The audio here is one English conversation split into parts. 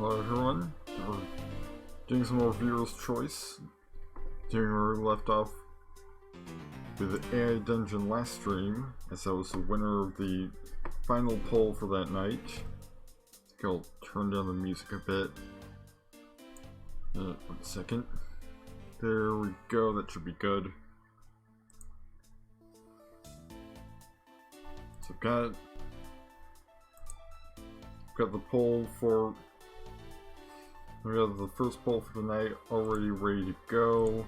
Hello everyone, we're doing some more viewer's choice, doing where we left off with the AI dungeon last stream, as I was the winner of the final poll for that night. I think I'll turn down the music a bit. 1 second. There we go, that should be good. So I've got the poll for... We got the first poll for tonight already ready to go.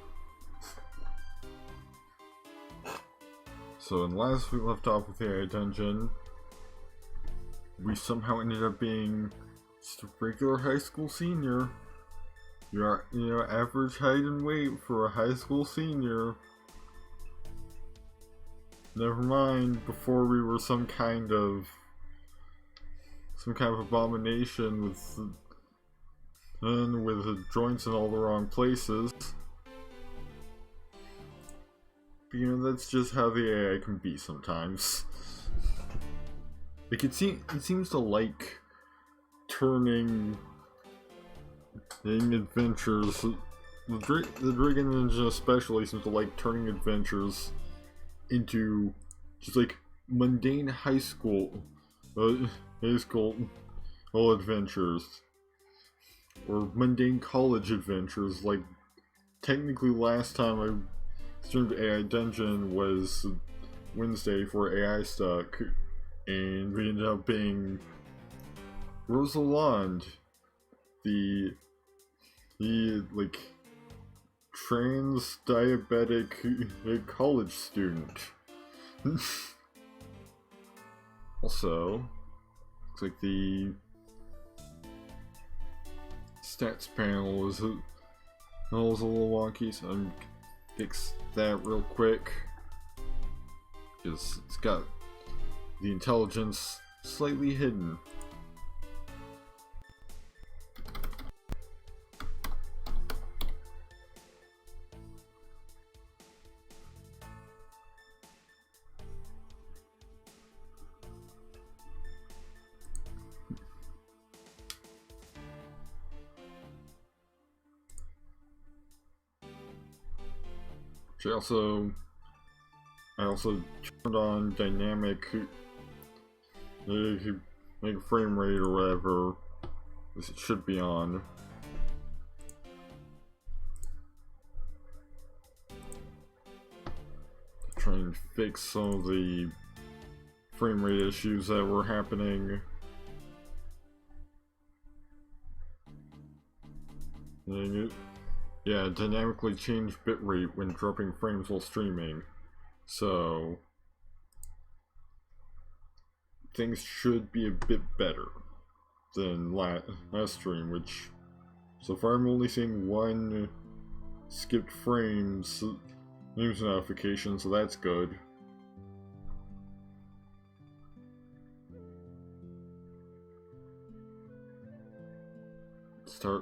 So, in last we left off with the AI dungeon, we somehow ended up being just a regular high school senior. Your, average height and weight for a high school senior. Never mind, before we were some kind of abomination with joints in all the wrong places. But, that's just how the AI can be sometimes. Like, it seems to like turning adventures. The Dragon Ninja especially seems to like turning adventures into just like mundane high school adventures. Or mundane college adventures. Like, technically last time I streamed AI Dungeon was Wednesday for AI Stuck, and we ended up being Rosalind, the like trans diabetic college student. Also, looks like the stats panel is a little wonky, so I'm gonna fix that real quick, because it's got the intelligence slightly hidden. I also turned on dynamic like frame rate or whatever, as it should be on. Try and fix some of the frame rate issues that were happening. Yeah, dynamically change bitrate when dropping frames while streaming. So things should be a bit better than last stream, which so far I'm only seeing one skipped frames news notification, so that's good.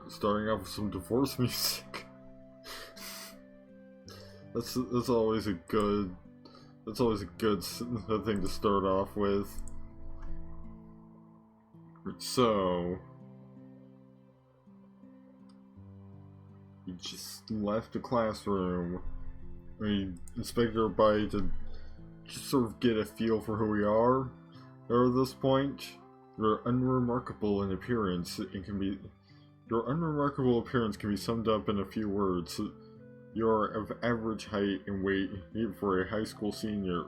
Starting off with some divorce music. That's always a good thing to start off with. So we just left the classroom. We inspected everybody to just sort of get a feel for who we are. Or at this point, you're unremarkable in appearance. Your unremarkable appearance can be summed up in a few words. You are of average height and weight for a high school senior,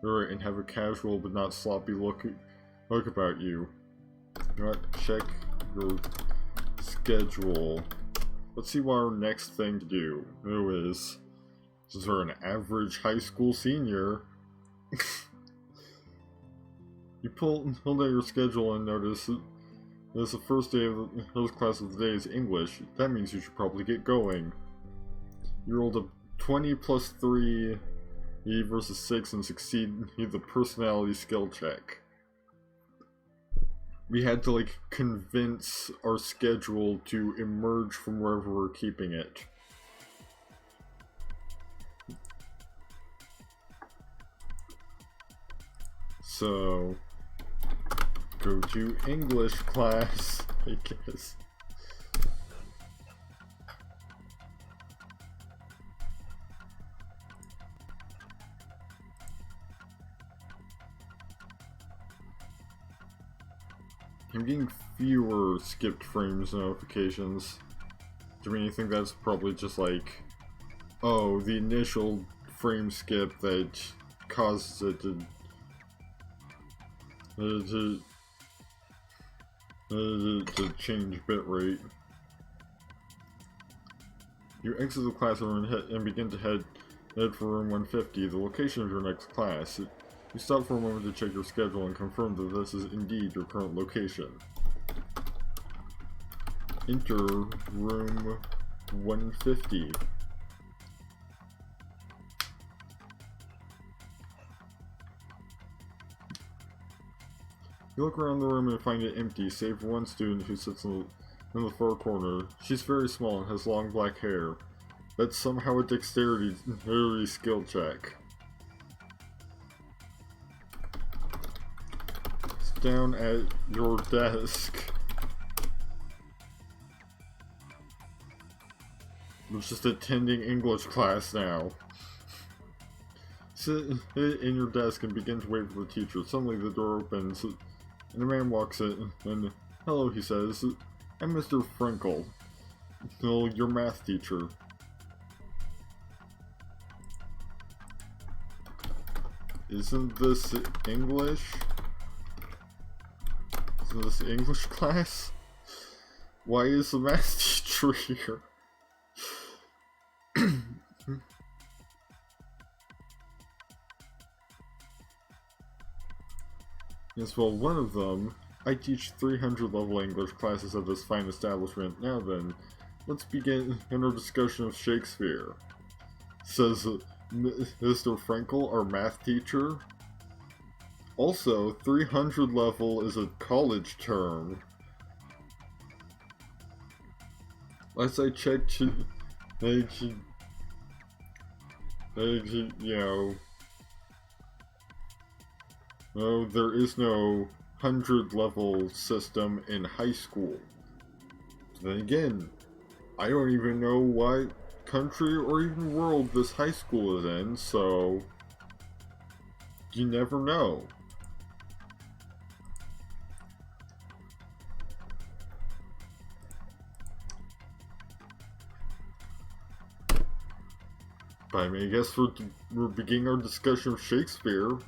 and have a casual but not sloppy look about you. Check your schedule. Let's see what our next thing to do is. Since we're an average high school senior, you pull out your schedule and notice it's the first day of the first class of the day is English. That means you should probably get going. You rolled a 20 plus 3 versus 6 and succeed the personality skill check. We had to convince our schedule to emerge from wherever we're keeping it. So go to English class, I guess. I'm getting fewer skipped frames notifications. Do you think that's probably just like, oh, the initial frame skip that causes it to change bitrate? You exit the classroom and begin to head for room 150, the location of your next class. You stop for a moment to check your schedule and confirm that this is indeed your current location. Enter room 150. You look around the room and find it empty, save for one student who sits in the far corner. She's very small and has long black hair. That's somehow a dexterity skill check. Sit down at your desk. I'm just attending English class now. Sit in your desk and begin to wait for the teacher. Suddenly the door opens and a man walks in and, "Hello," he says. "I'm Mr. Frankel, your math teacher." Isn't this English? Isn't this English class? Why is the math teacher here? Yes, well, one of them. I teach 300 level English classes at this fine establishment. Now then, let's begin our discussion of Shakespeare, says Mr. Frankel, our math teacher. Also, 300 level is a college term. Last I checked, no, there is no 100 level system in high school. Then again, I don't even know what country or even world this high school is in, so you never know. But I mean, I guess we're beginning our discussion of Shakespeare.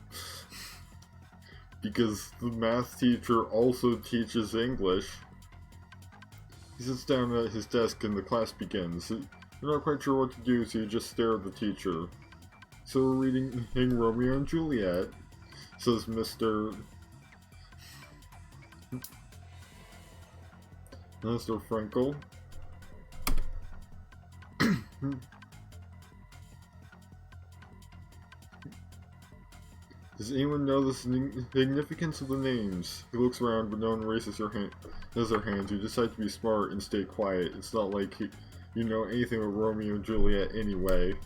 Because the math teacher also teaches English. He sits down at his desk and the class begins. You're not quite sure what to do, so you just stare at the teacher. "So we're reading Romeo and Juliet," says Mr. Frankel. Does anyone know the significance of the names? He looks around, but no one raises their hands. You decide to be smart and stay quiet. It's not like you know anything about Romeo and Juliet anyway.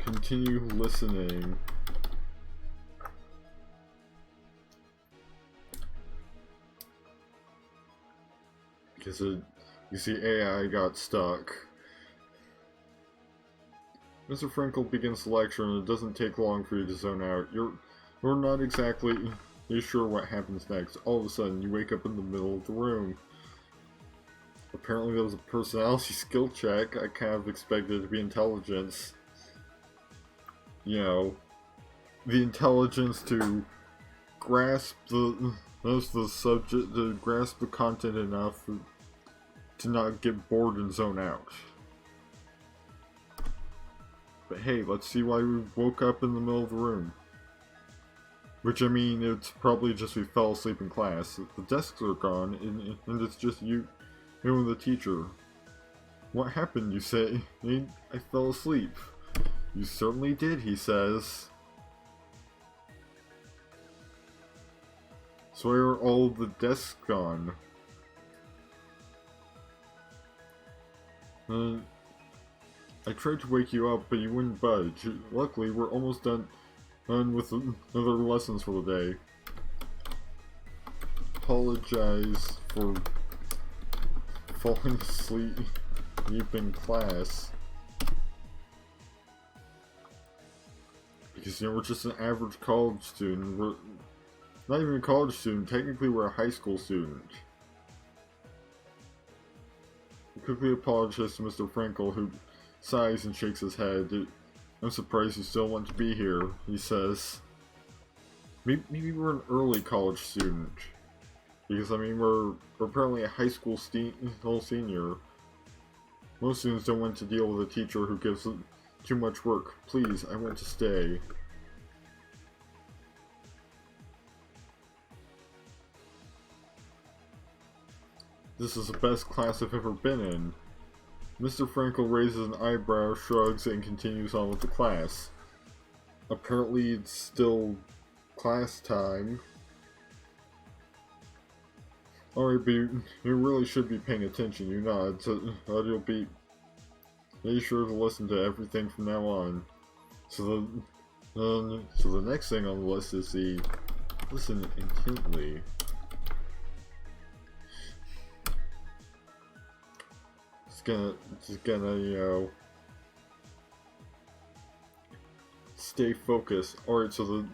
Continue listening. Because you see AI got stuck. Mr. Frankel begins the lecture and it doesn't take long for you to zone out. You're not exactly sure what happens next. All of a sudden, you wake up in the middle of the room. Apparently that was a personality skill check. I kind of expected it to be intelligence. You know, the intelligence to grasp the subject, to grasp the content enough to not get bored and zone out. But hey, let's see why we woke up in the middle of the room. Which, I mean, it's probably just we fell asleep in class. The desks are gone, and it's just you and the teacher. "What happened, you say?" "I fell asleep." "You certainly did," he says. "So why are all the desks gone?" "I tried to wake you up, but you wouldn't budge. Luckily, we're almost done with other lessons for the day." apologize for falling asleep in class. Because, you know, we're just an average college student. We're not even a college student. Technically, we're a high school student. We quickly apologize to Mr. Frankel, who sighs and shakes his head. I'm surprised you still want to be here, he says. Maybe we're an early college student. Because, I mean, we're apparently a high school senior. Most students don't want to deal with a teacher who gives too much work. Please, I want to stay. This is the best class I've ever been in. Mr. Frankel raises an eyebrow, shrugs, and continues on with the class. Apparently it's still class time. Alright, but you really should be paying attention, you nod, so you'll be sure to listen to everything from now on. So the next thing on the list is the listen intently. Just gonna, you know, stay focused. Alright, so the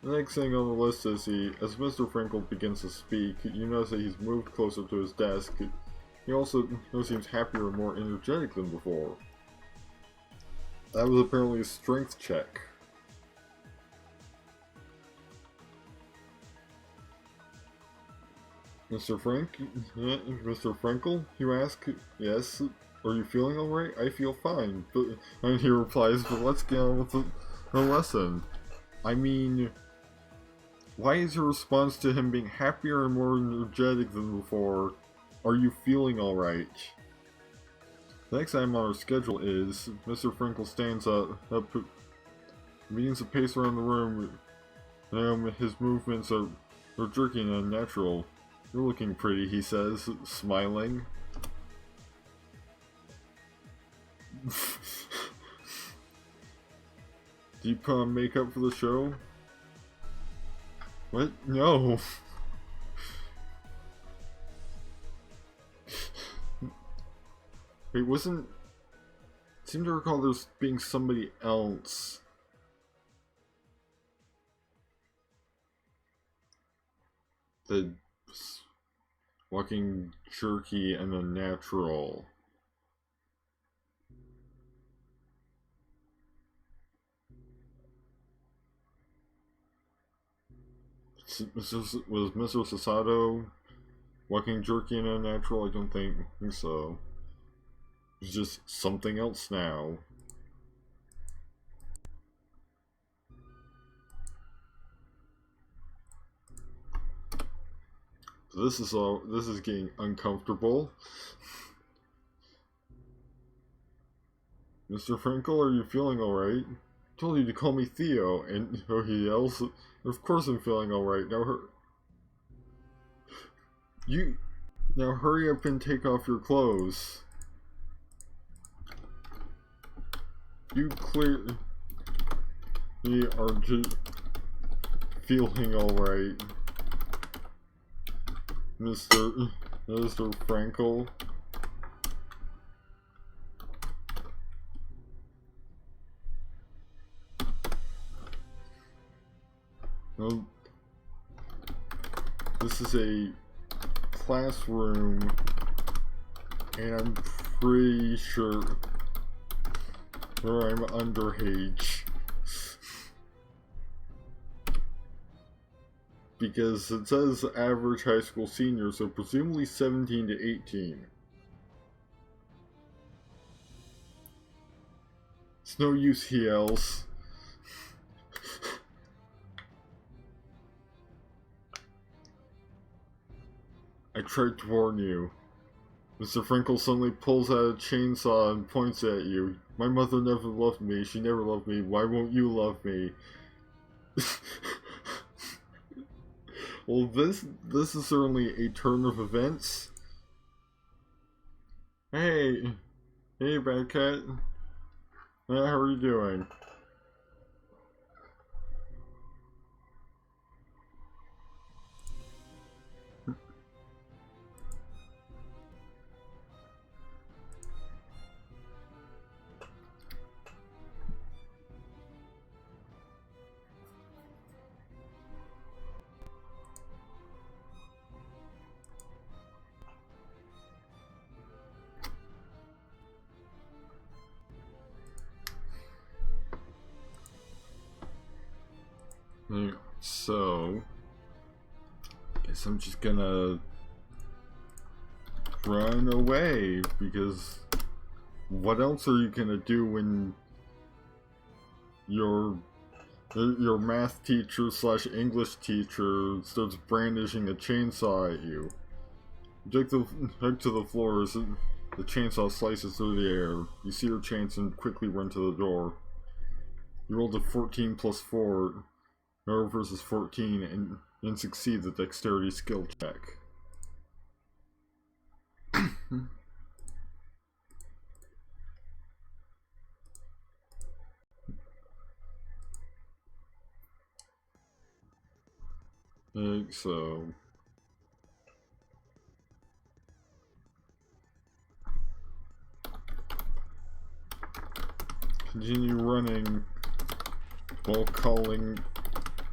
next thing on the list is as Mr. Frankel begins to speak, you notice that he's moved closer to his desk. He also seems happier and more energetic than before. That was apparently a strength check. Mr. Mr. Frankel, you ask? Yes. Are you feeling alright? I feel fine. And he replies, but let's get on with the lesson. I mean, why is your response to him being happier and more energetic than before? Are you feeling alright? The next item on our schedule is Mr. Frankel stands up, begins to pace around the room. His movements are jerky and unnatural. You're looking pretty, he says, smiling. Do you put on makeup for the show? What? No. Wait, wasn't... I seem to recall there's being somebody else. The walking jerky and unnatural. Was Mr. Sasato walking jerky and unnatural? I don't think so. It's just something else now. So this is getting uncomfortable. Mr. Frankel, are you feeling alright? I told you to call me Theo, and he yells, of course I'm feeling alright. Now hurry up and take off your clothes. You clearly are just feeling alright, Mr. Frankel. Well, this is a classroom, and I'm pretty sure I'm underage. Because it says average high school senior, so presumably 17 to 18. It's no use, he yells. I tried to warn you. Mr. Frankel suddenly pulls out a chainsaw and points at you. My mother never loved me. She never loved me. Why won't you love me? Well, this is certainly a turn of events. Hey, Bad Cat. How are you doing? So, guess I'm just gonna run away, because what else are you gonna do when your math teacher slash English teacher starts brandishing a chainsaw at you? Head to the floor as the chainsaw slices through the air. You see your chance and quickly run to the door. You rolled a 14 plus 4, Error versus 14, and succeed the dexterity skill check. So continue running while calling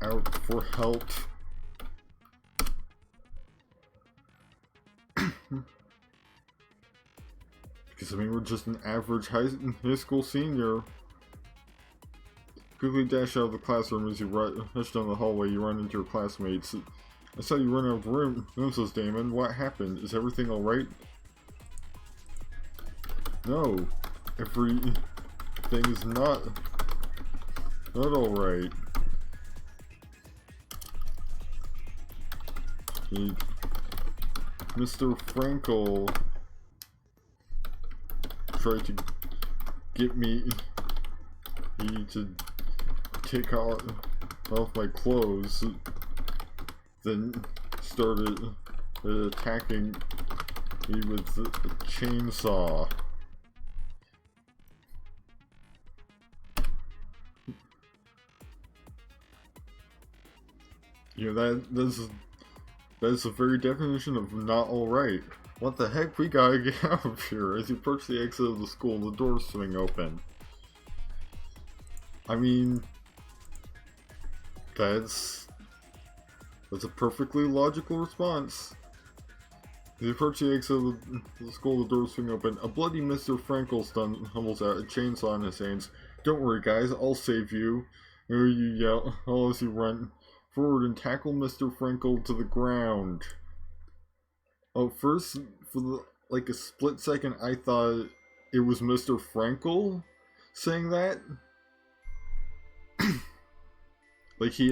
out for help. Because I mean, we're just an average high school senior. Quickly dash out of the classroom as you rush down the hallway. You run into your classmates. I saw you run out of the room, says Damon. What happened? Is everything alright? No, everything is not alright. Mr. Frankel tried to get me to take off my clothes, then started attacking me with a chainsaw. You know, that's the very definition of not alright. What the heck? We gotta get out of here. As you approach the exit of the school, the doors swing open. I mean, that's a perfectly logical response. As you approach the exit of the school, the doors swing open. A bloody Mr. Frankel stumbles out, a chainsaw in his hands. Don't worry, guys, I'll save you. You yell all as you run forward and tackle Mr. Frankel to the ground. Oh, first, for like a split second, I thought it was Mr. Frankel saying that. Like he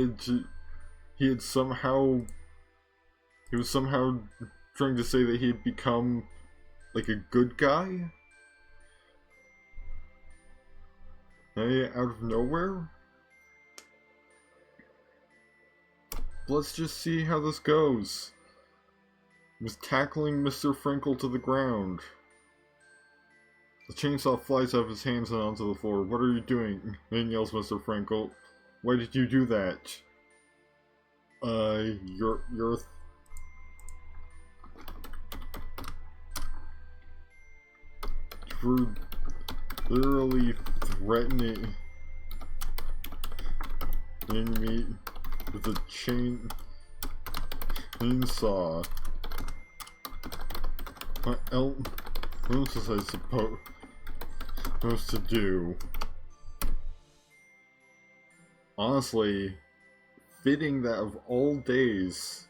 was somehow trying to say that he had become like a good guy. Hey, out of nowhere. Let's just see how this goes. He was tackling Mr. Frankel to the ground. The chainsaw flies out of his hands and onto the floor. What are you doing? Then yells Mr. Frankel. Why did you do that? You're literally threatening me with a chainsaw. What else was I supposed to do? Honestly, fitting that of all days.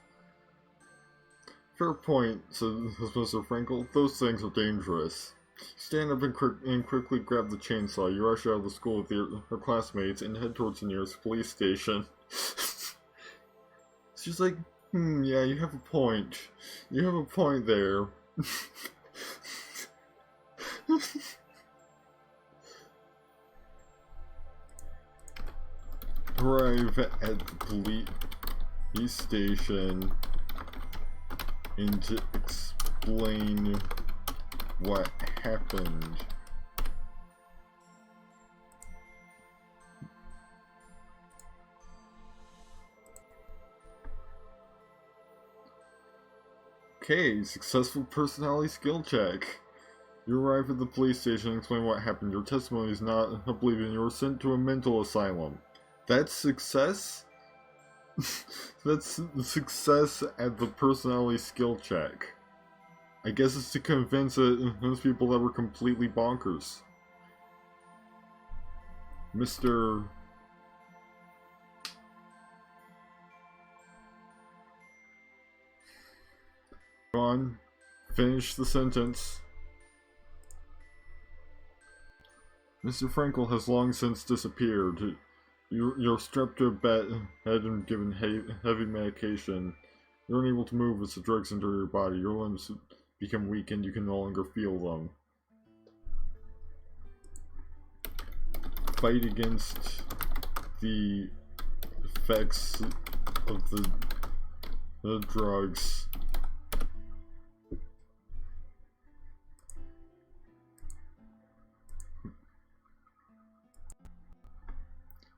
Fair point, says Mr. Frankel. Those things are dangerous. Stand up and quickly grab the chainsaw. You rush out of the school with your classmates and head towards the nearest police station. It's just like, yeah, you have a point. You have a point there. Arrive at the police station and to explain what happened. Okay, successful personality skill check. You arrive at the police station and explain what happened. Your testimony is not believed and you were sent to a mental asylum. That's success? That's success at the personality skill check. I guess it's to convince those people that were completely bonkers. Mr. on. Finish the sentence. Mr. Frankel has long since disappeared. You're strapped to a bed and given heavy medication. You're unable to move as the drugs enter your body. Your limbs become weak and you can no longer feel them. Fight against the effects of the drugs.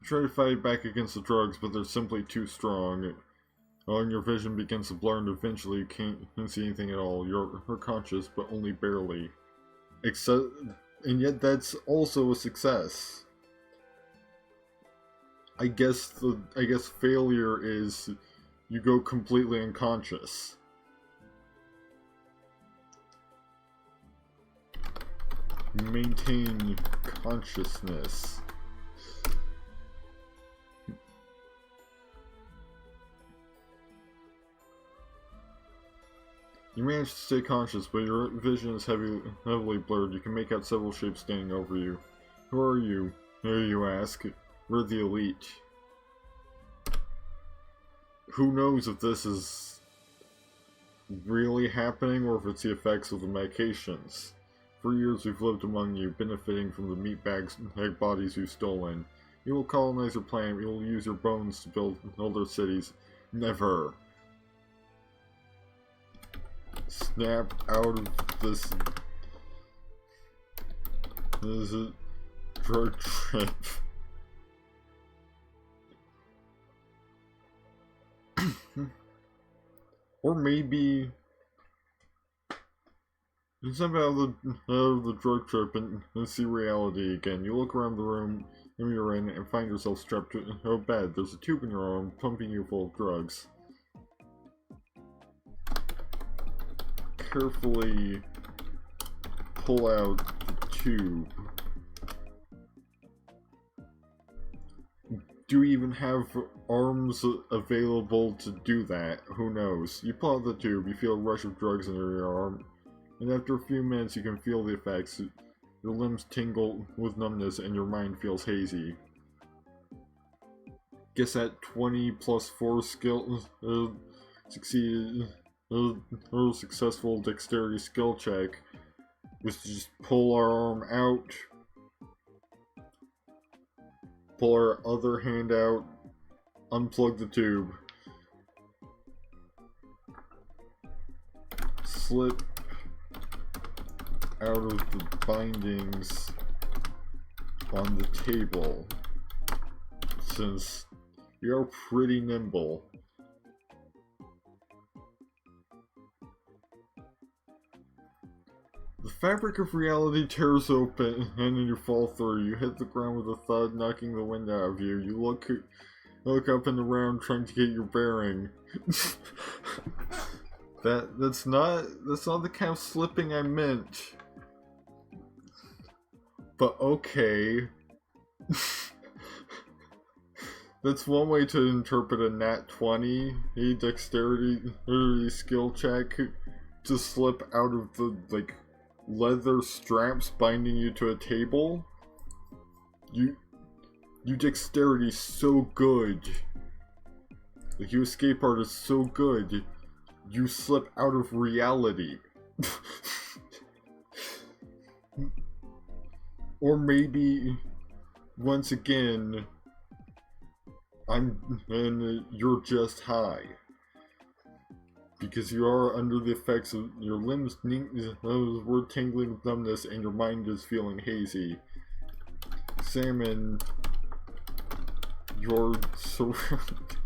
Try to fight back against the drugs, but they're simply too strong. And your vision begins to blur and eventually you can't see anything at all. You're conscious, but only barely. And yet that's also a success. I guess failure is you go completely unconscious. Maintain consciousness. You manage to stay conscious, but your vision is heavily blurred. You can make out several shapes standing over you. Who are you? You ask. We're the elite. Who knows if this is really happening or if it's the effects of the medications. For years we've lived among you, benefiting from the meatbags bodies you've stolen. You will colonize your planet, you will use your bones to build other cities. Never. Snap out of this drug trip. Or maybe you snap out of the drug trip and see reality again. You look around the room you're in and find yourself strapped to a bed. There's a tube in your arm pumping you full of drugs. Carefully pull out the tube. Do you even have arms available to do that? Who knows? You pull out the tube, you feel a rush of drugs under your arm, and after a few minutes you can feel the effects. Your limbs tingle with numbness and your mind feels hazy. Guess that 20 plus 4 skill succeeded. A successful dexterity skill check was to just pull our arm out, pull our other hand out, unplug the tube, slip out of the bindings on the table, since we are pretty nimble. The fabric of reality tears open, and then you fall through. You hit the ground with a thud, knocking the wind out of you. You look up and around, trying to get your bearing. That's not the kind of slipping I meant. But okay. That's one way to interpret a nat 20, a dexterity skill check, to slip out of the, like, leather straps binding you to a table. You dexterity so good. Like, you escape artist so good. You slip out of reality. Or maybe, once again, you're just high. Because you are under the effects of your limbs were tingling with numbness and your mind is feeling hazy. Examine your surroundings.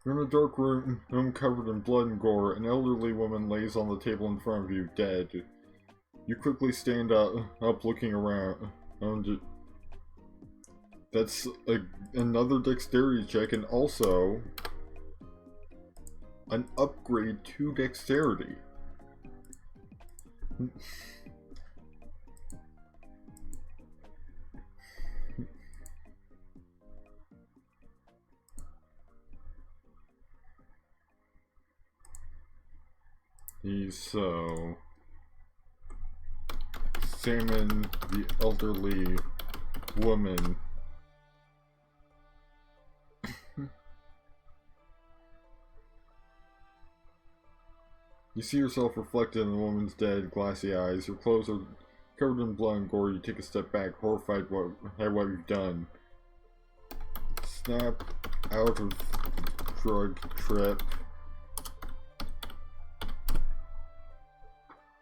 You're in a dark room covered in blood and gore. An elderly woman lays on the table in front of you, dead. You quickly stand up looking around. That's another dexterity check, and also an upgrade to dexterity. So examine the elderly woman. You see yourself reflected in the woman's dead, glassy eyes. Your clothes are covered in blood and gore. You take a step back, horrified at what you've done. Snap out of drug trip.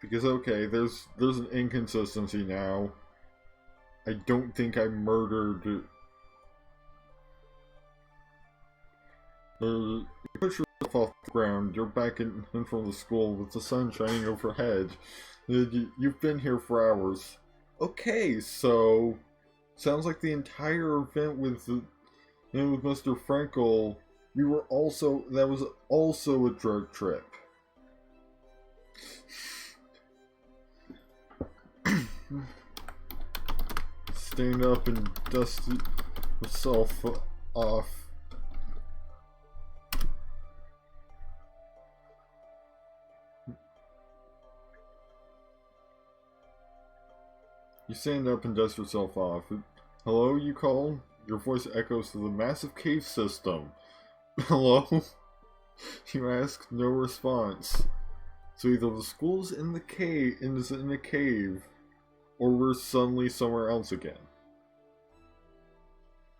Because okay, there's an inconsistency now. I don't think I murdered. You push yourself off the ground. You're back in front of the school with the sun shining overhead. You've been here for hours. Okay, so sounds like the entire event with with Mr. Frankel, that was also a drug trip. Stand up and dust yourself off. You stand up and dust yourself off. Hello, you call? Your voice echoes to the massive cave system. Hello? You ask, no response. So either the school's in the cave, or we're suddenly somewhere else again.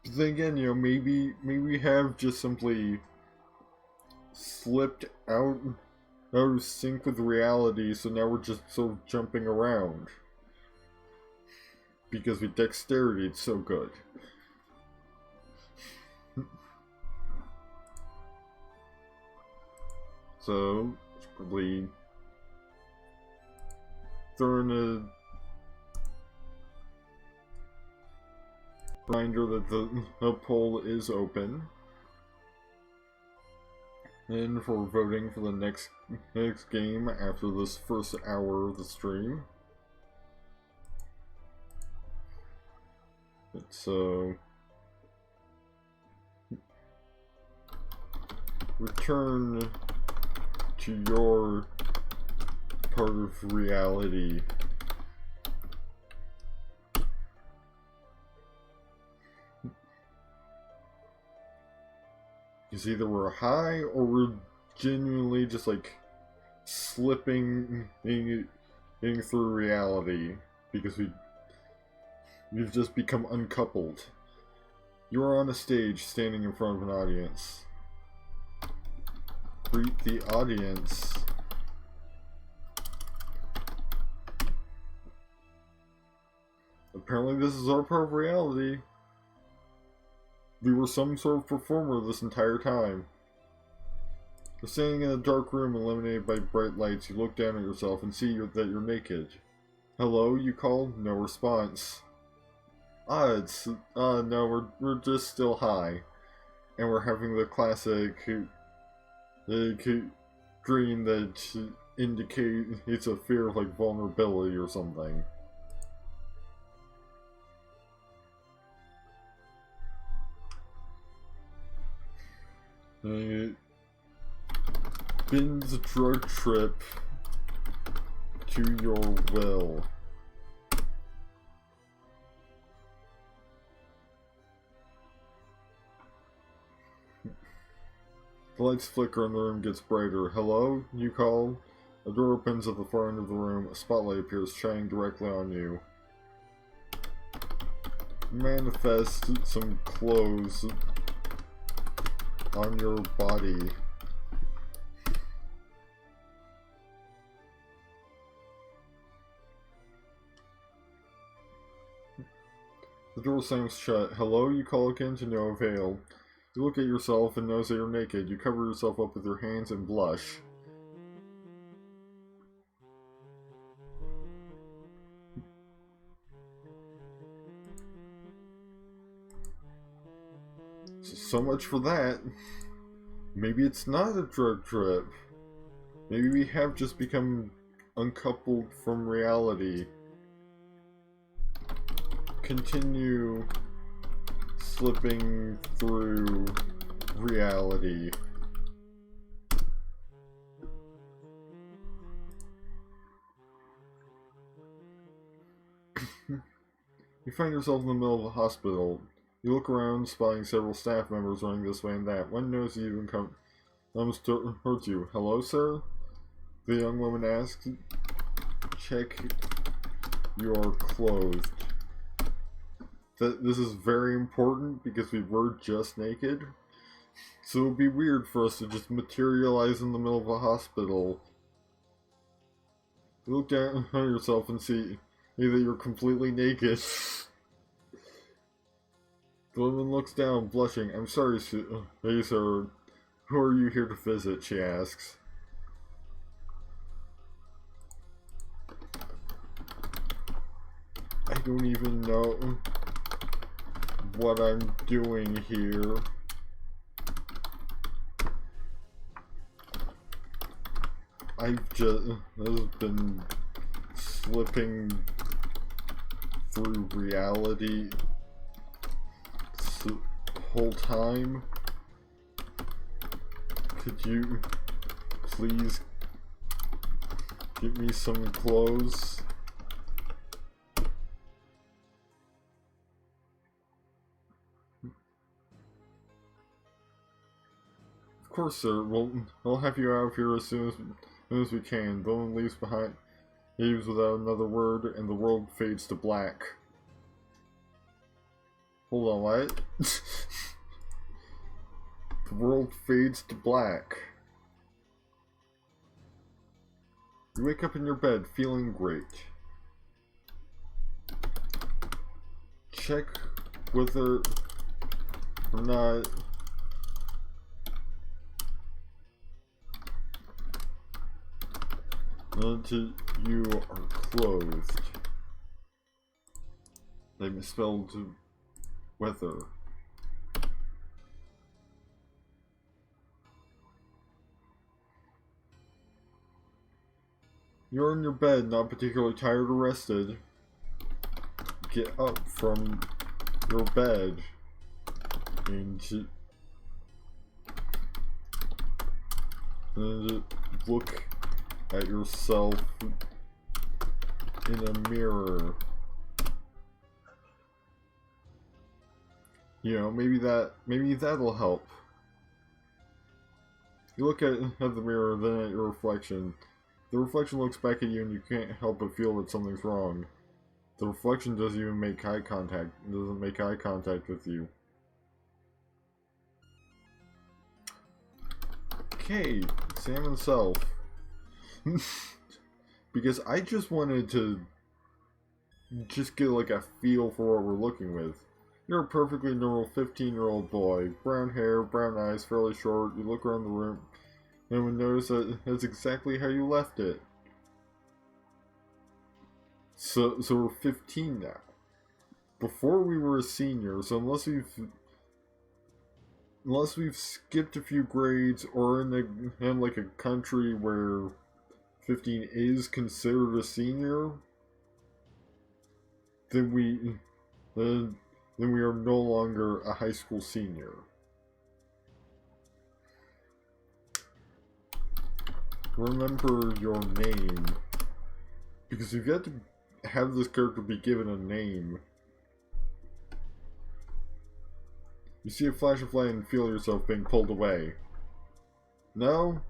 But then again, maybe we have just simply slipped out of sync with reality, so now we're just sort of jumping around. Because with dexterity, it's so good. So, it's probably throwing a reminder that the poll is open. And for voting for the next game after this first hour of the stream. So return to your part of reality. Because either we're high or we're genuinely just like slipping in through reality because we've just become uncoupled. You are on a stage, standing in front of an audience. Greet the audience. Apparently this is our part of reality. We were some sort of performer this entire time. You're standing in a dark room illuminated by bright lights. You look down at yourself and see that you're naked. Hello, you call? No response. No, we're just still high. And we're having the classic dream that indicates a fear of like vulnerability or something. Bend the drug trip to your will. The lights flicker and the room gets brighter. Hello, you call? A door opens at the far end of the room. A spotlight appears, shining directly on you. Manifest some clothes on your body. The door slams shut. Hello, you call again to no avail. You look at yourself and notice that you're naked. You cover yourself up with your hands and blush. So much for that. Maybe it's not a drug trip. Maybe we have just become uncoupled from reality. Continue slipping through reality. You find yourself in the middle of a hospital. You look around, spotting several staff members running this way and that. One knows you even comes towards you. Hello, sir? The young woman asks. Check your clothes. This is very important because we were just naked. So it would be weird for us to just materialize in the middle of a hospital. You look down on yourself and see that you're completely naked. The woman looks down, blushing. I'm sorry, hey, sir. Who are you here to visit? She asks. I don't even know what I'm doing here. I've just been slipping through reality the whole time. Could you please give me some clothes? Of course, sir. We'll have you out of here as soon as we can. The woman leaves without another word, and the world fades to black. Hold on, what? The world fades to black. You wake up in your bed feeling great. Check whether or not you are clothed. They misspelled weather. You're in your bed, not particularly tired or rested. Get up from your bed and look at yourself in a mirror. You know, maybe that'll help. You look at the mirror, then at your reflection. The reflection looks back at you and you can't help but feel that something's wrong. The reflection doesn't even make eye contact. It doesn't make eye contact with you. Okay, Sam himself. Because I just wanted to just get like a feel for what we're looking with. You're a perfectly normal 15-year-old boy. Brown hair, brown eyes, fairly short. You look around the room and would notice that that's exactly how you left it. So we're 15 now. Before we were a senior, so unless we've skipped a few grades or in like a country where 15 is considered a senior, then we are no longer a high school senior. Remember your name, because you've got to have this character be given a name. You see a flash of light and feel yourself being pulled away. No?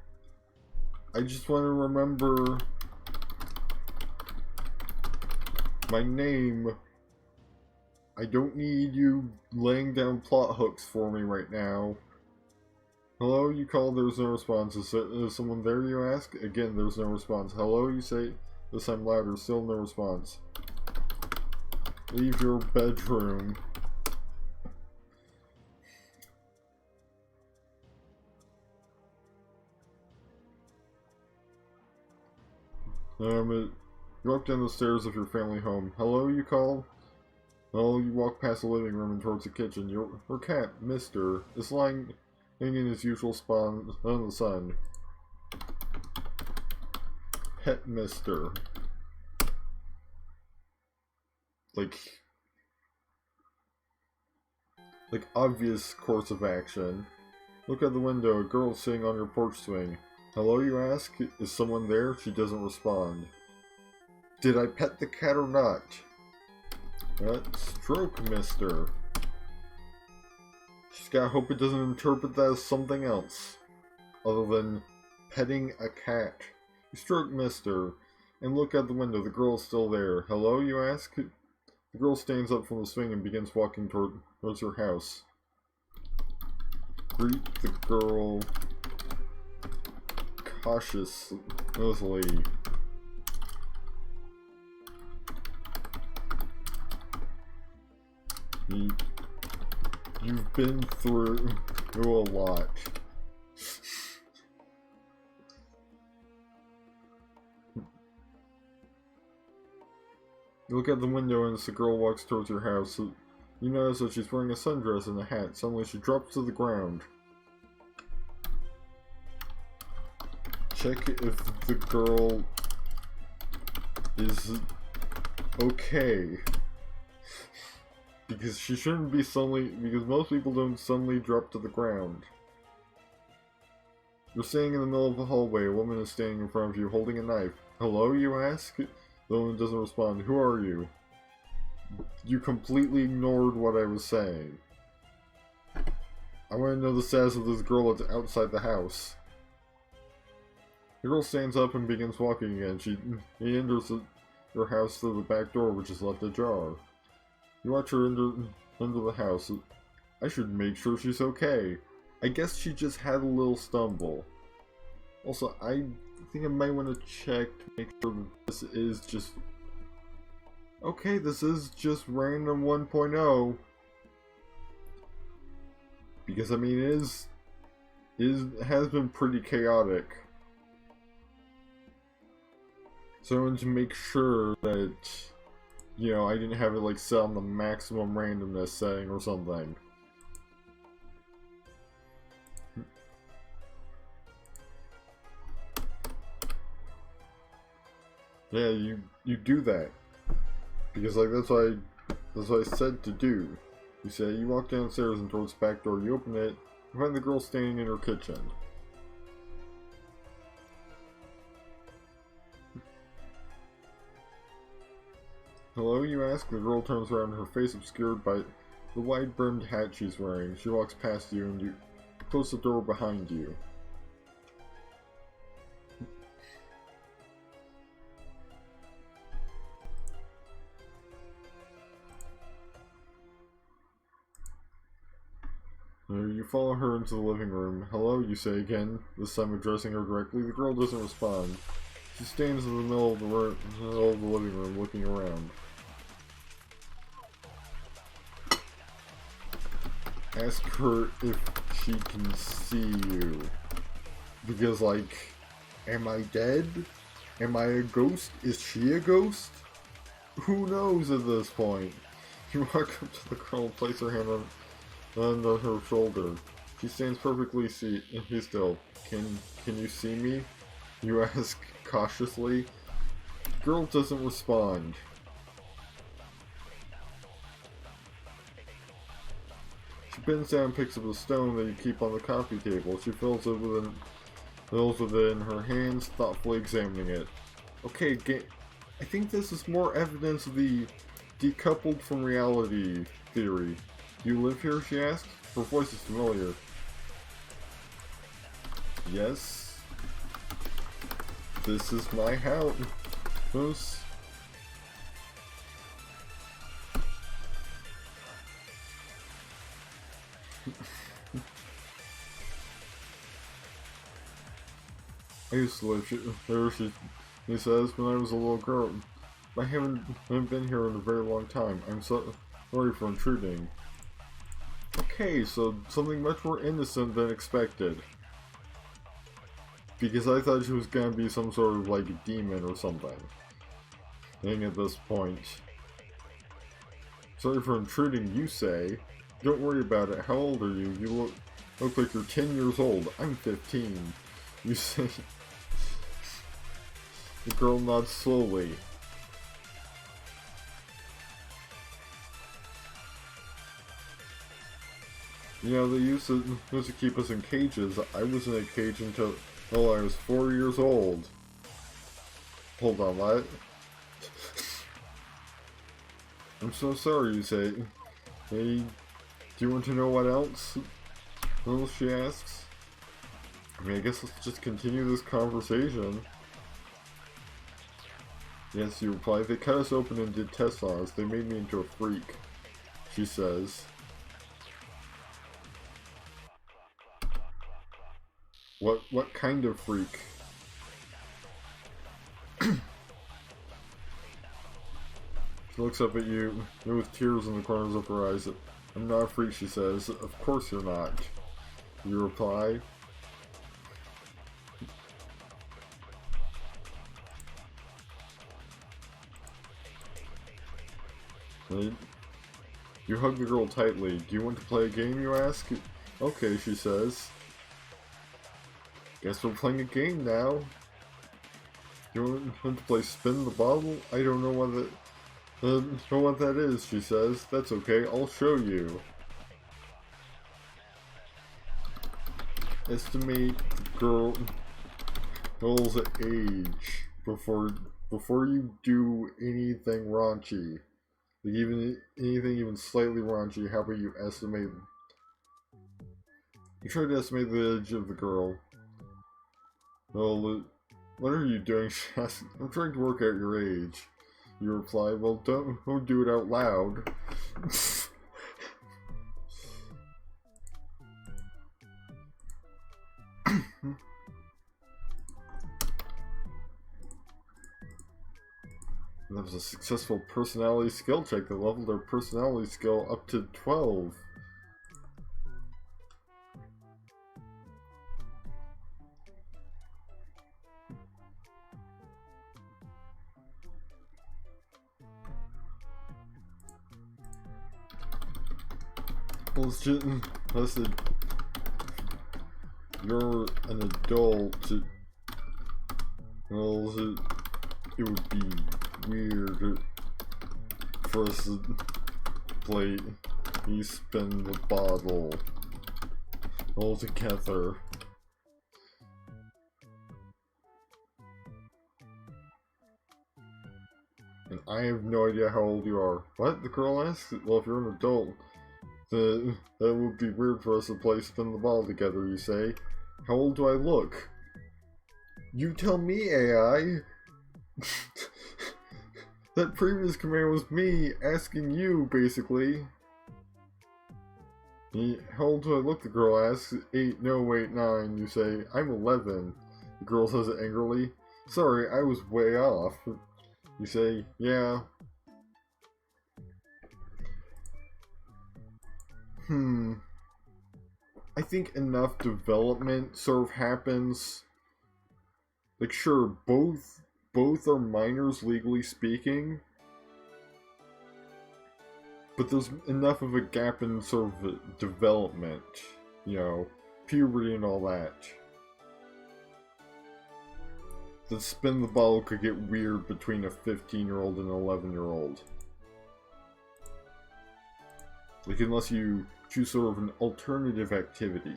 I just want to remember my name. I don't need you laying down plot hooks for me right now. Hello, you call, there's no response. Is someone there, you ask? Again, there's no response. Hello, you say, this time louder, still no response. Leave your bedroom. You walk down the stairs of your family home. Hello, you call? Well, you walk past the living room and towards the kitchen. Your cat, Mister, is lying in his usual spot on the sun. Pet Mister. Like obvious course of action. Look out the window, a girl sitting on your porch swing. Hello, you ask? Is someone there? She doesn't respond. Did I pet the cat or not? That stroke, mister. Just gotta hope it doesn't interpret that as something else, other than petting a cat. You stroke, mister, and look out the window. The girl is still there. Hello, you ask? The girl stands up from the swing and begins walking towards her house. Greet the girl cautiously. You've been through a lot. You look out the window and as the girl walks towards your house, you notice that she's wearing a sundress and a hat. Suddenly she drops to the ground. Check if the girl is okay. Because she shouldn't be because most people don't suddenly drop to the ground. You're standing in the middle of a hallway. A woman is standing in front of you holding a knife. Hello, you ask? The woman doesn't respond. Who are you? You completely ignored what I was saying. I want to know the status of this girl that's outside the house. The girl stands up and begins walking again. She enters her house through the back door, which is left ajar. You watch her into the house. I should make sure she's okay. I guess she just had a little stumble. Also, I think I might want to check to make sure that this is just... Okay, this is just random 1.0. Because, I mean, it has been pretty chaotic. So I wanted to make sure that, you know, I didn't have it like set on the maximum randomness setting or something. Yeah, you do that. Because like that's what I said to do. You say you walk downstairs and towards the back door, you open it, you find the girl standing in her kitchen. Hello, you ask? The girl turns around, her face obscured by the wide-brimmed hat she's wearing. She walks past you and you close the door behind you. You follow her into the living room. Hello, you say again, this time addressing her directly. The girl doesn't respond. She stands in the middle of the living room, looking around. Ask her if she can see you. Because, like, am I dead? Am I a ghost? Is she a ghost? Who knows at this point? You walk up to the girl and place her hand on her shoulder. She stands perfectly still. Can you see me? You ask cautiously. Girl doesn't respond. She bends down and picks up a stone that you keep on the coffee table. She fills it in her hands, thoughtfully examining it. Okay, I think this is more evidence of the decoupled from reality theory. Do you live here? She asked. Her voice is familiar. Yes. This is my house. I used to live here, he says, when I was a little girl. I haven't been here in a very long time. I'm sorry for intruding. Okay, so something much more innocent than expected. Because I thought she was gonna be some sort of like a demon or something. At this point. Sorry for intruding, you say. Don't worry about it. How old are you? You look like you're 10 years old. I'm 15. You say. The girl nods slowly. You know, they used to keep us in cages. I was in a cage until I was 4 years old. Hold on, what? I'm so sorry, you say. Hey, do you want to know what else? Well, she asks. I mean, I guess let's just continue this conversation. Yes, you reply. They cut us open and did tests on us. They made me into a freak, she says. What kind of freak? She looks up at you, with tears in the corners of her eyes. I'm not a freak, she says. Of course you're not. You reply. Right? You hug the girl tightly. Do you want to play a game, you ask? Okay, she says. Guess we're playing a game now. You want to play spin the bottle? I don't know what that is, she says. That's okay, I'll show you. Estimate the girl's age before you do anything raunchy. Like anything even slightly raunchy, how about you estimate? You try to estimate the age of the girl. Well, what are you doing? She asks. I'm trying to work out your age. You reply, well, don't do it out loud. That was a successful personality skill check that leveled their personality skill up to 12. Listen, you're an adult. Well, it would be weird for us to play You Spin the Bottle all together. And I have no idea how old you are. What? The girl asks? Well, if you're an adult, that would be weird for us to play Spin the Ball together, you say. How old do I look? You tell me, AI! That previous command was me asking you, basically. How old do I look? The girl asks. 8, no, wait, 9, you say. I'm 11. The girl says it angrily. Sorry, I was way off. You say, yeah. I think enough development sort of happens. Like, sure, both are minors legally speaking, but there's enough of a gap in sort of development, you know, puberty and all that. The Spin the Bottle could get weird between a 15-year-old and an 11-year-old. Like, unless you choose sort of an alternative activity.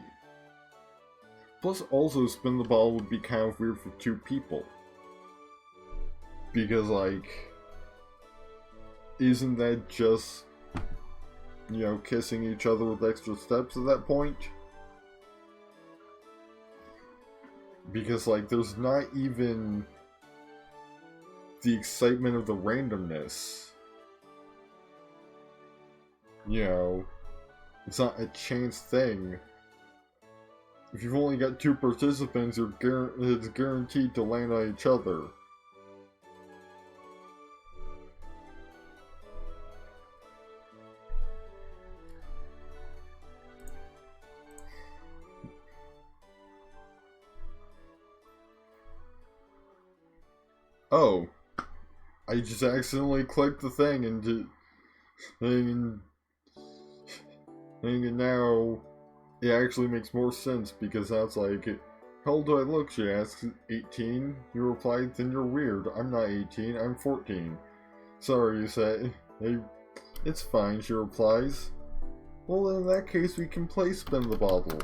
Plus, also, Spin the Bottle would be kind of weird for 2 people. Because, like, isn't that just, you know, kissing each other with extra steps at that point? Because, like, there's not even the excitement of the randomness. You know, it's not a chance thing. If you've only got 2 participants, it's guaranteed to land on each other. Oh, I just accidentally clicked the thing and now it actually makes more sense, because now it's like, how old do I look? She asks. 18? You reply, then you're weird. I'm not 18, I'm 14. Sorry, you say. Hey, it's fine, she replies. Well, in that case, we can play Spin the Bottle.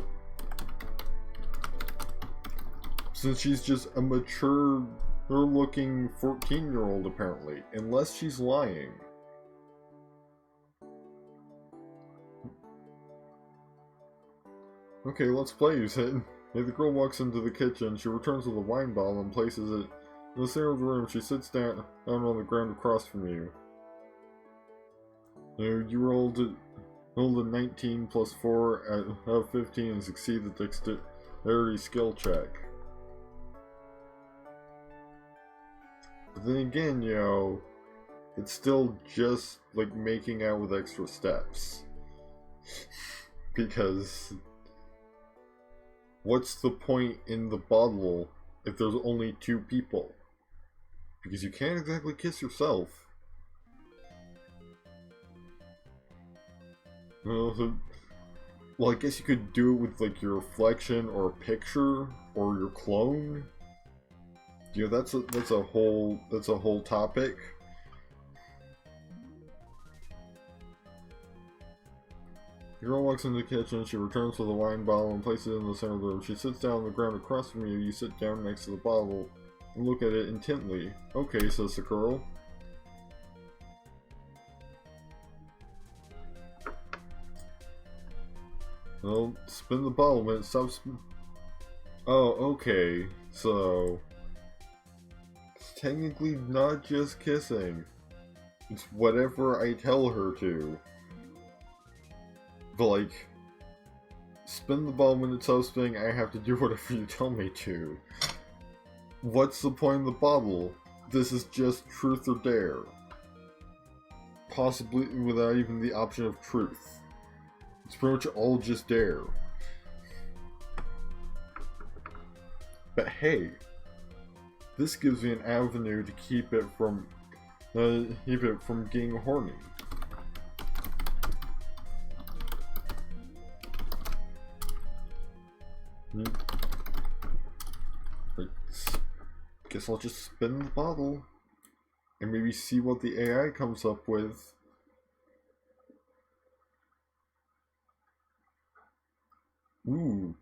Since she's just a mature-looking 14-year-old, apparently. Unless she's lying. Okay, let's play, you said. Hey, the girl walks into the kitchen. She returns with a wine bottle and places it in the center of the room. She sits down on the ground across from you. You rolled a 19 plus 4 out of 15 and succeed the dexterity skill check. But then again, it's still just like making out with extra steps. Because what's the point in the bottle if there's only 2 people? Because you can't exactly kiss yourself. Well, I guess you could do it with like your reflection or a picture or your clone. That's a whole topic. The girl walks into the kitchen. She returns with a wine bottle and places it in the center of the room. She sits down on the ground across from you. You sit down next to the bottle and look at it intently. Okay, says the girl. Well, spin the bottle when it stops. Oh, okay. So it's technically not just kissing. It's whatever I tell her to. But like, spin the ball when it stops spinning, I have to do whatever you tell me to. What's the point of the bottle? This is just truth or dare. Possibly without even the option of truth. It's pretty much all just dare. But hey, this gives me an avenue to keep it from getting horny. Guess I'll just spin the bottle and maybe see what the AI comes up with. Ooh.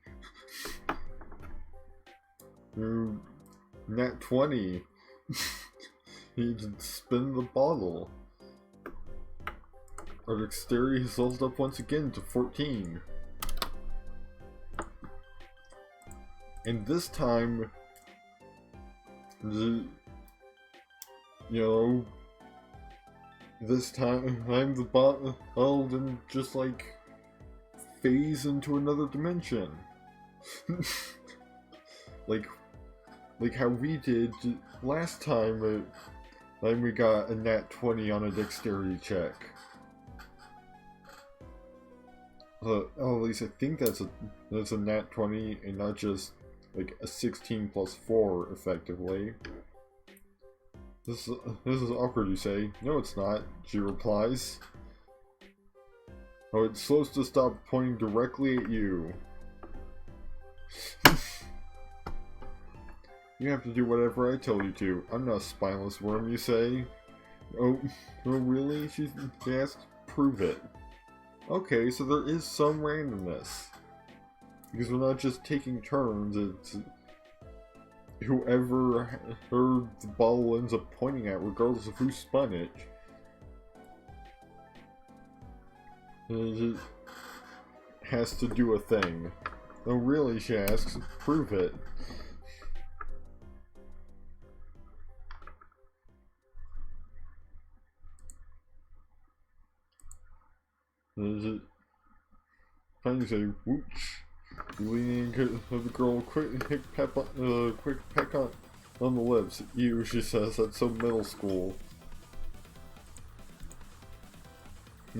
Nat 20. You can spin the bottle. Our dexterity has leveled up once again to 14. And this time, this time I'm the bottle didn't just like phase into another dimension. like how we did last time. Then we got a nat 20 on a dexterity check. At least I think that's a nat 20 and not just like a 16 plus 4 effectively. This is awkward, you say. No, it's not, she replies. Oh, it's supposed to stop pointing directly at you. You have to do whatever I tell you to. I'm not a spineless worm, you say. Oh really? She asked. Prove it. Okay, so there is some randomness. Because we're not just taking turns, it's whoever the ball ends up pointing at, regardless of who spun it. It has to do a thing. Oh really, she asks. Prove it. Finally you say, whoosh. You lean in, give the girl a quick peck on the lips. Ew, she says, that's so middle school. I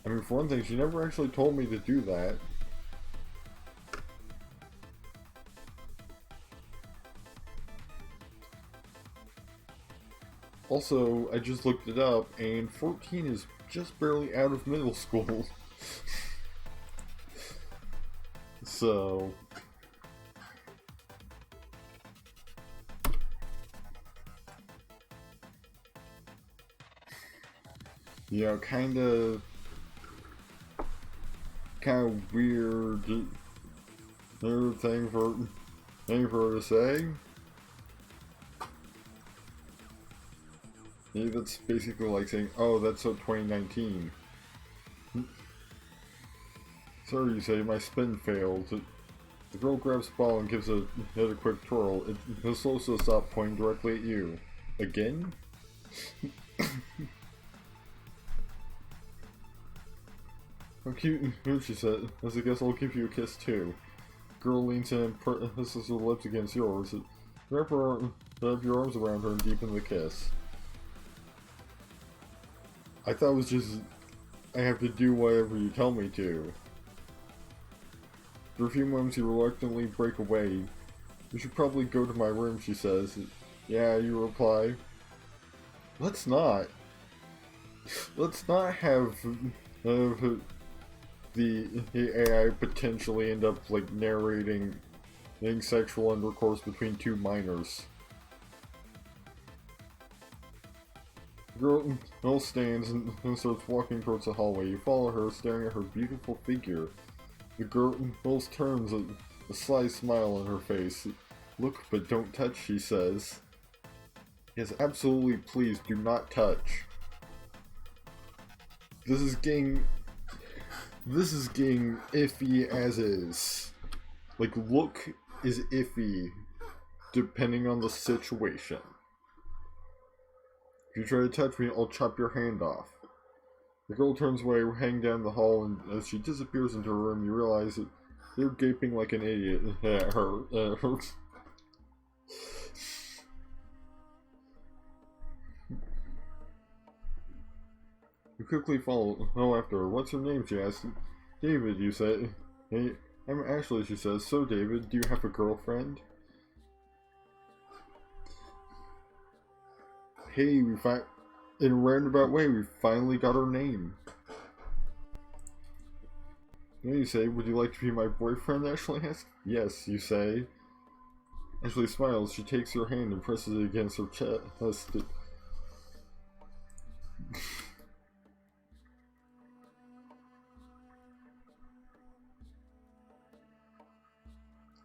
mean, for one thing, she never actually told me to do that. Also, I just looked it up, and 14 is just barely out of middle school. So... yeah, kinda weird Anything for her to say? Maybe that's basically like saying, oh, that's so 2019. Sorry, you say, my spin failed. The girl grabs the ball and gives it a quick twirl. It's supposed to stop pointing directly at you. Again? How cute, she said. As I guess I'll give you a kiss too. Girl leans in and presses her lips against yours. Wrap your arms around her and deepen the kiss. I thought it was just, I have to do whatever you tell me to. For a few moments you reluctantly break away. We should probably go to my room, she says. Yeah, you reply. Let's not. Let's not have the AI potentially end up like narrating sexual intercourse between two minors. The girl stands and starts walking towards the hallway. You follow her, staring at her beautiful figure. The girl turns a sly smile on her face. Look, but don't touch, she says. Yes, absolutely, please do not touch. This is getting iffy as is. Like, look is iffy depending on the situation. If you try to touch me, I'll chop your hand off. The girl turns away, heading down the hall, and as she disappears into her room, you realize that you're gaping like an idiot at her. You quickly follow after her. What's your name, she asks. David, you say. Hey, I'm Ashley, she says. So, David, do you have a girlfriend? Hey, in a roundabout way, we finally got her name. Then you say, would you like to be my boyfriend, Ashley asks. Yes, you say. Ashley smiles. She takes your hand and presses it against her chest.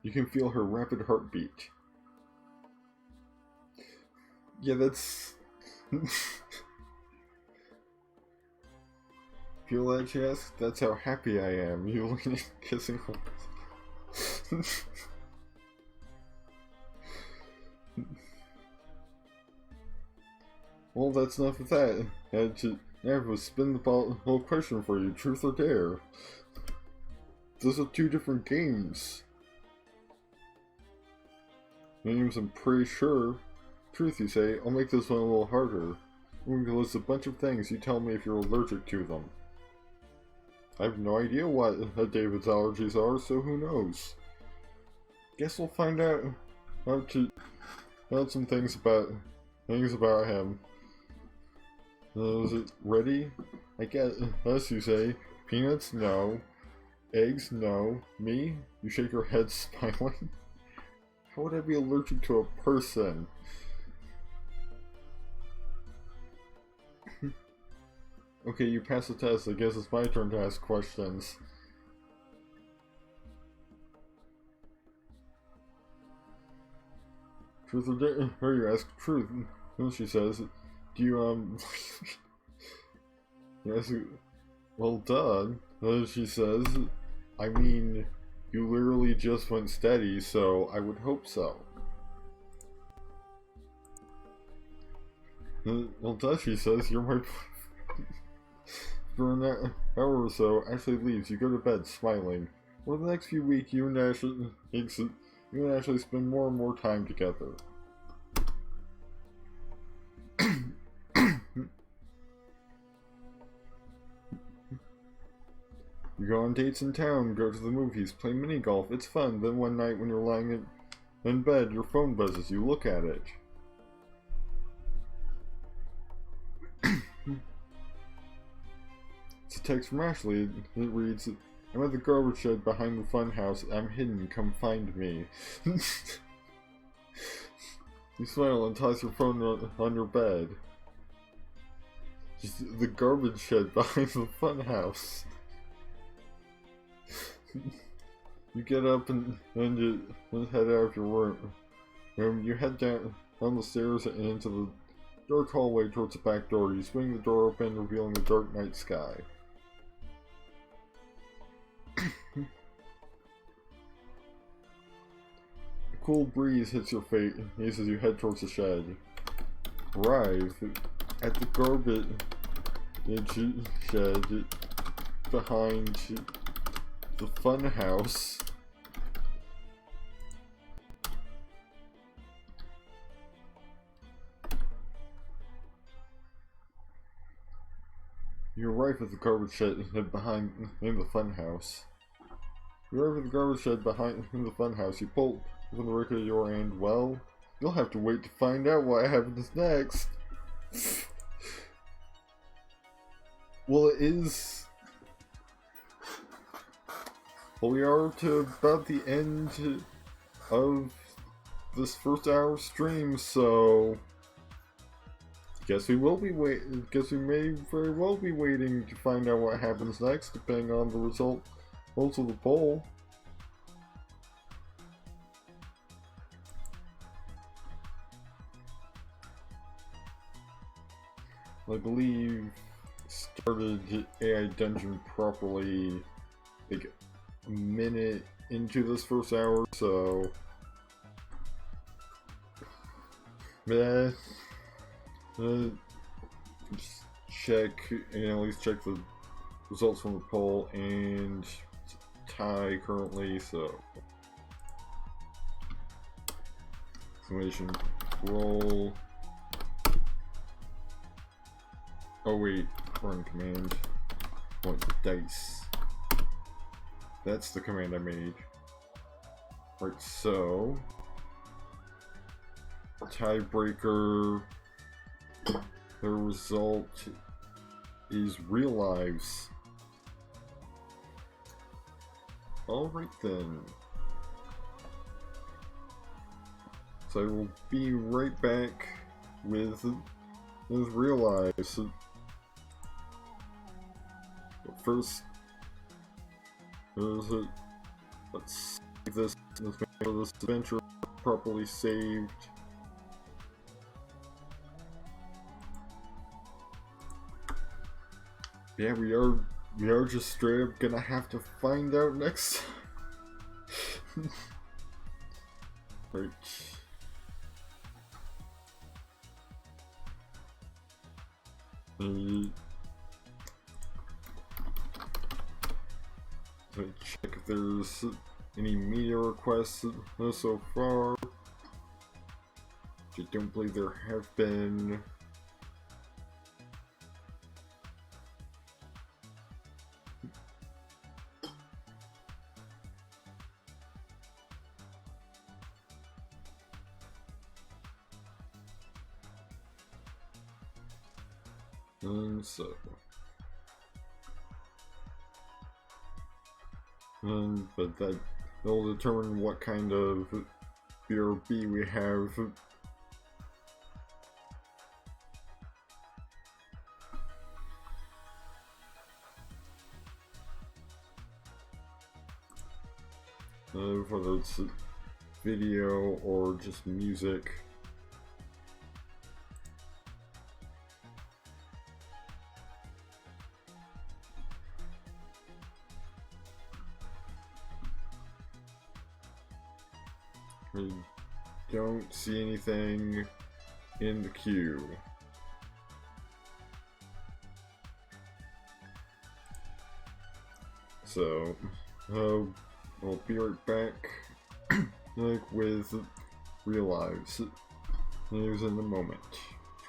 You can feel her rapid heartbeat. Yeah, that's... Feel that, she asks? That's how happy I am. You lean in, kissing her. Well, that's enough of that. I had to spin the whole question for you. Truth or dare? Those are two different games. Names, I'm pretty sure. Truth, you say. I'll make this one a little harder. I'm going to list a bunch of things. You tell me if you're allergic to them. I have no idea what David's allergies are, so who knows? Guess we'll find out some things about him. Is it ready? I guess, you say. Peanuts? No. Eggs? No. Me? You shake your head, smiling. How would I be allergic to a person? Okay, you passed the test. I guess it's my turn to ask questions. Truth or dare? Or you ask truth. And she says, do you, yes, well, duh. She says, I mean, you literally just went steady, so I would hope so. Well, duh, she says, you're my boyfriend. For an hour or so, Ashley leaves. You go to bed, smiling. Over the next few weeks, you and Ashley spend more and more time together. You go on dates in town, go to the movies, play mini golf. It's fun. Then one night when you're lying in bed, your phone buzzes. You look at it. It's a text from Ashley. It reads, I'm at the garbage shed behind the fun house. I'm hidden. Come find me. You smile and toss your phone on your bed. Just the garbage shed behind the fun house. You get up and you head out of your room. You head down the stairs and into the dark hallway towards the back door. You swing the door open, revealing the dark night sky. A cool breeze hits your face as you head towards the shed. Arrive at the garbage shed behind the fun house. You arrive at the garbage shed behind in the fun house. You arrive at the garbage shed behind in the fun house. You pull open the record at your end. Well, you'll have to wait to find out what happens next. Well, it is. Well, we are to about the end of this first hour stream, so guess we may very well be waiting to find out what happens next, depending on the results of the poll. I believe started AI Dungeon properly like a minute into this first hour, so just check, and at least check the results from the poll, and it's a tie currently, so exclamation roll. Oh wait, run command. Want the dice. That's the command I made. Right, so tiebreaker. The result is real lives. Alright then. So I will be right back with real lives. But first, let's save this. Let's make sure this adventure properly saved. Yeah, we are just straight up gonna have to find out next. Right. So check if there's any media requests so far. I don't believe there have been. And so, but that will determine what kind of BRB we have. Whether it's video or just music. I don't see anything in the queue. So, I'll be right back with real lives news in a moment.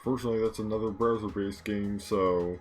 Fortunately, that's another browser-based game, so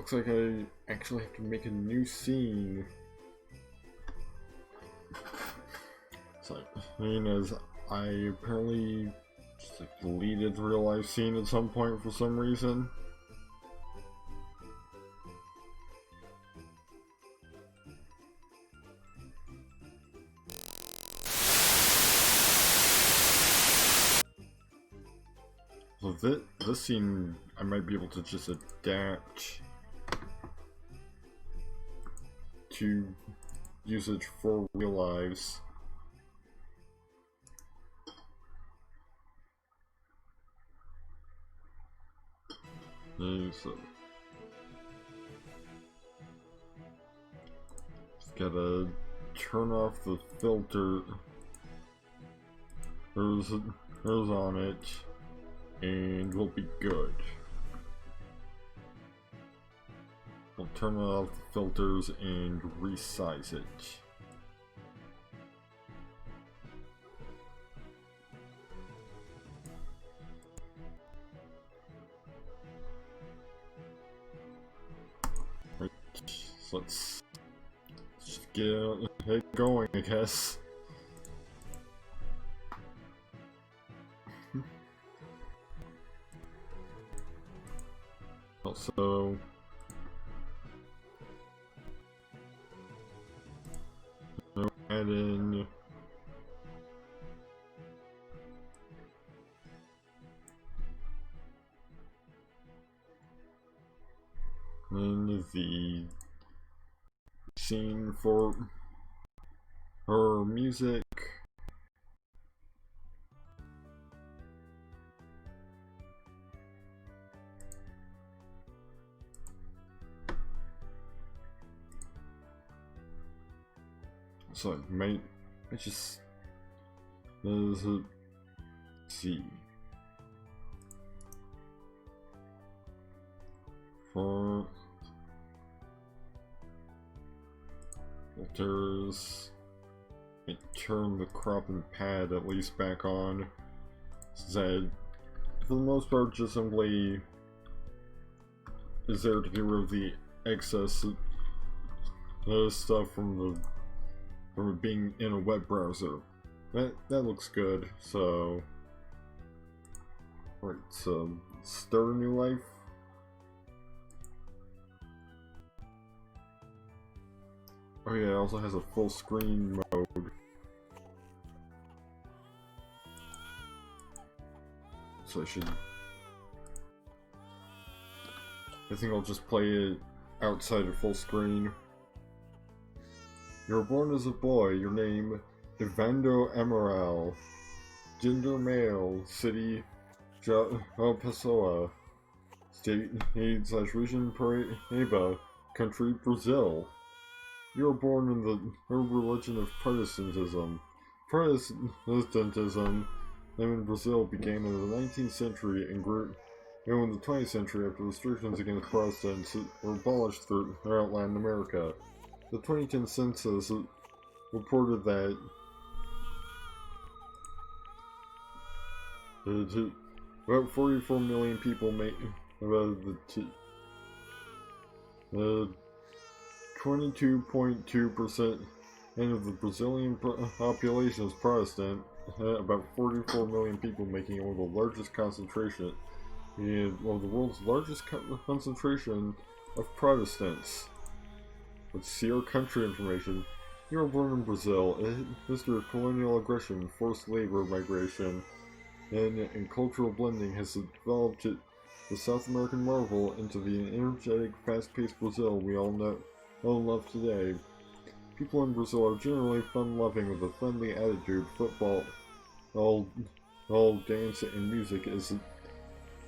looks like I actually have to make a new scene. So, as I apparently just like deleted the real life scene at some point for some reason. So this scene I might be able to just adapt to usage for real lives. So just gotta turn off the filter. There's on it, and we'll be good. We'll turn off the filters and resize it. Right, so let's just get it going, I guess. Also, add in the scene for her music. So I might just let's see for filters. I turn the crop and pad at least back on, since I, for the most part, just simply is there to get rid of the excess stuff from it being in a web browser. That looks good. So, right, so start a new life. Oh yeah, it also has a full screen mode. So I think I'll just play it outside of full screen. You were born as a boy, your name, Evando Amaral. Gender male, city, Pessoa. State, /region, Paraíba. Country, Brazil. You were born in the religion of Protestantism. Protestantism in Brazil began in the 19th century and grew in the 20th century after restrictions against Protestants were abolished throughout Latin America. The 2010 census reported that about 44 million people about the 22.2% of the Brazilian population is Protestant, about 44 million people, making it one of the largest concentration, and one of the world's largest concentration of Protestants. Let's see our country information. You were born in Brazil, a history of colonial aggression, forced labor migration, and cultural blending has developed the South American marvel into the energetic, fast-paced Brazil we all know and love today. People in Brazil are generally fun-loving with a friendly attitude. Football, all dance and music are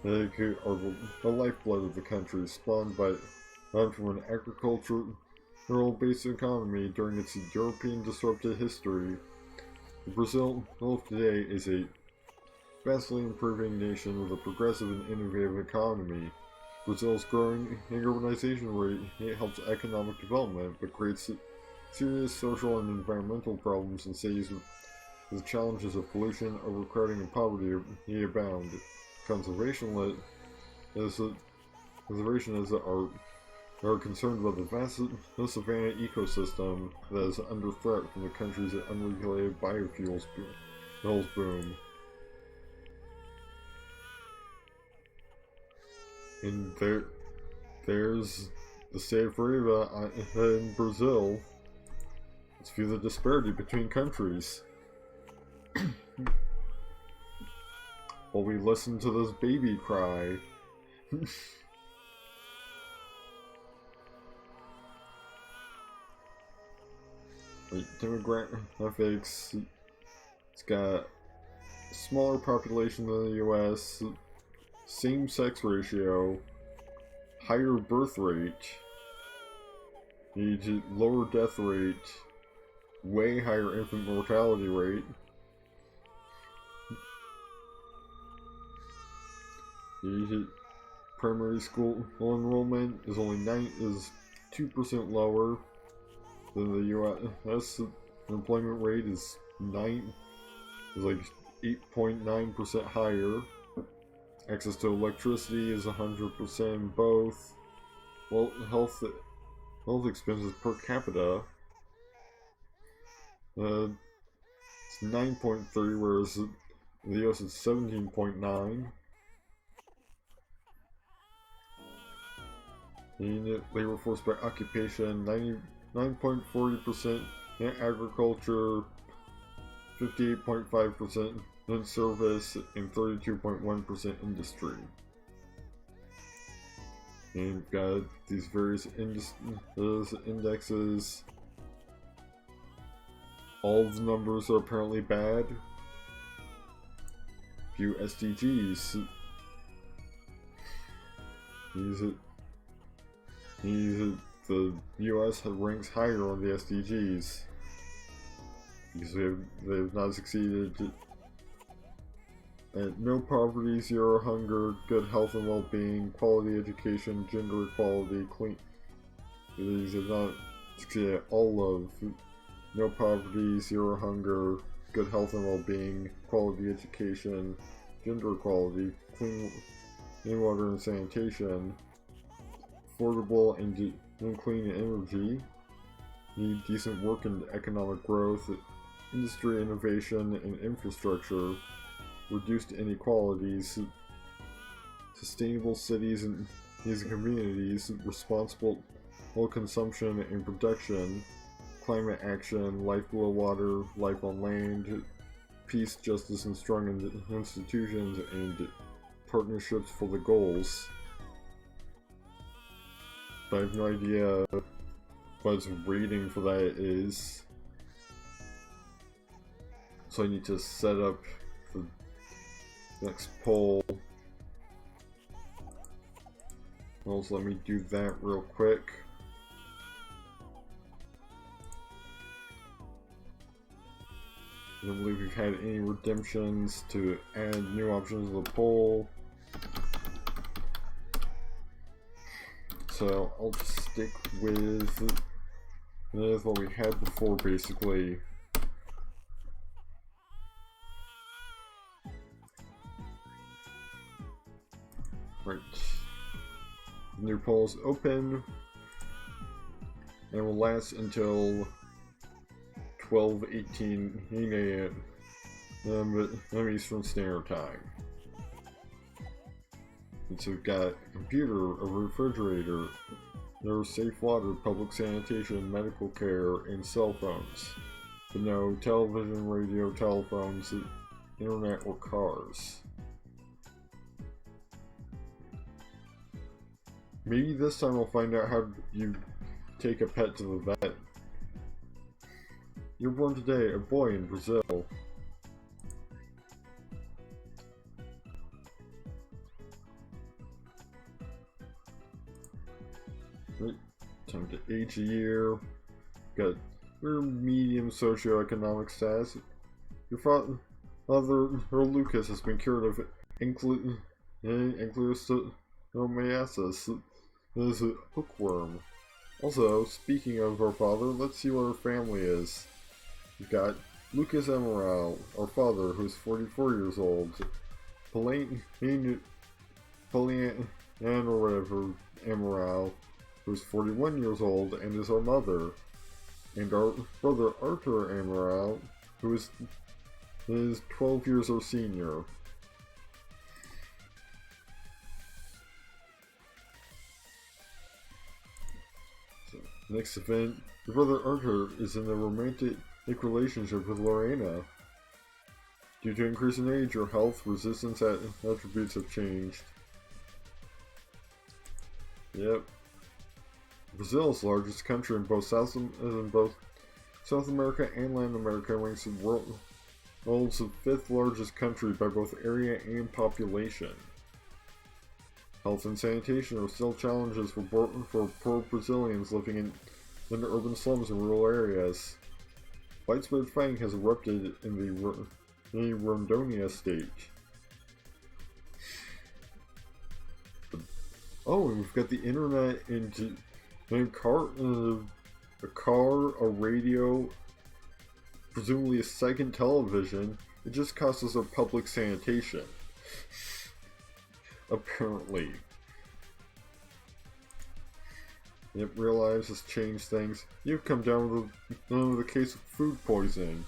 the lifeblood of the country, spawned from an agricultural-based economy during its European disrupted history. Brazil of today is a vastly improving nation with a progressive and innovative economy. Brazil's growing urbanization rate helps economic development, but creates serious social and environmental problems in cities with the challenges of pollution, overcrowding, and poverty abound. Conservation is the art They are concerned about the vast savanna ecosystem that is under threat from the country's unregulated biofuels boom. And there's the state of Riva in Brazil. Let's view the disparity between countries. While we listen to this baby cry. Demographics. It's got a smaller population than the US, same sex ratio, higher birth rate, lower death rate, way higher infant mortality rate. Primary school enrollment is only 2% lower than the US. Unemployment rate is like 8.9% higher. Access to electricity is 100% in both. Well, health expenses per capita, it's 9.3, whereas the US is 17.9. Labor force by occupation, 99.40% in agriculture, 58.5% in service, and 32.1% industry. And you've got these various indexes. All of the numbers are apparently bad. Few SDGs. The US ranks higher on the SDGs because they've not succeeded at no poverty, zero hunger, good health and well-being, quality education, gender equality, clean. These have not succeeded at all of no poverty, zero hunger, good health and well-being, quality education, gender equality, clean water and sanitation, affordable and clean energy, need decent work and economic growth, industry innovation and infrastructure, reduced inequalities, sustainable cities and communities, responsible consumption and production, climate action, life below water, life on land, peace, justice, and strong institutions, and partnerships for the goals. But I have no idea what its rating for that is. So I need to set up the next poll. Also, let me do that real quick. I don't believe we've had any redemptions to add new options to the poll. So I'll just stick with what we had before, basically. Right. New poll is open and will last until 12:18 a.m. Eastern Standard Time. And so we've got a computer, a refrigerator, there's safe water, public sanitation, medical care, and cell phones. But no television, radio, telephones, internet, or cars. Maybe this time I'll find out how you take a pet to the vet. You're born today, a boy in Brazil. Right, time to age a year. Got your medium socioeconomic status. Your father, Lucas, has been cured of ankylostomiasis. This is a hookworm. Also, speaking of our father, let's see what our family is. We've got Lucas Amaral, our father, who's 44 years old. Polian or whatever, Amaral, who is 41 years old and is our mother, and our brother Arthur Amaral, who is 12 years our senior. So, next event, your brother Arthur is in a romantic relationship with Lorena. Due to increase in age, your health resistance attributes have changed. Yep. Brazil's largest country in both South America and Latin America, ranks the world's 5th largest country by both area and population. Health and sanitation are still challenges for poor Brazilians living in urban slums and rural areas. Widespread fighting has erupted in the Rondônia state. Oh, and we've got the internet and a car, a radio, presumably a second television. It just costs us our public sanitation. Apparently. Yep, real lives has changed things. You've come down with a case of food poisoning.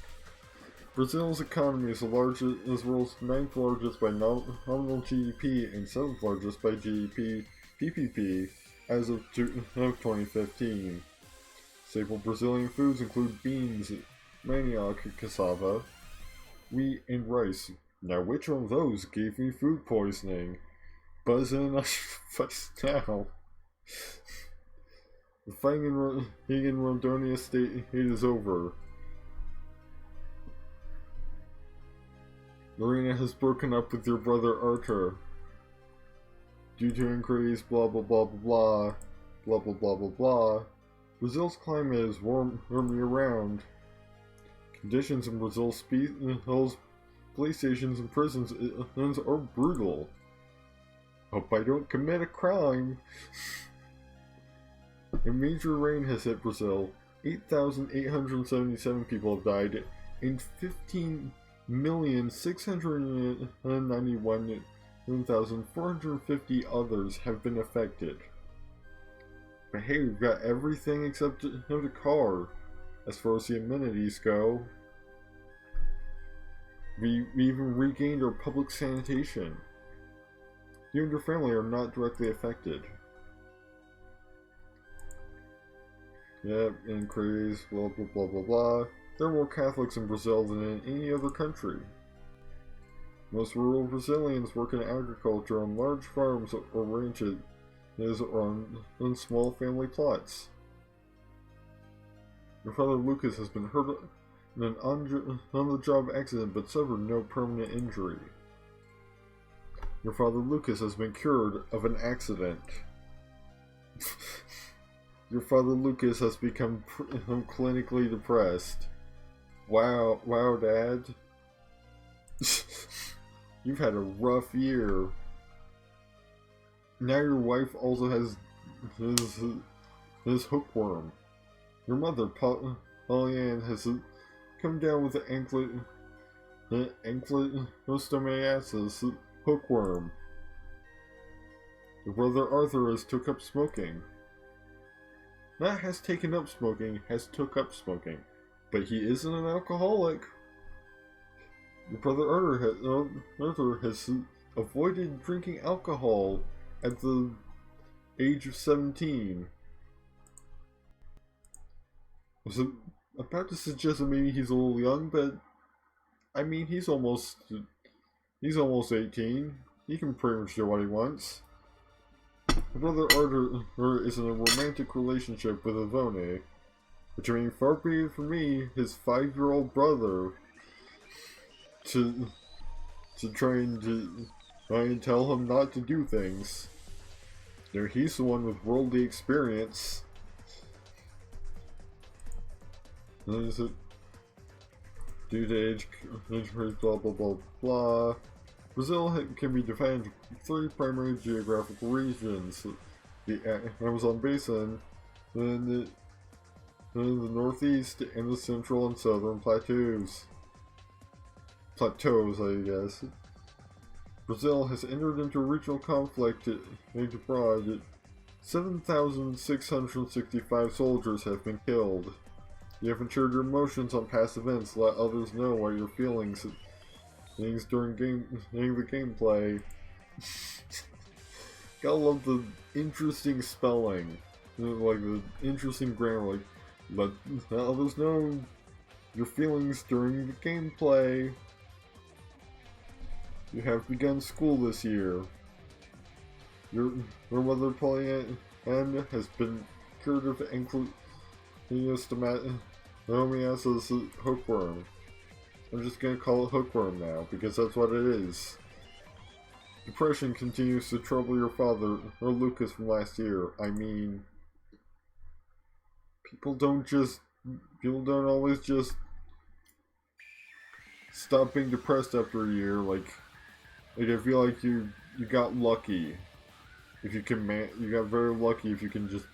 Brazil's economy is the world's 9th largest by nominal GDP and 7th largest by PPP as of 2015. Staple Brazilian foods include beans, manioc, cassava, wheat, and rice. Now, which one of those gave me food poisoning? Buzz in, I should fuss now. The fighting in Rondônia state is over. Lorena has broken up with your brother Arthur. Due to increase blah blah blah blah blah blah blah blah blah blah. Brazil's climate is warm year-round. Conditions in Brazil's police stations and prisons are brutal. Hope I don't commit a crime. A major rain has hit Brazil. 8,877 people have died, and 15,691,450 others have been affected. But hey, we've got everything except a car, as far as the amenities go. We even regained our public sanitation. You and your family are not directly affected. Yep, increase, blah blah blah blah blah. There are more Catholics in Brazil than in any other country. Most rural Brazilians work in agriculture on large farms or ranches or on small family plots. Your father Lucas has been hurt in an on-the-job accident but suffered no permanent injury. Your father Lucas has been cured of an accident. Your father Lucas has become clinically depressed. Wow, Dad. You've had a rough year. Now your wife also has his hookworm. Your mother, Pollyanne, has come down with the ankylostomatiasis hookworm. Your brother Arthur has took up smoking. Not has taken up smoking, has took up smoking. But he isn't an alcoholic. Your brother Arthur has avoided drinking alcohol at the age of 17. I was about to suggest that maybe he's a little young, but I mean he's almost 18. He can pretty much do what he wants. My brother Arthur is in a romantic relationship with Ivone, which I mean far be it from me, his 5-year-old brother, to try and tell him not to do things. You know, he's the one with worldly experience. Is it due to age, blah blah blah blah. Brazil can be defined into 3 primary geographical regions: the Amazon Basin, then the Northeast, and the Central and Southern Plateaus. I guess. Brazil has entered into regional conflict abroad 7,665 soldiers have been killed. You haven't shared your emotions on past events. Let others know what your feelings during the gameplay. Gotta love the interesting spelling, like the interesting grammar. Like, let others know your feelings during the gameplay. You have begun school this year. Your mother Pollyanna has been cured of Ankylostomatiasis hookworm. I'm just gonna call it hookworm now, because that's what it is. Depression continues to trouble your father, or Lucas from last year. I mean, people don't always just stop being depressed after a year. Like I feel like you got lucky. If you can, you got very lucky if you can just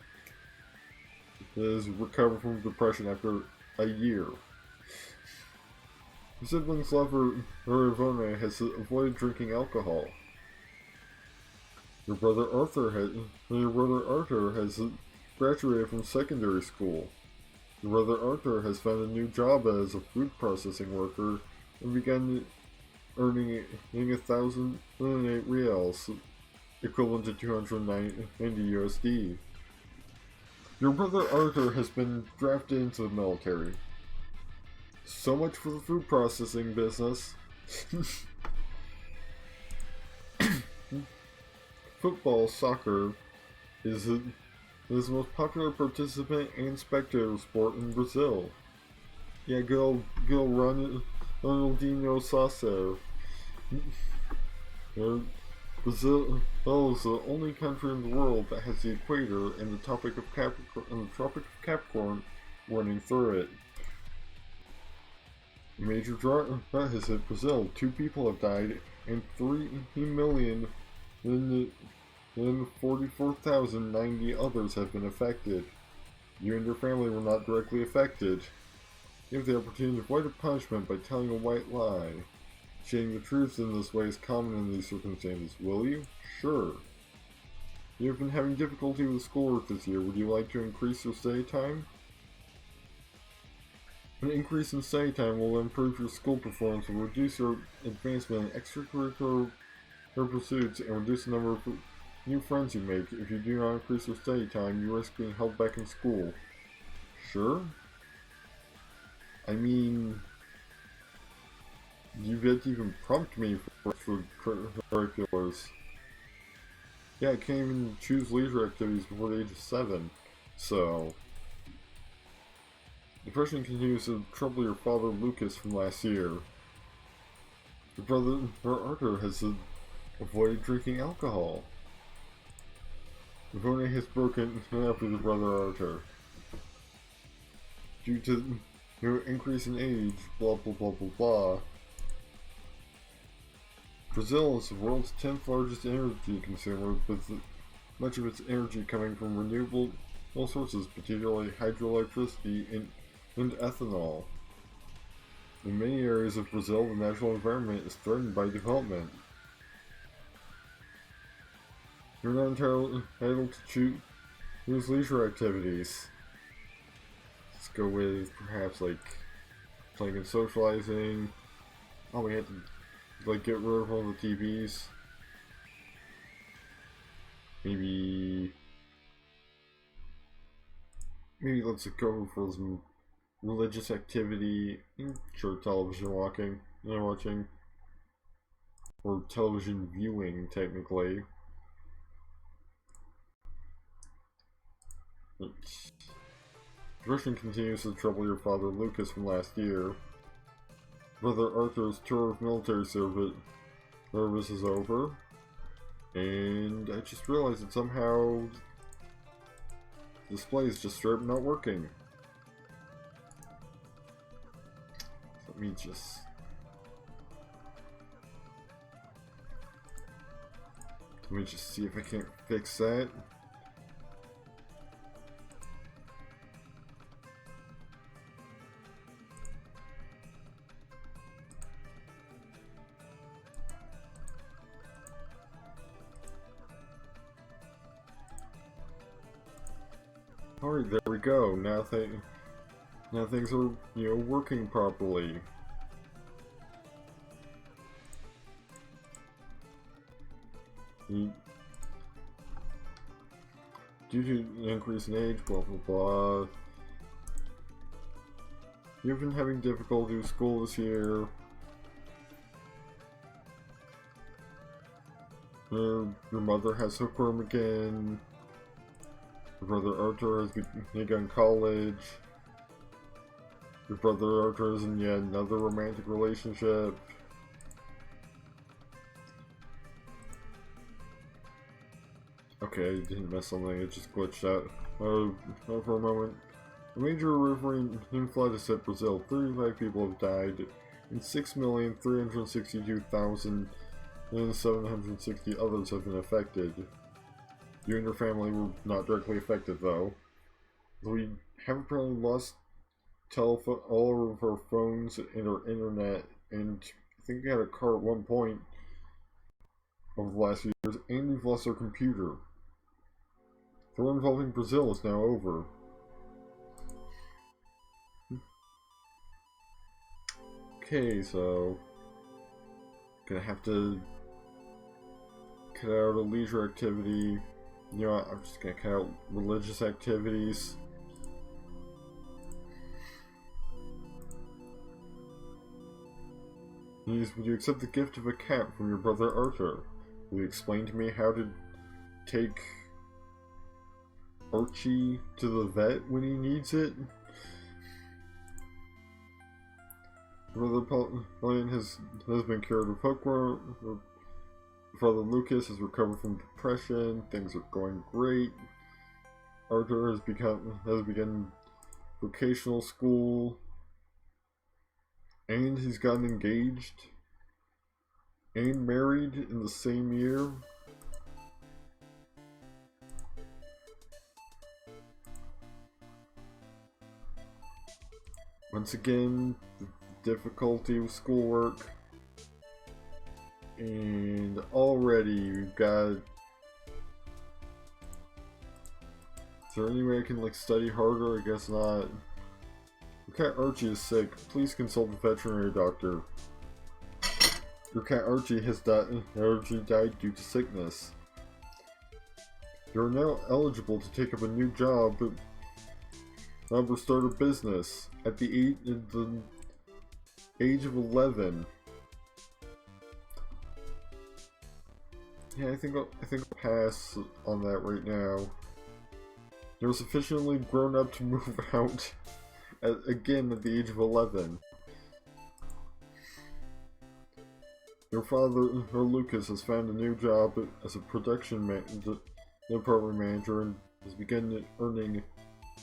recover from depression after a year. Your sibling's lover, Ivone, has avoided drinking alcohol. Your brother Arthur has graduated from secondary school. Your brother Arthur has found a new job as a food processing worker and began earning 1,008 reals, equivalent to 290 USD. Your brother Arthur has been drafted into the military. So much for the food processing business. Football, soccer, is the most popular participant and spectator sport in Brazil. Yeah, go Ronaldinho Sasser. Brazil is the only country in the world that has the equator and the Tropic of Capricorn running through it. A major drought has hit Brazil. 2 people have died, and 3,044,090 others have been affected. You and your family were not directly affected. You have the opportunity to avoid a punishment by telling a white lie. Shading the truth in this way is common in these circumstances. Will you? Sure. You have been having difficulty with schoolwork this year. Would you like to increase your study time? An increase in study time will improve your school performance, will reduce your advancement in extracurricular pursuits, and reduce the number of new friends you make. If you do not increase your study time, you risk being held back in school. Sure? I mean, you've yet to even prompt me for extracurriculars. Yeah, I can't even choose leisure activities before the age of 7, so... Depression continues to trouble your father Lucas from last year. Your brother Arthur has avoided drinking alcohol. Ivone has broken up with your brother Arthur. Due to your increase in age, blah blah blah blah blah. Brazil is the world's 10th largest energy consumer, with much of its energy coming from renewable sources, particularly hydroelectricity and ethanol. In many areas of Brazil, the natural environment is threatened by development. You're not entitled to choose leisure activities. Let's go with perhaps like playing and socializing. Oh, we had to like get rid of all the TVs. Maybe let's go for some religious activity. Sure, television watching, or television viewing, technically. Depression continues to trouble your father Lucas from last year. Brother Arthur's tour of military service is over, and I just realized that somehow the display is just straight up not working. Let me just see if I can't fix that. Alright, there we go. Now things are, you know, working properly. Due to the increase in age, blah blah blah. You've been having difficulty with school this year. Your mother has hookworm again. Your brother Arthur has begun college. Your brother Arthur is in yet another romantic relationship. Okay, I didn't miss something, it just glitched out. For a moment. A major riverine flood has hit Brazil. 35 people have died, and 6,362,760 others have been affected. You and your family were not directly affected, though. We have apparently lost all of our phones and our internet, and I think we had a car at one point over the last few years, and we've lost our computer. The war involving Brazil is now over. Okay, so gonna have to cut out a leisure activity. You know what, I'm just gonna cut out religious activities. Would you accept the gift of a cat from your brother Arthur? Will you explain to me how to take Archie to the vet when he needs it? Brother Pauline has been cured of hookworm. Father Lucas has recovered from depression. Things are going great. Arthur has begun vocational school, and he's gotten engaged and married in the same year. Once again, the difficulty with schoolwork, and already we've got. Is there any way I can like study harder? I guess not. Your cat Archie is sick. Please consult the veterinary doctor. Your cat Archie has died due to sickness. You are now eligible to take up a new job, or start a business at the age of 11. Yeah, I think I'll pass on that right now. You're sufficiently grown up to move out again at the age of 11. Your father, Lucas, has found a new job as a production department manager and has begun earning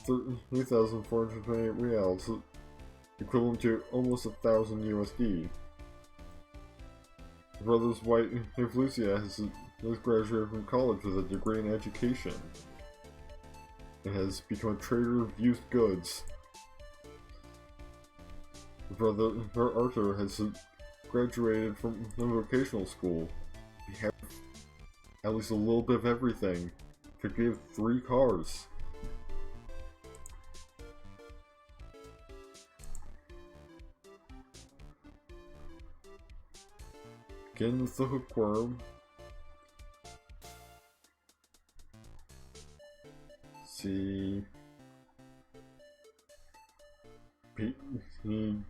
3,428 reals, equivalent to almost 1,000 USD. Your brother's wife, Lucia, has graduated from college with a degree in education and has become a trader of used goods. Your brother, Arthur, has graduated from vocational school. We have at least a little bit of everything. In fact, we have 3 cars. Again with the hookworm. See. You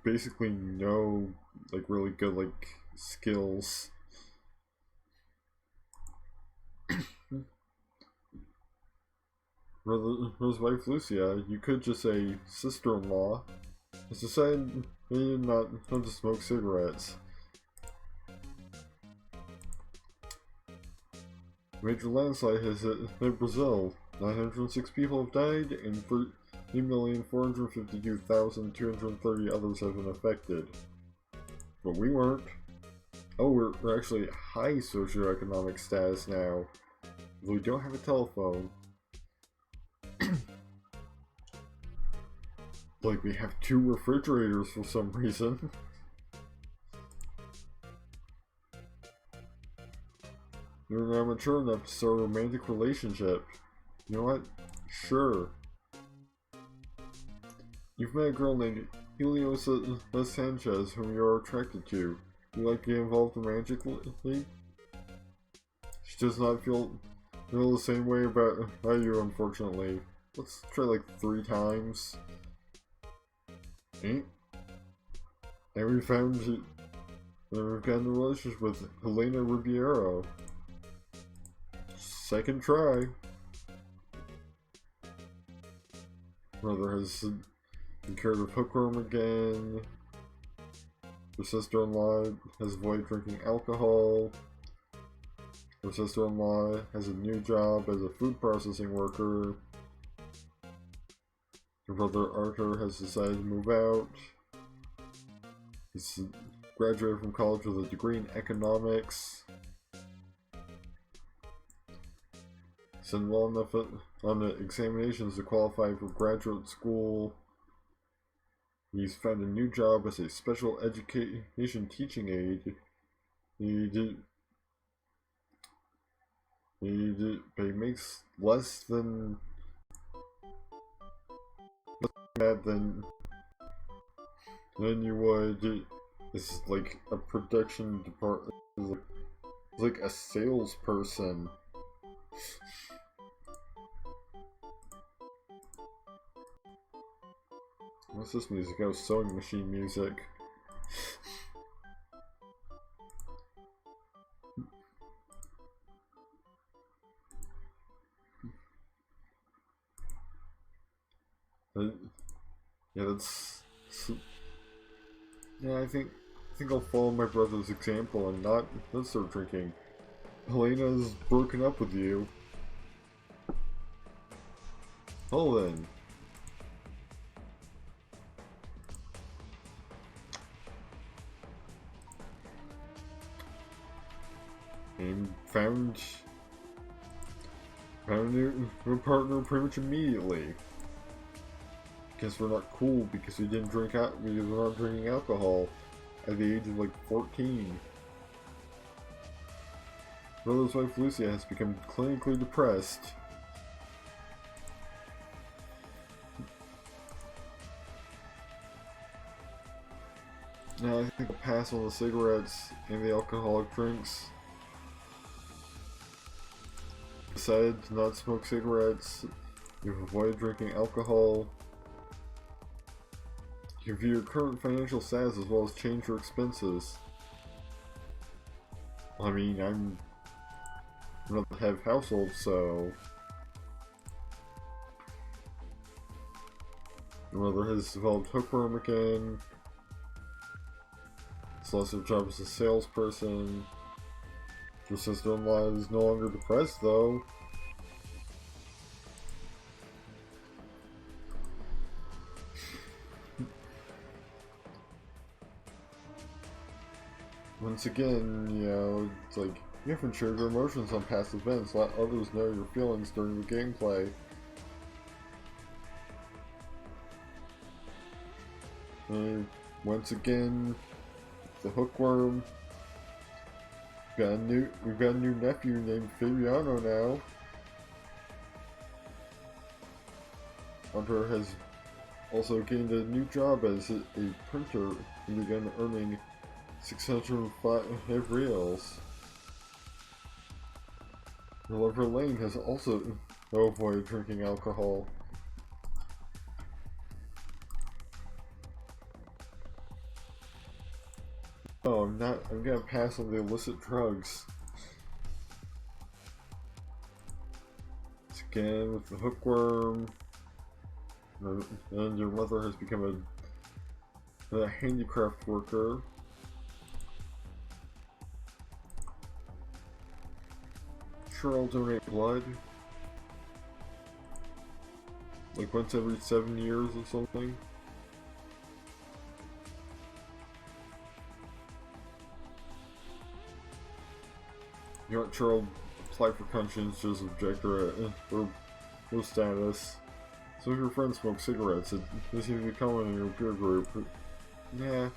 basically know, like, really good, like, skills. Rose wife Lucia, you could just say sister-in-law, has decided not to smoke cigarettes. Major landslide has hit Brazil. 906 people have died, and 3,452,230 others have been affected. But we weren't. Oh, we're actually at high socioeconomic status now. We don't have a telephone. Like, we have 2 refrigerators for some reason. You're now mature enough to start a romantic relationship. You know what? sure. You've met a girl named Helios Sanchez whom you're attracted to. You like to get involved romantically? She does not feel the same way about you, unfortunately. Let's try like 3 times. And we've gotten a relationship with Helena Ribeiro. Second try. Brother has been cured of hookworm again. Her sister-in-law has avoided drinking alcohol. Her sister-in-law has a new job as a food processing worker. Her brother Arthur has decided to move out. He's graduated from college with a degree in economics. He's done well enough on the examinations to qualify for graduate school. He's found a new job as a special education teaching aide. But he makes less than than you would. It's like a production department. It's like a salesperson. What's this music? Oh, sewing machine music. Yeah, yeah, I think I'll follow my brother's example and not start drinking. Helena's broken up with you. Well then. And found a new partner pretty much immediately. Guess we're not cool because we didn't drink out because we're not drinking alcohol at the age of like 14. Brother's wife Lucia has become clinically depressed. Now I think I'll pass on the cigarettes and the alcoholic drinks. Decided to not smoke cigarettes. You've avoided drinking alcohol. You review your current financial status as well as change your expenses. I mean, I'm not the head of household, so your mother has developed hookworm again. She's lost her job as a salesperson. Your sister-in-law is no longer depressed, though. Once again, you know, it's like, you haven't shared your emotions on past events. Let others know your feelings during the gameplay. And once again, the hookworm. We've got a new nephew named Fabiano now. Hunter has also gained a new job as a printer and began earning 605 reals. Your lover Lane has also avoided drinking alcohol. Oh, I'm gonna pass on the illicit drugs. Again with the hookworm. And your mother has become a handicraft worker. Sure, I'll donate blood. Like once every 7 years or something. You know what, sure, I'll apply for conscientious objector or status. So if your friends smoke cigarettes, they seem to be common in your peer group. Yeah.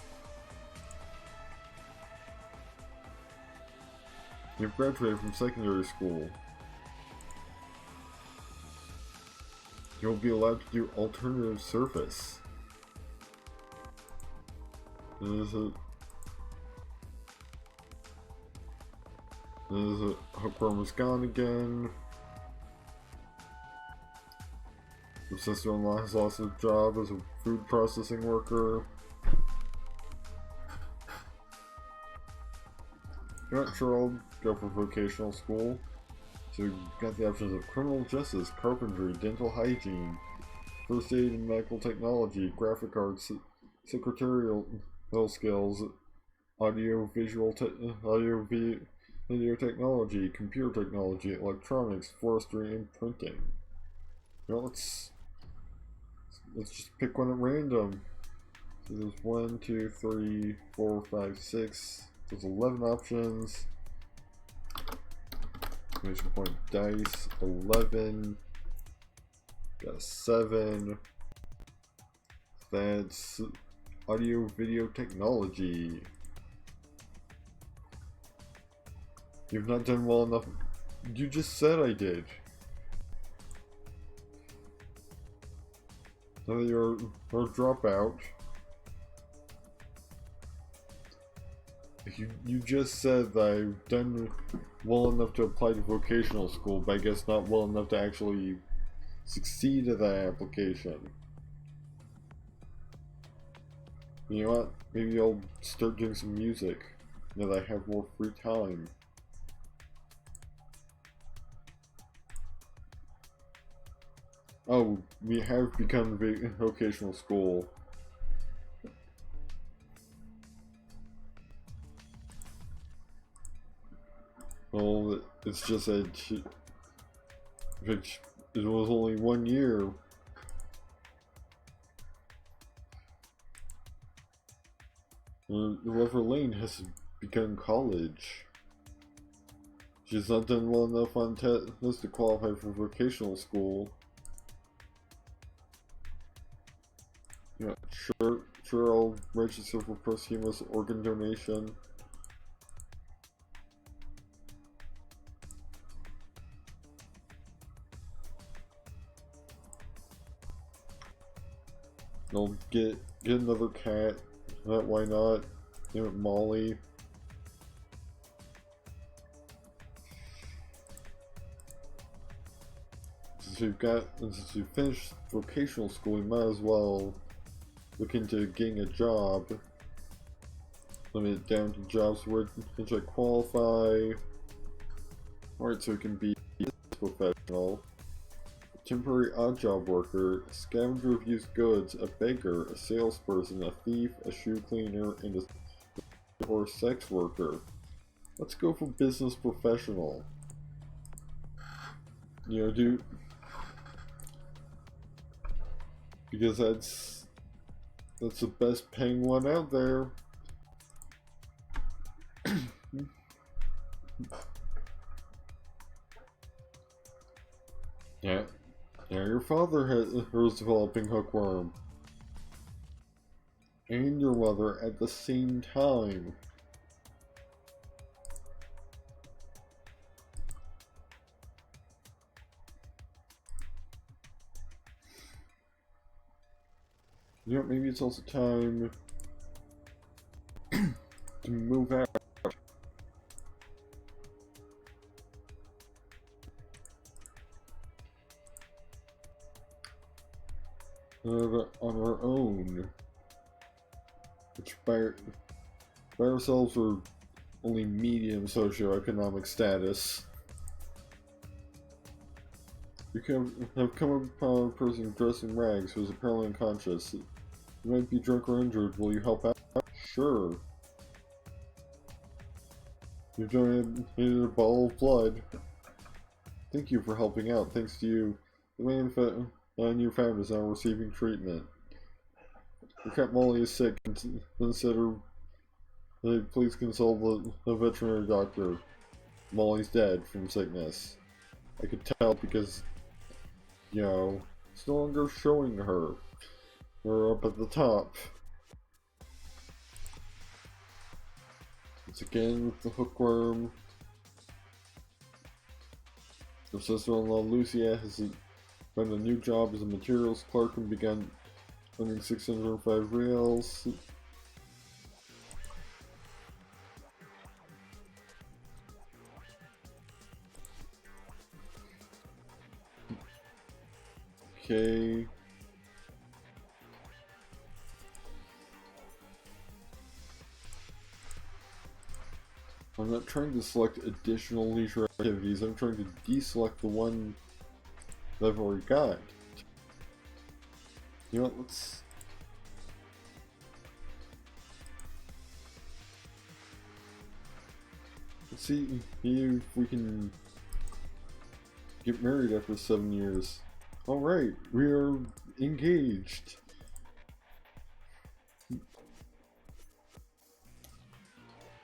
You've graduated from secondary school. You'll be allowed to do alternative service. Hookworm is gone again. Your sister-in-law has lost her job as a food processing worker. You're not sure I'll go for vocational school. So you've got the options of criminal justice, carpentry, dental hygiene, first aid and medical technology, graphic arts, secretarial skills, audio video technology, computer technology, electronics, forestry, and printing. Well, let's just pick one at random. So there's 1, 2, 3, 4, 5, 6. There's 11 options. Exclamation point dice 11. Got a 7. That's audio video technology. You've not done well enough. You just said I did. Now that you're a dropout. You just said that I've done well enough to apply to vocational school, but I guess not well enough to actually succeed at that application. You know what? Maybe I'll start doing some music now that I have more free time. Oh, we have become vocational school. Well, it's just that it was only 1 year. Lover Lane has begun college. She's not done well enough on tests to qualify for vocational school. Yeah, sure I'll register for posthumous organ donation. I'll get another cat. Why not? Name it Molly. Since you've finished vocational school, you might as well look into getting a job. Limit it down to jobs which I qualify. Alright, so it can be a professional, a temporary odd job worker, a scavenger of used goods, a beggar, a salesperson, a thief, a shoe cleaner, and or a sex worker. Let's go for business professional. You know, because that's the best paying one out there. Yeah, your father was developing Hookworm. And your mother at the same time. You know, maybe it's also time to move out. On our own. Which by ourselves are only medium socioeconomic status. You have come upon a person dressed in rags who is apparently unconscious. You might be drunk or injured. Will you help out? Sure. You've donated a bottle of blood. Thank you for helping out. Thanks to you, the man you found is now receiving treatment. Your cat Molly is sick. Please consult the veterinary doctor. Molly's dead from sickness. I could tell because, you know, it's no longer showing her. We're up at the top. It's again with the hookworm. Her sister-in-law Lucia has Found a new job as a materials clerk and began earning 605 reals. Okay. I'm not trying to select additional leisure activities, I'm trying to deselect the one that I've already got. You know what, let's see if we can get married after 7 years. Alright, we are engaged.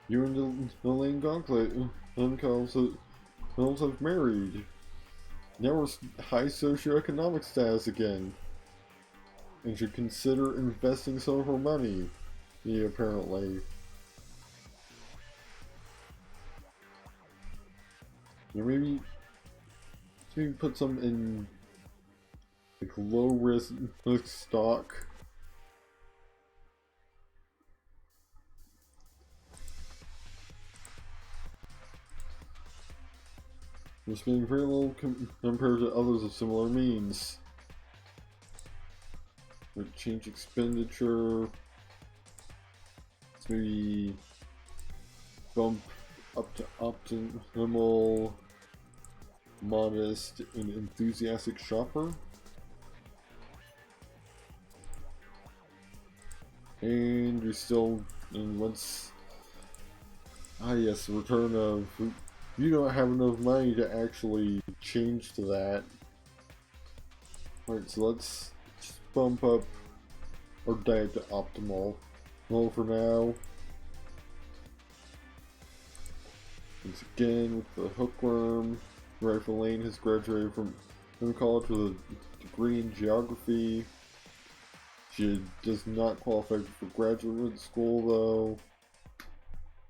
You and Elaine Gauntlet and Carlos have married. Now we're high socioeconomic status again. And should consider investing some of her money. Yeah, apparently. Yeah, maybe put some in like low risk stock. We're spending very little compared to others of similar means. Like change expenditure. Let's maybe bump up to optimal, modest, and enthusiastic shopper. And we still, and once, yes, the return of, you don't have enough money to actually change to that. Alright, so let's just bump up our diet to optimal. Well, for now. Once again, with the hookworm, Rifle Lane has graduated from college with a degree in geography. She does not qualify for graduate school, though.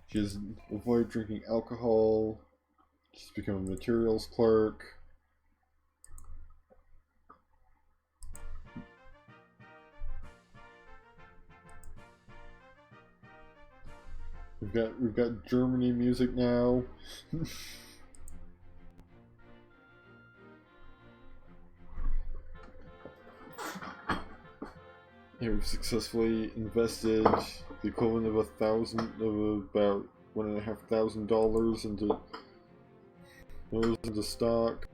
She has avoided drinking alcohol. She's become a materials clerk. We've got Germany music now. Yeah, we've successfully invested the equivalent of about $1,500 into stock.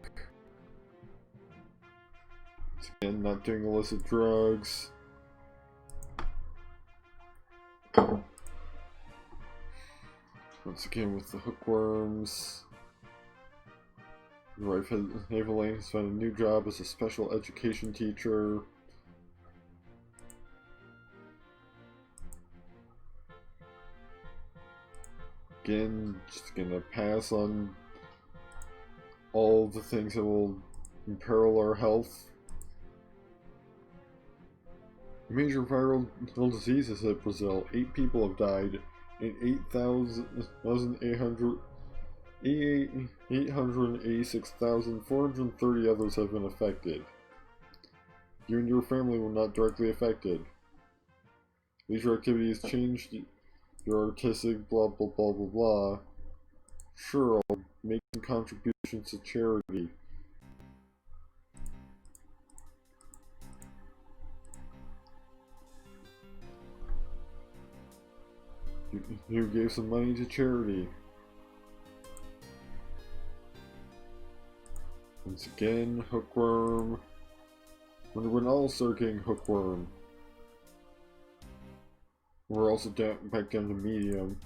Again, not doing illicit drugs. Once again with the hookworms. My wife Elaine has found a new job as a special education teacher. Again, just gonna pass on all the things that will imperil our health. Major viral diseases hit Brazil. 8 people have died, and 886,430 others have been affected. You and your family were not directly affected. Leisure activities changed your artistic blah blah blah blah blah. Sure, I'll make contributions to charity. You gave some money to charity. Once again, hookworm. Wonder when I'll start getting hookworm. We're also back down to medium.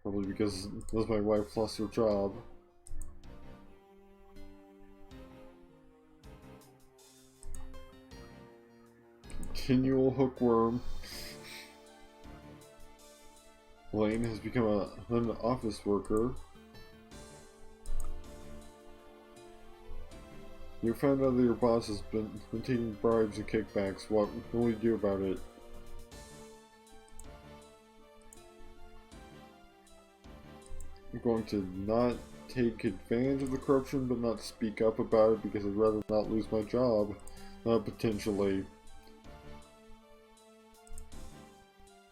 Probably because my wife lost her job. Continual hookworm. Lane has become an office worker. You found out that your boss has been taking bribes and kickbacks. What will you do about it? I'm going to not take advantage of the corruption but not speak up about it because I'd rather not lose my job, potentially.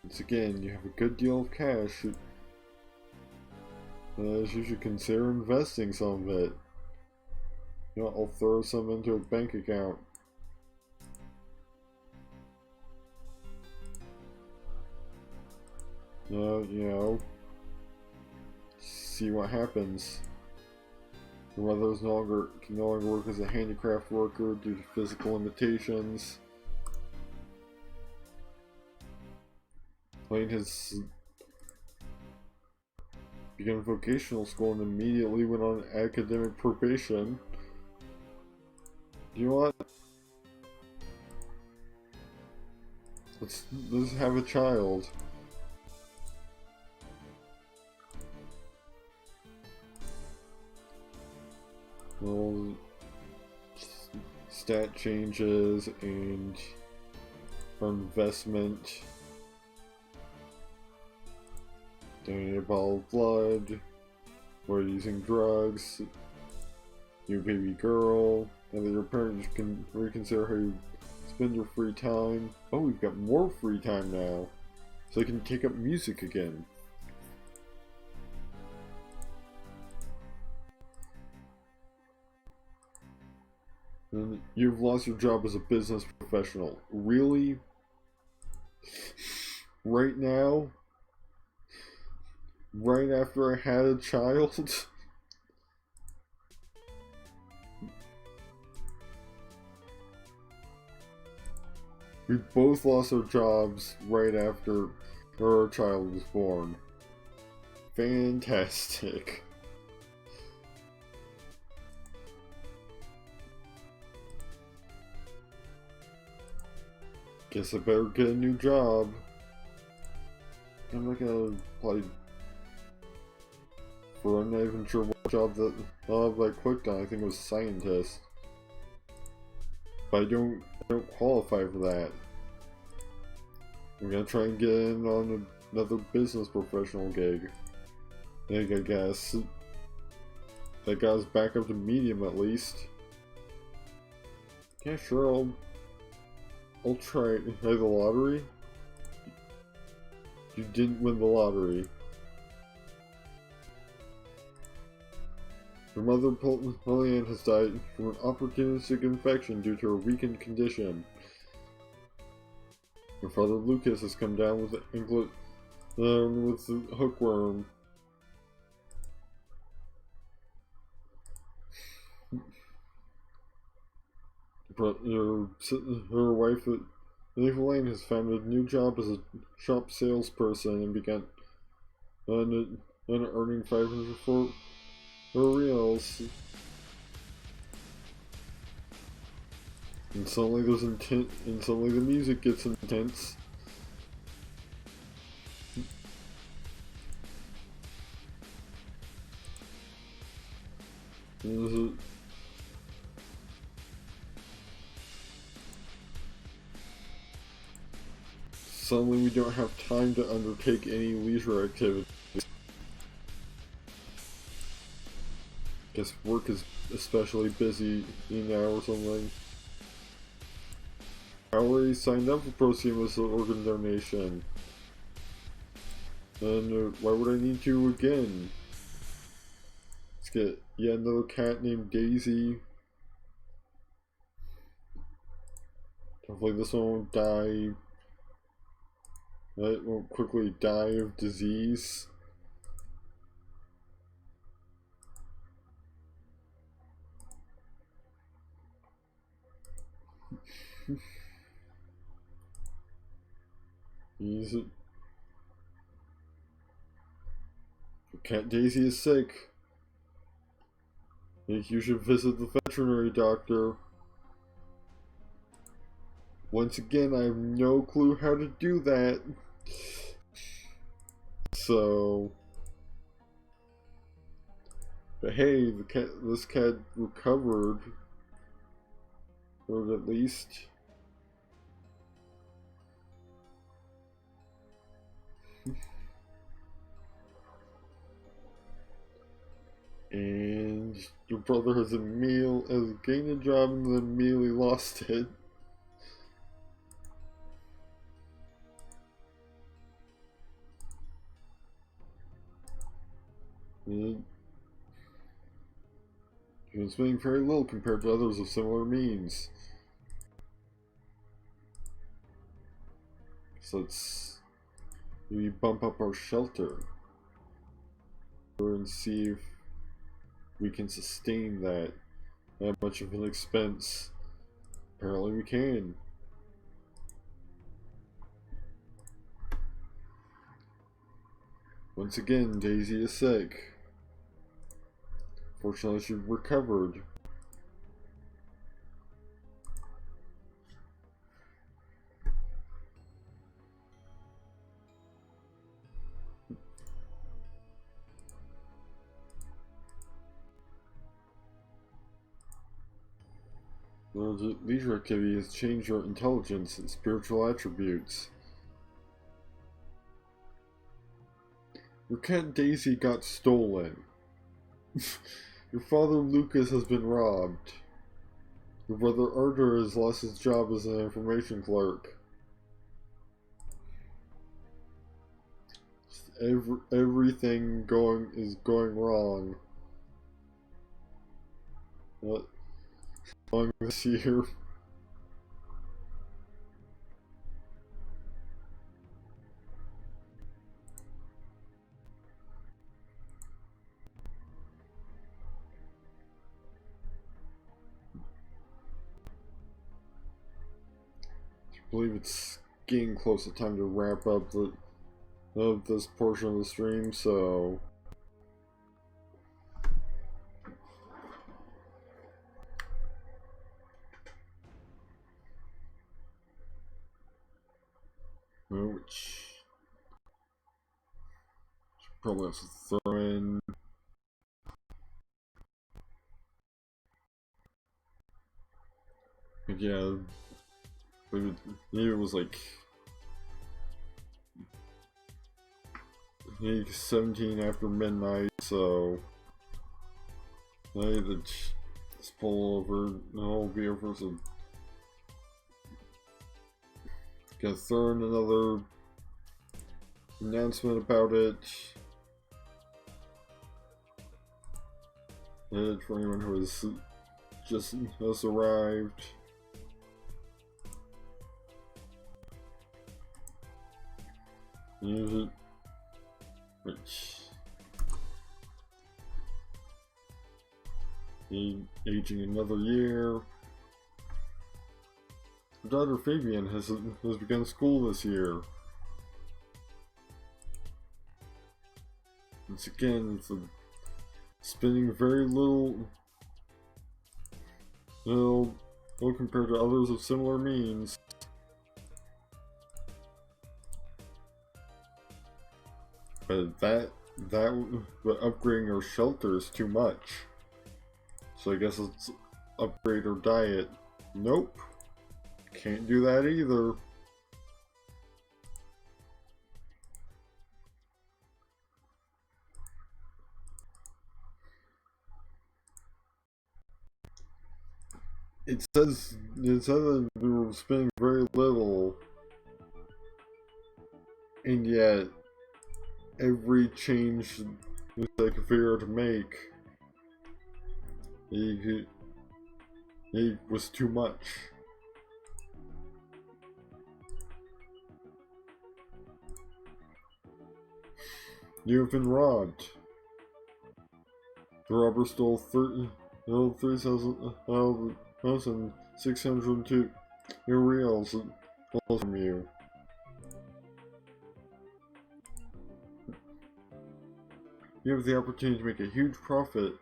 Once again, you have a good deal of cash. You should consider investing some of it. You know, I'll throw some into a bank account. You know, see what happens. Your mother can no longer work as a handicraft worker due to physical limitations. Lane has begun vocational school and immediately went on academic probation. You know what? Let's have a child. Well, stat changes and our investment. Donate a bottle of blood. We're using drugs. New baby girl. Now that your parents can reconsider how you spend your free time. Oh, we've got more free time now. So I can take up music again. And you've lost your job as a business professional. Really? Right now? Right after I had a child? We both lost our jobs right after our child was born. Fantastic. Guess I better get a new job. I'm not gonna apply for, I'm not even sure what job that I clicked on. I think it was scientist. But I don't qualify for that. I'm gonna try and get in on another business professional gig. I guess that got us back up to medium at least. Yeah, sure, I'll try the lottery. You didn't win the lottery. Your mother, Lillian, has died from an opportunistic infection due to her weakened condition. Your father, Lucas, has come down with the hookworm. Her wife, Eva Lane, has found a new job as a shop salesperson and began earning 500 for reals. And suddenly there's intent, and suddenly the music gets intense. And suddenly we don't have time to undertake any leisure activities. Guess work is especially busy now or something. I already signed up for prosumous organ donation. And why would I need to again? Let's get yet another cat named Daisy. Hopefully this one won't die. It won't quickly die of disease. Cat Daisy is sick. I think you should visit the veterinary doctor. Once again, I have no clue how to do that. So, but hey, this cat recovered, or at least. And your brother has gained a job and then immediately lost it. You've been spending very little compared to others of similar means. So let's maybe bump up our shelter and see if we can sustain that much of an expense. Apparently we can. Once again, Daisy is sick. Fortunately, she recovered. The leisure activity has changed your intelligence and spiritual attributes. Your cat Daisy got stolen. Your father Lucas has been robbed. Your brother Arthur has lost his job as an information clerk. Everything is going wrong. What? Wrong this year? I believe it's getting close to time to wrap up this portion of the stream, so which probably have to throw in. Yeah, maybe it was like 17 after midnight, so let's pull over and I'll be over, so gonna throw in another announcement about it. And for anyone who has arrived. Which aging another year. Her daughter Fabian has begun school this year. Once again, spending very little compared to others of similar means. But but upgrading our shelter is too much. So I guess let's upgrade our diet. Nope. Can't do that either. It says that we were spending very little, and yet every change that I could figure out to make, it was too much. You have been robbed. The robber stole 3,602 reals from you. You have the opportunity to make a huge profit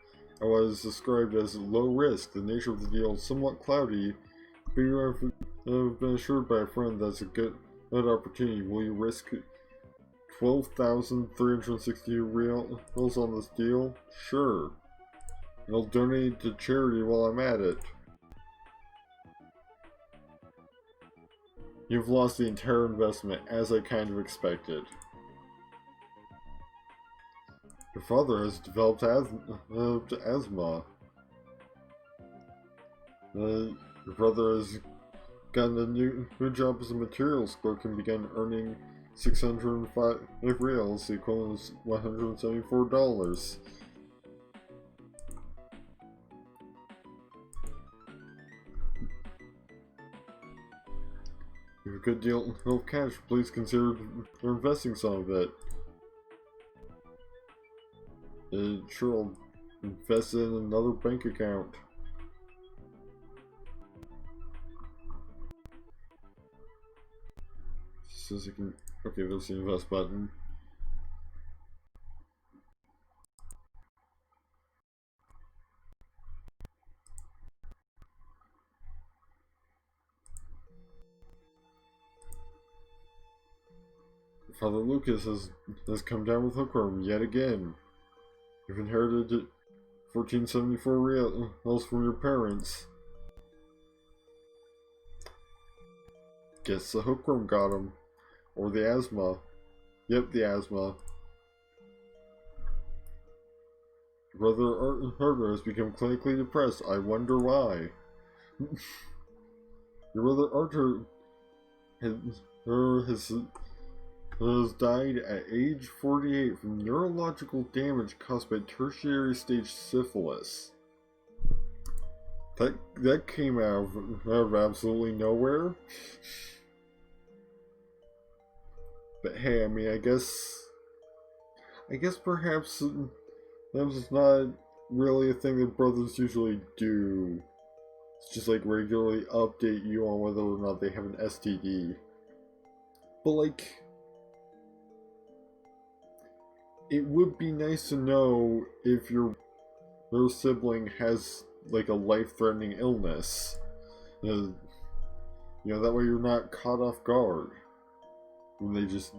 at what is described as low risk. The nature of the deal is somewhat cloudy, but you have been assured by a friend that's a good opportunity. Will you risk 12,360 reals on this deal? Sure. I'll donate to charity while I'm at it. You've lost the entire investment, as I kind of expected. Your father has developed asthma. Your brother has gotten a new job as a materials clerk and began earning 605 reals, the equivalent of $174. You have a good deal of cash. Please consider investing some of it. Sure, I'll invest it in another bank account. Says I can. Okay, there's the invest button. Father Lucas has come down with hookworm yet again. You've inherited 1474 reals from your parents. Guess the hookworm got him. Or the asthma. Yep, the asthma. Your brother Arthur has become clinically depressed. I wonder why. Your brother Arthur has died at age 48 from neurological damage caused by tertiary stage syphilis. That came out of absolutely nowhere. But hey, I mean, I guess perhaps that's not really a thing that brothers usually do. It's just like regularly update you on whether or not they have an STD. But like, it would be nice to know if your sibling has like a life-threatening illness. You know, that way you're not caught off guard when they just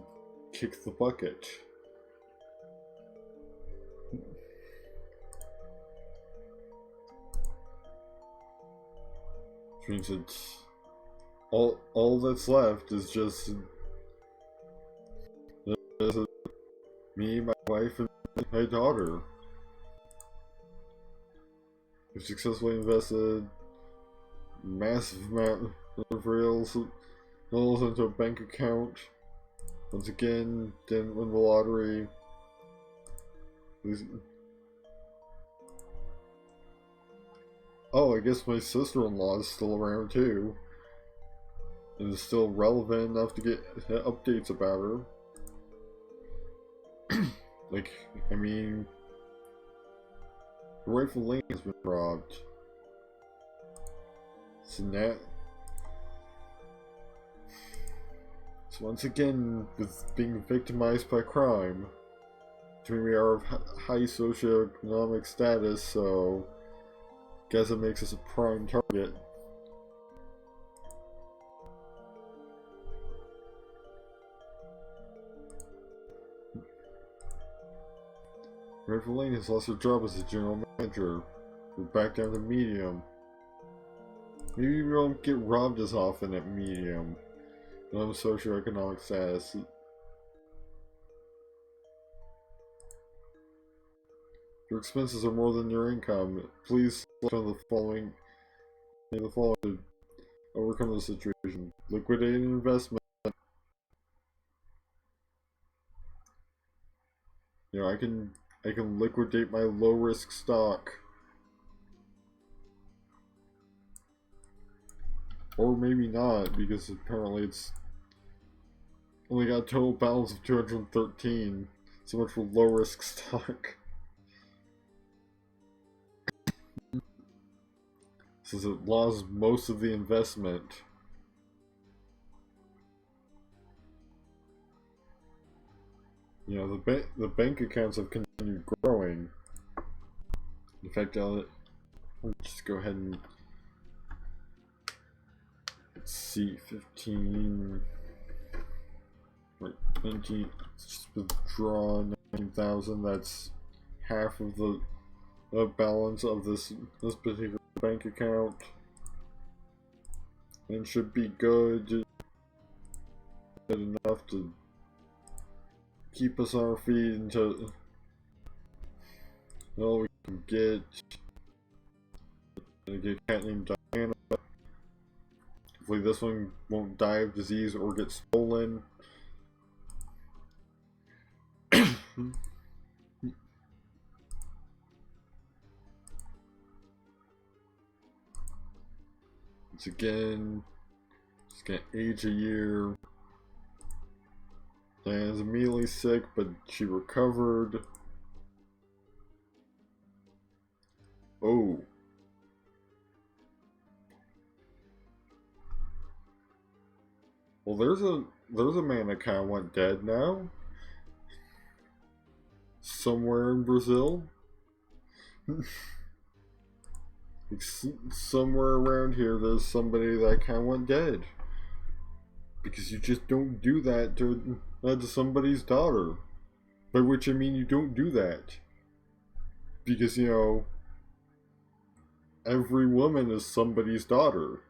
kick the bucket. Which means that all that's left is just me, my wife, and my daughter. We've successfully invested massive amount of reals into a bank account. Once again, didn't win the lottery. Oh, I guess my sister-in-law is still around too. And is still relevant enough to get updates about her. Like, I mean, the rightful lane has been robbed. So once again, with being victimized by crime, we are of high socioeconomic status, so guess it makes us a prime target. Rightful Lane has lost her job as a general manager. We're back down to medium. Maybe we won't get robbed as often at medium. No socioeconomic status. Your expenses are more than your income. Please select one of the following to overcome the situation. Liquidate an investment. You know, I can liquidate my low risk stock. Or maybe not, because apparently it's only got a total balance of 213. So much for low risk stock. Since it lost most of the investment. You know, the bank accounts have continued growing. In fact, I'll just go ahead and let's see, 15, right, 19, just withdraw 19,000, that's half of the balance of this particular bank account, and should be good enough to keep us on our feet until Well, we can get a cat named Diana. Hopefully this one won't die of disease or get stolen. It's again, it's gonna age a year. Diana's immediately sick, but she recovered. Oh. Well, there's a man that kind of went dead now. Somewhere in Brazil. Somewhere around here, there's somebody that kind of went dead. Because you just don't do that to somebody's daughter. By which I mean you don't do that. Because, you know, every woman is somebody's daughter.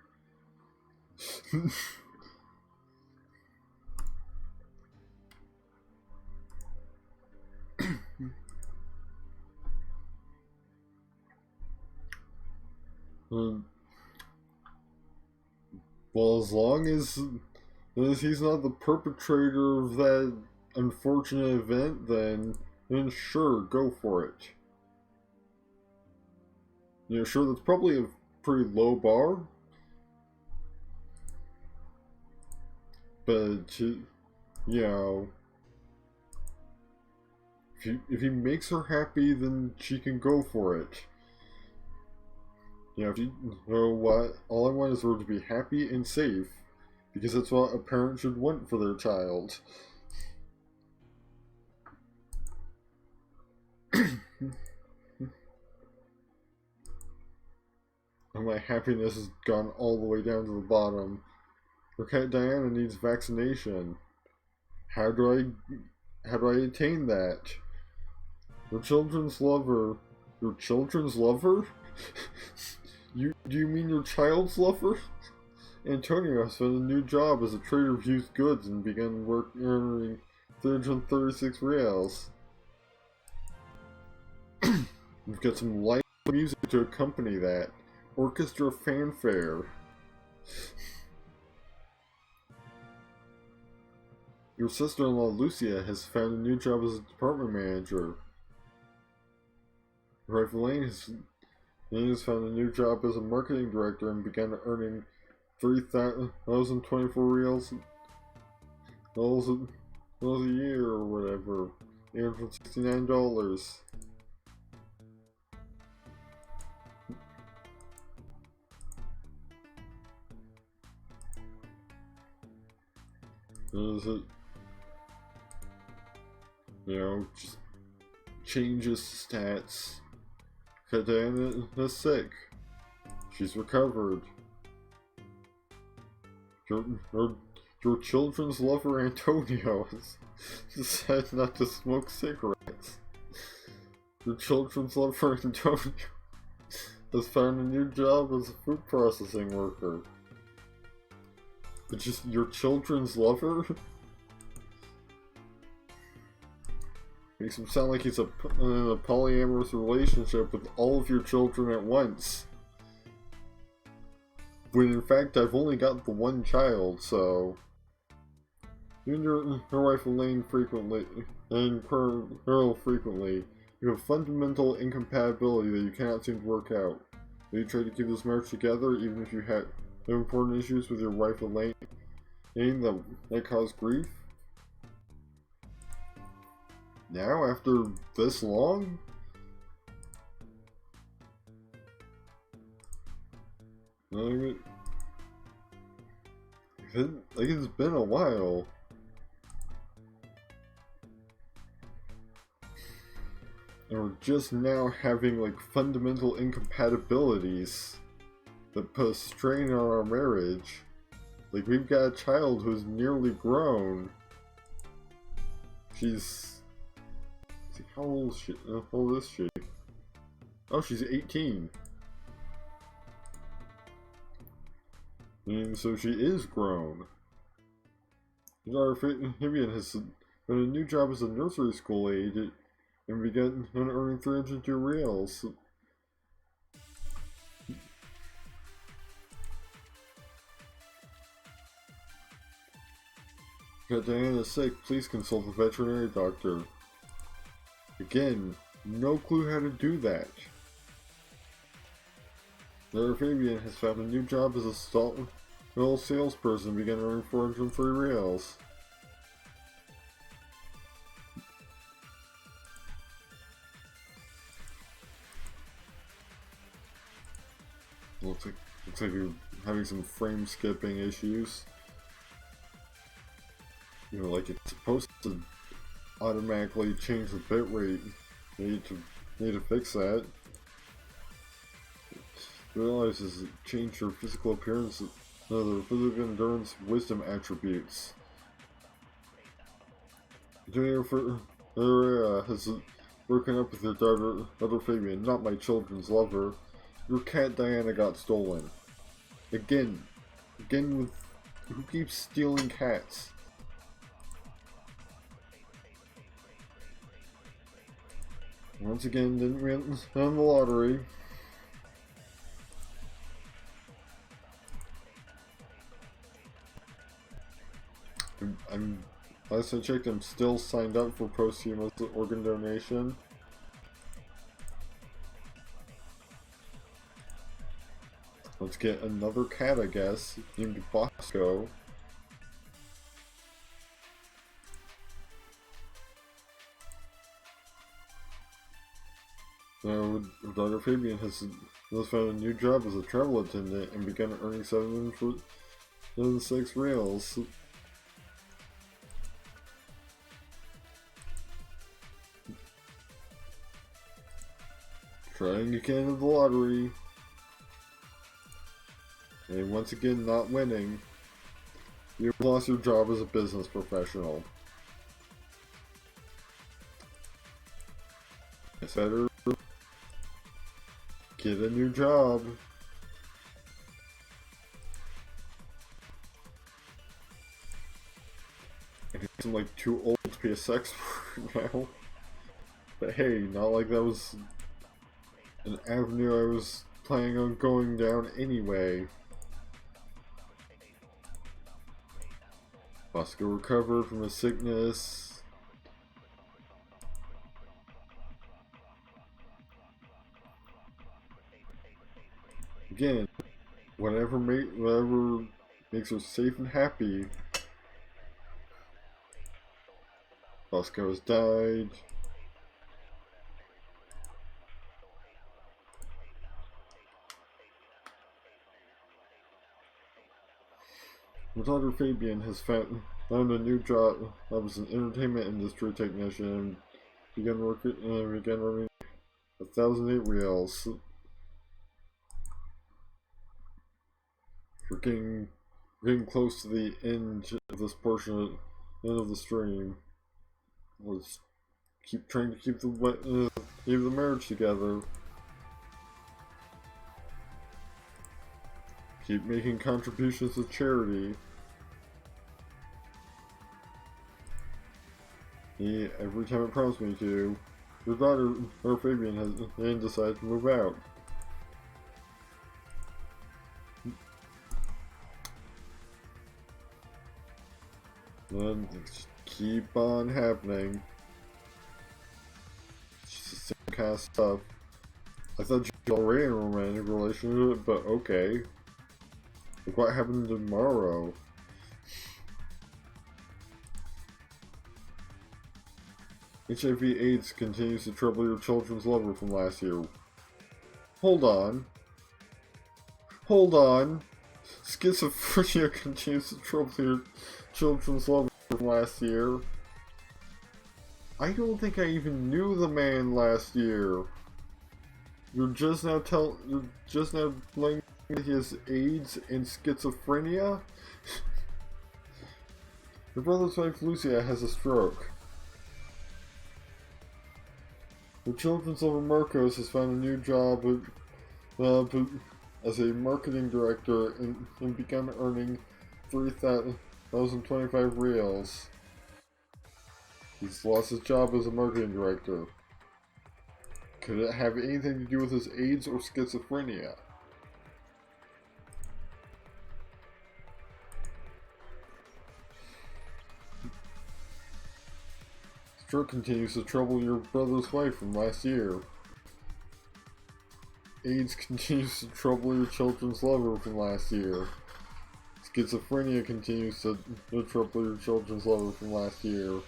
Well, as long as he's not the perpetrator of that unfortunate event, then sure, go for it. You know, sure, that's probably a pretty low bar. But, you know, if he makes her happy, then she can go for it. You know, if you know what, all I want is her to be happy and safe, because that's what a parent should want for their child. And my happiness has gone all the way down to the bottom. Her cat Diana needs vaccination. How do I attain that? Your children's lover. Your children's lover? Do you mean your child's lover? Antonio has found a new job as a trader of used goods and began earning 336 reals. We've got some light music to accompany that. Orchestra fanfare. Your sister-in-law Lucia has found a new job as a department manager. Your wife Elaine has found a new job as a marketing director and began earning 3,024 reals a year or whatever. $869. Is it, you know, just changes stats. Diana is sick. She's recovered. Your children's lover Antonio has decided not to smoke cigarettes. Your children's lover Antonio has found a new job as a food processing worker. But just your children's lover? Makes him sound like he's in a polyamorous relationship with all of your children at once. When in fact I've only got the one child, so... You and your wife Elaine frequently, and Pearl frequently, you have fundamental incompatibility that you cannot seem to work out. Will you try to keep this marriage together even if you have important issues with your wife Elaine that cause grief? Now, after this long? Like it's been a while. And we're just now having like fundamental incompatibilities that put a strain on our marriage. Like, we've got a child who's nearly grown. She's... How old is she? How old is she? Oh, she's 18. And so she is grown. Our Vivian has got a new job as a nursery school aide and began earning 302 reals. Got Diana sick, please consult a veterinary doctor. Again, no clue how to do that. Dr. Fabian has found a new job as a stall salesperson and began earning 403 reals. Looks like you're having some frame skipping issues. You know, like it's supposed to automatically change the bitrate. Need to fix that. Realizes it changed your physical appearance, their physical endurance, wisdom attributes. Junior has broken up with your daughter Fabian, not my children's lover. Your cat Diana got stolen. Again with who keeps stealing cats? Once again, didn't win on the lottery. Last I checked, I'm still signed up for posthumous organ donation. Let's get another cat, I guess, named Bosco. Now, Dr. Fabian has found a new job as a travel attendant and begun earning 706 reals. Trying again at the lottery. And once again, not winning. You've lost your job as a business professional. It's better get a new job. I guess I'm like too old to be a sex worker now. But hey, not like that was an avenue I was planning on going down anyway. Bosco recovered from his sickness. Again, whatever makes her safe and happy. Bosco has died. Dr. Fabian has found a new job as an entertainment industry technician and began earning 1,008 reals. We're getting close to the end of this portion, end of the stream. Let's keep trying to keep the marriage together. Keep making contributions to charity. Every time it prompts me to. Your daughter, or Fabian, has decided to move out. And keep on happening. It's just the same kind of stuff. I thought you were already in a romantic relationship, but okay. Like what happened tomorrow? HIV/AIDS continues to trouble your children's lover from last year. Hold on. Hold on. Schizophrenia continues to trouble your children's lover from last year. I don't think I even knew the man last year. You're just now telling me he has AIDS and schizophrenia? Your brother's wife Lucia has a stroke. The children's lover Marcos has found a new job as a marketing director and begun earning 3,025 reals. He's lost his job as a marketing director. Could it have anything to do with his AIDS or schizophrenia? Stroke continues to trouble your brother's wife from last year. AIDS continues to trouble your children's lover from last year. Schizophrenia continues to trouble your children's lover from last year.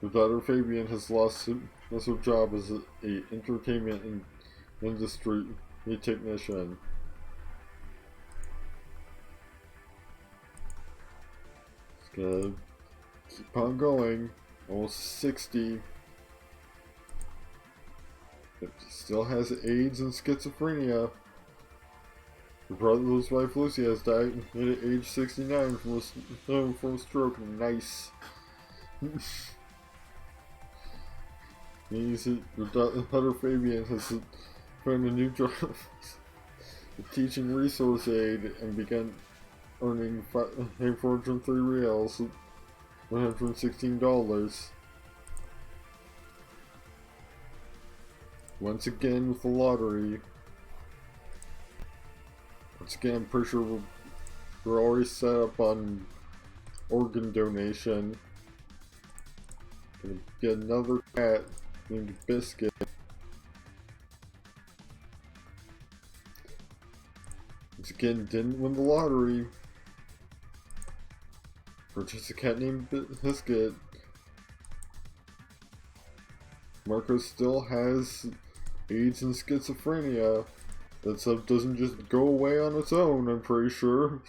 Your daughter Fabian has lost her job as an entertainment industry technician. It's gonna keep on going. Almost 60. But he still has AIDS and schizophrenia. Your brother's wife Lucy has died at age 69 from a stroke. Nice. Your daughter Fabian has found a new job teaching resource aid and begun earning 403 reals, $116. Once again with the lottery. Once again, I'm pretty sure we're already set up on organ donation. Gonna get another cat named Biscuit. Once again, didn't win the lottery. Purchased a cat named Biscuit. Marco still has AIDS and schizophrenia. That stuff doesn't just go away on its own, I'm pretty sure.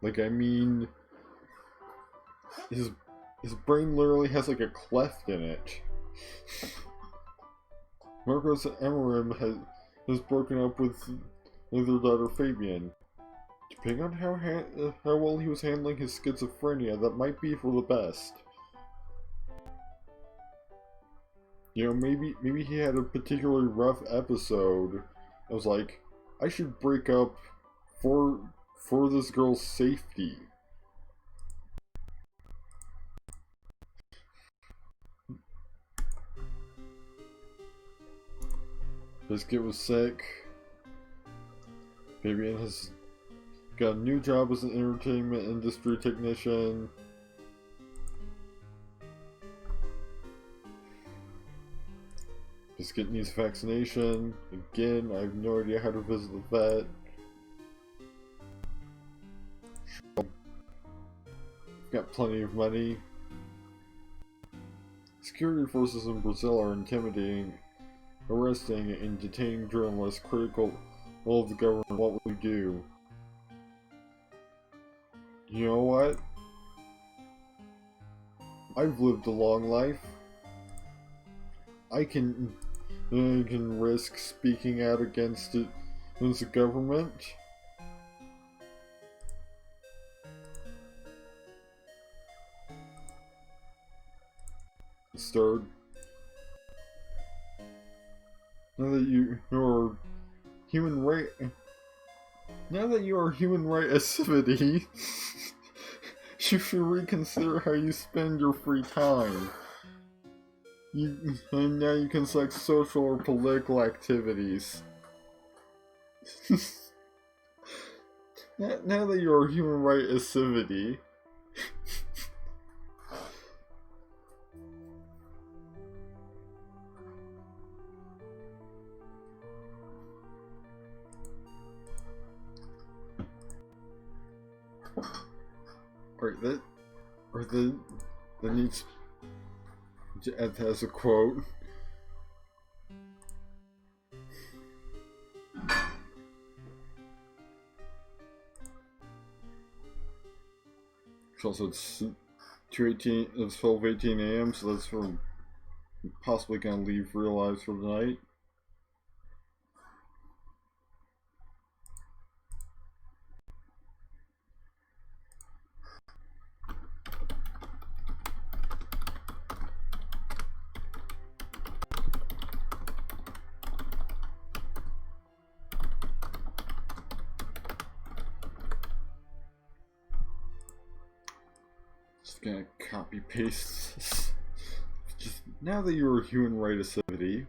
Like, I mean, his brain literally has like a cleft in it. Marcos Emerim has broken up with their daughter Fabian. Depending on how well he was handling his schizophrenia, that might be for the best. You know, maybe he had a particularly rough episode. I was like, I should break up for this girl's safety. Biscuit was sick. Fabian has got a new job as an entertainment industry technician. Biscuit needs vaccination. Again, I have no idea how to visit the vet. Got plenty of money. Security forces in Brazil are intimidating, arresting, and detaining journalists critical of the government. What will we do? You know what? I've lived a long life. I can risk speaking out against it as the government. Start. Now that you are human right. Now that you are human right activity, you should reconsider how you spend your free time. And now you can select social or political activities. Now that you are human right activity. That needs to add as a quote. Also, it's 2:18. It's 12:18 a.m. So that's from possibly gonna leave real lives for the night. Just gonna copy paste this. Just now that you're a human righticivity.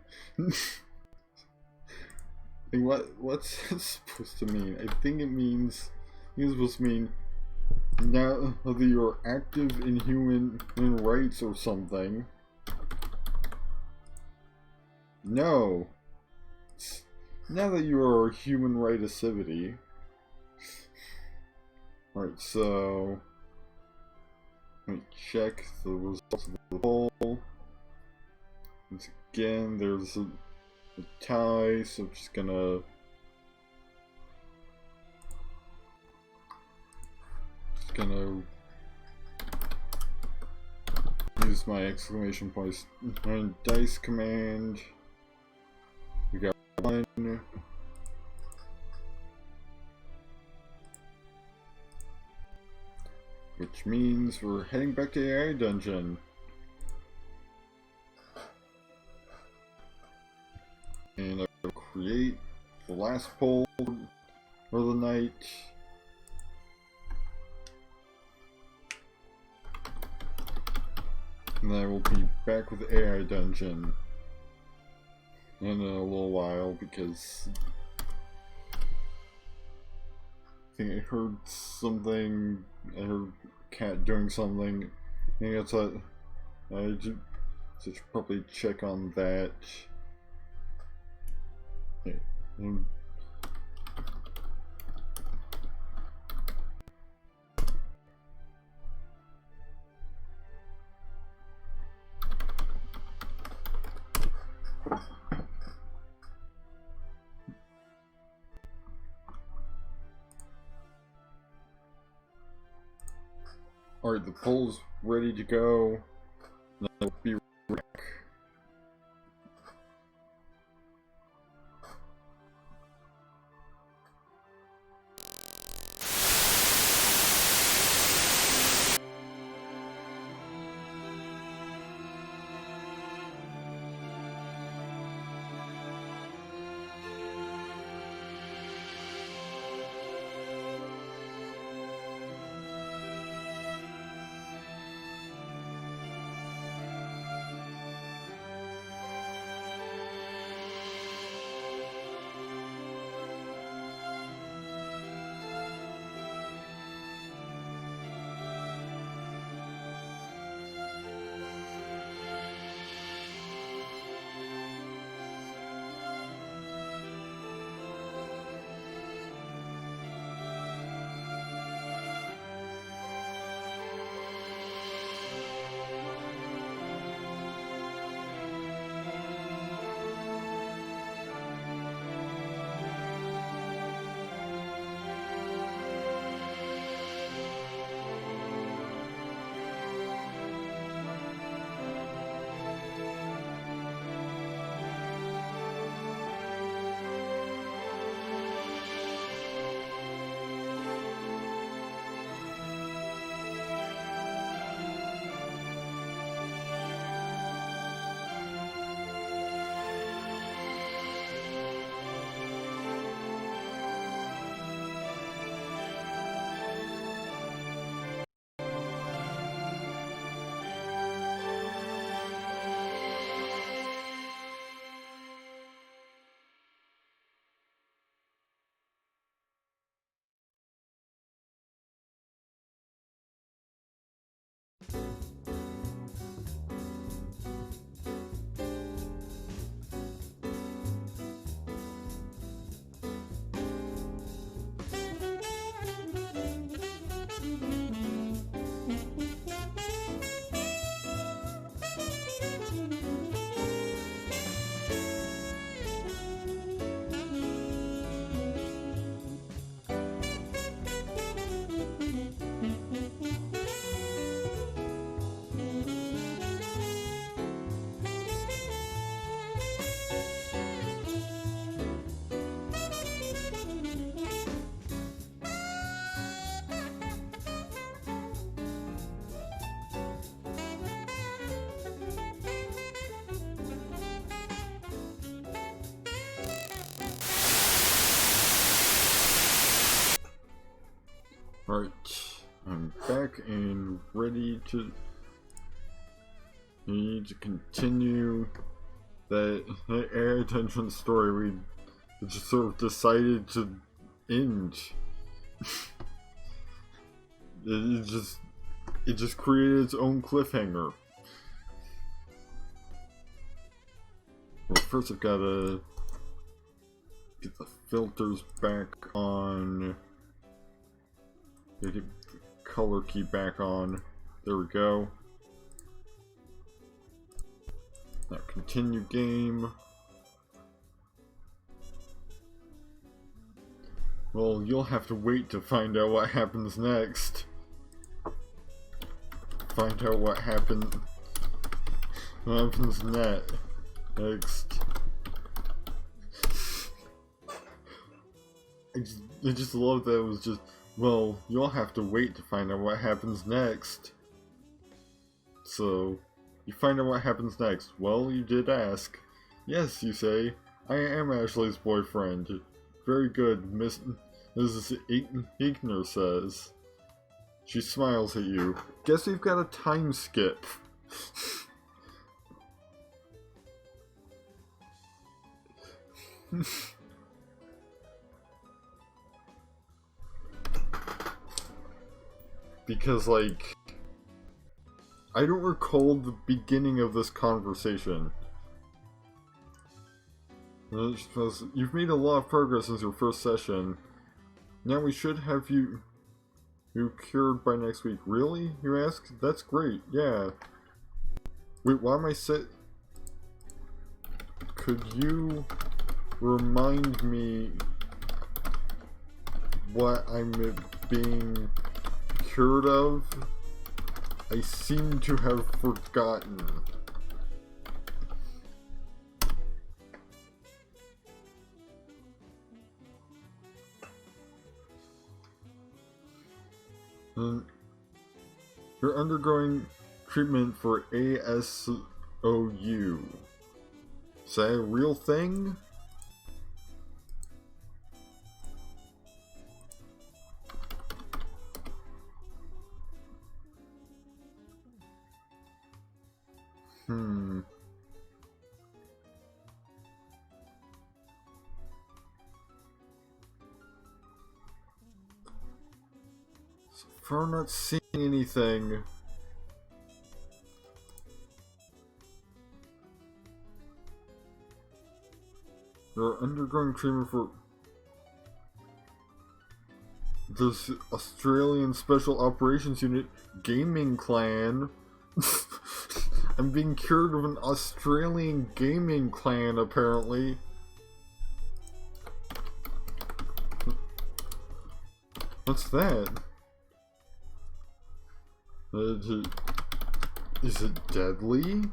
What's that supposed to mean? I think it means it's supposed to mean now that you're active in human rights or something. No. Now that you are a human righticivity. Alright, so let me check the results of the poll. Once again, there's a tie, so I'm just gonna use my exclamation point and dice command. We got one. Which means we're heading back to AI Dungeon. And I will create the last poll for the night. And then I will be back with AI Dungeon in a little while because I think I heard something. I heard a cat doing something. I think that's what I should probably check on that. Okay. Alright, the poll's ready to go. I'll be right back. I'm back and ready to continue that AI attention story we just sort of decided to end. it just created its own cliffhanger. Well, first I've gotta get the filters back on. Get the color key back on. There we go. Now continue game. Well, you'll have to wait to find out what happens next. Find out what happens next. I just love that it was just, well, you'll have to wait to find out what happens next. So, you find out what happens next. Well, you did ask. Yes, you say. I am Ashley's boyfriend. Very good, Mrs. Igner says. She smiles at you. Guess we've got a time skip. Because, like, I don't recall the beginning of this conversation. You've made a lot of progress since your first session. Now we should have you cured by next week. Really? You ask? That's great, yeah. Wait, why am I Could you remind me what I'm being cured of? I seem to have forgotten. You're undergoing treatment for ASOU. Is that a real thing? So far, not seeing anything. You're undergoing treatment for this Australian Special Operations Unit gaming clan. I'm being cured of an Australian gaming clan, apparently. What's that? Is it deadly?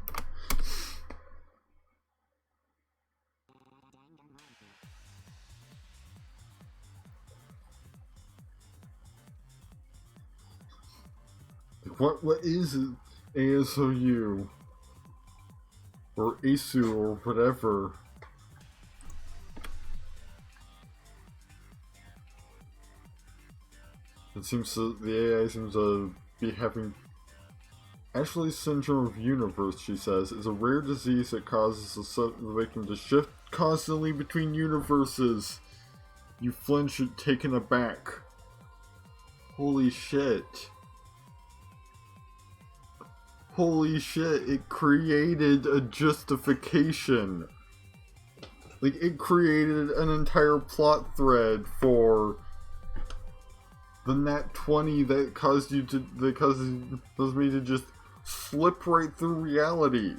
What is it? ASOU? Or ASU or whatever. It seems the AI seems to be having Ashley's syndrome of universe, she says, is a rare disease that causes the victim to shift constantly between universes. You flinch, taken aback. Holy shit. Holy shit, it created a justification. Like, it created an entire plot thread for the nat 20 that caused me to just slip right through reality.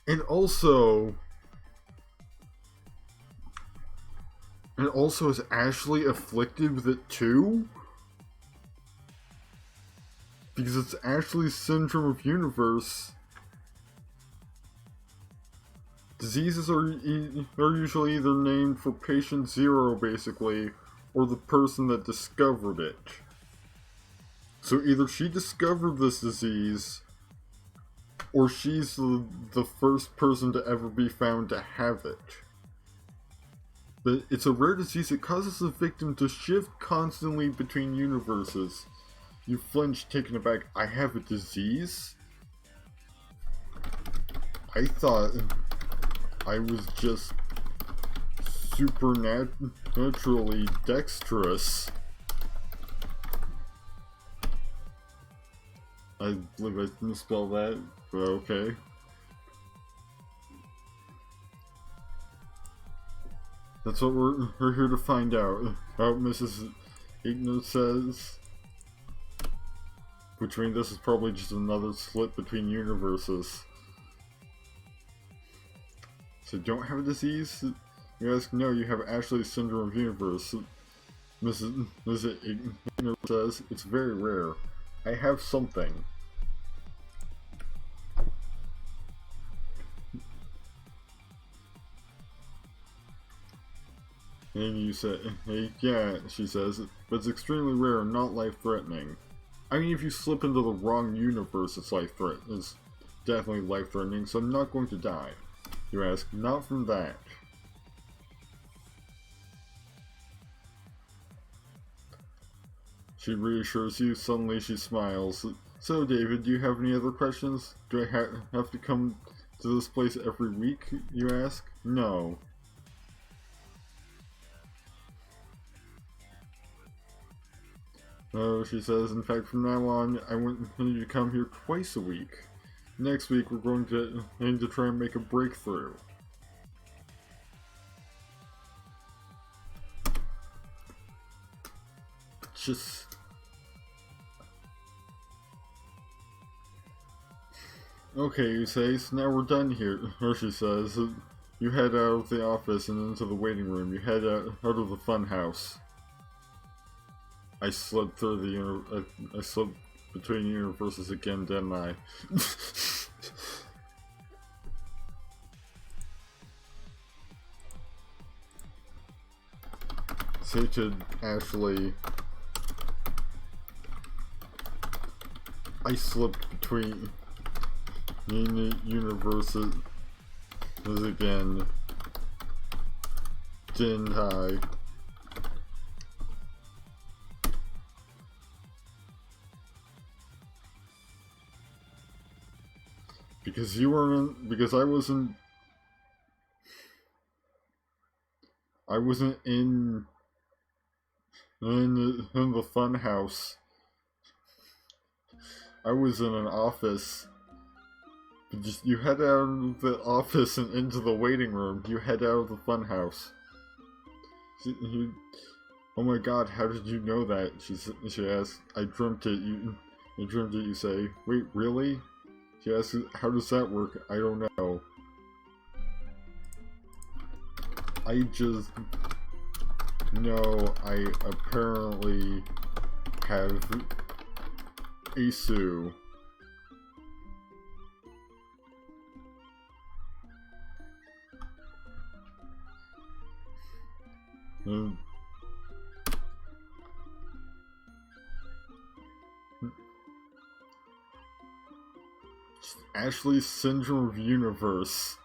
And also, is Ashley afflicted with it too? Because it's Ashley's syndrome of universe. Diseases are usually either named for patient zero, basically, or the person that discovered it. So either she discovered this disease, or she's the first person to ever be found to have it. But it's a rare disease that causes the victim to shift constantly between universes. You flinch, taken aback. I have a disease? I thought I was just supernaturally dexterous. I believe I misspelled that, but okay. That's what we're here to find out. Mrs. Igno says. Which means this is probably just another slip between universes. So don't have a disease? You ask, no, you have Ashley's Syndrome of Universe. Mrs. Igno says, it's very rare. I have something. And you say, hey, yeah, she says, but it's extremely rare and not life-threatening. I mean, if you slip into the wrong universe, it's definitely life-threatening, so I'm not going to die. You ask, not from that. She reassures you, suddenly she smiles. So, David, do you have any other questions? Do I have to come to this place every week, you ask? No. Oh, she says, in fact, from now on, I want you to come here twice a week. Next week, we're going to aim to try and make a breakthrough. Just... Okay, you say, so now we're done here, or she says. You head out of the office and into the waiting room. You head out of the fun house. I slipped through I slipped between universes again, didn't I? Say to Ashley, I slipped between universes again, didn't I? Because you weren't, because I wasn't in the fun house. I was in an office. Just, you head out of the office and into the waiting room. You head out of the fun house. Oh my god, how did you know that? She asks. I dreamt it. I dreamt it, you say. Wait, really? She asks, how does that work? I don't know. I just know I apparently have Asu. Ashley's Syndrome of Universe.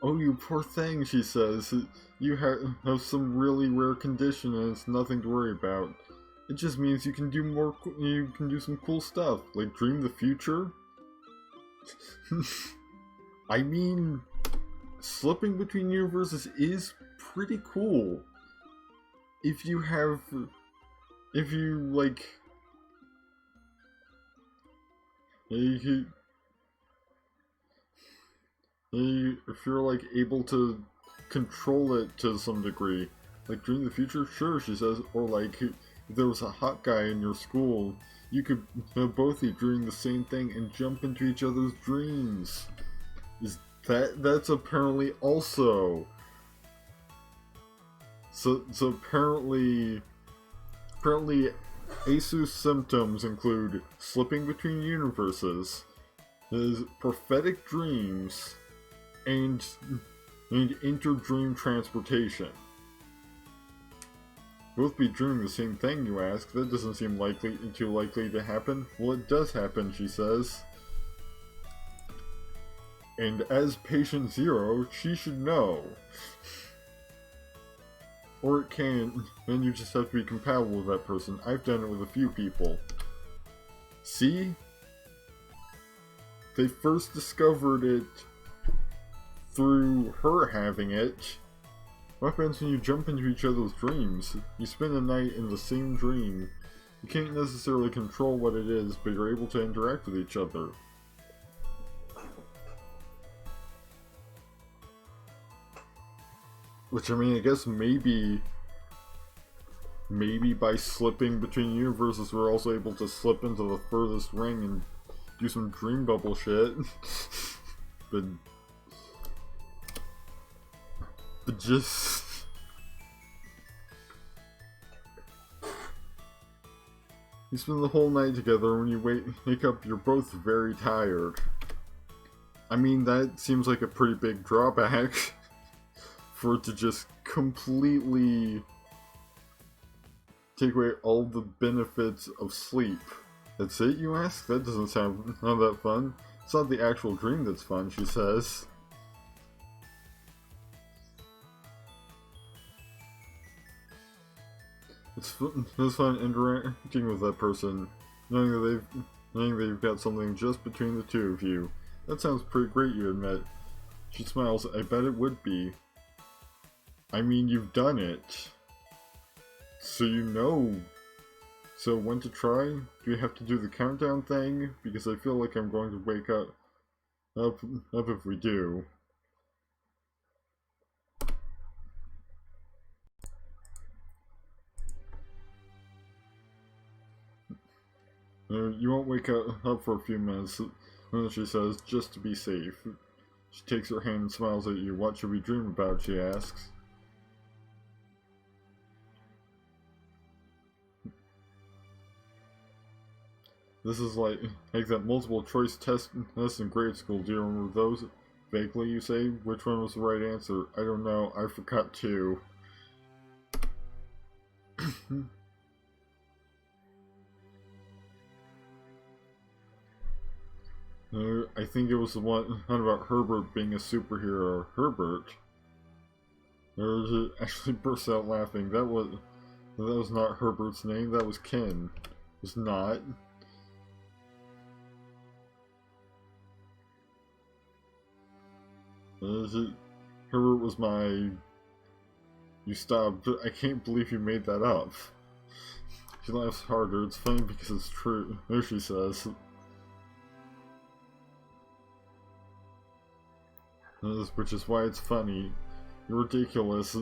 Oh, you poor thing, she says. You have some really rare condition and it's nothing to worry about. It just means you can do some cool stuff, like dream the future. I mean, slipping between universes is pretty cool. If you like, if you're like able to control it to some degree, like dream the future, sure, she says, or like if there was a hot guy in your school, you could both be dreaming the same thing and jump into each other's dreams. That's apparently also. So apparently Asu's symptoms include slipping between universes, prophetic dreams, and inter-dream transportation. Both be dreaming the same thing, you ask? That doesn't seem too likely to happen. Well, it does happen, she says. And as patient zero, she should know. Or it can, and you just have to be compatible with that person. I've done it with a few people. See? They first discovered it through her having it. What happens when you jump into each other's dreams? You spend a night in the same dream. You can't necessarily control what it is, but you're able to interact with each other. Which, I mean, I guess maybe by slipping between universes we're also able to slip into the furthest ring and do some dream bubble shit. but just... You spend the whole night together, when you wake up you're both very tired. I mean, that seems like a pretty big drawback. For it to just completely take away all the benefits of sleep. That's it, you ask? That doesn't sound not that fun. It's not the actual dream that's fun, she says. It's fun interacting with that person, knowing they've got something just between the two of you. That sounds pretty great, you admit. She smiles. I bet it would be. I mean, you've done it. So you know. So when to try? Do you have to do the countdown thing? Because I feel like I'm going to wake up if we do. You won't wake up for a few minutes, she says, just to be safe. She takes her hand and smiles at you. What should we dream about, she asks. This is like that multiple choice test in grade school. Do you remember those? Vaguely, you say? Which one was the right answer? I don't know. I forgot too. I think it was the one about Herbert being a superhero. Herbert? Actually burst out laughing. That was not Herbert's name. That was Ken. It was not. Herbert was my... You stopped. I can't believe you made that up. She laughs harder. It's funny because it's true. There she says. Which is why it's funny. You're ridiculous.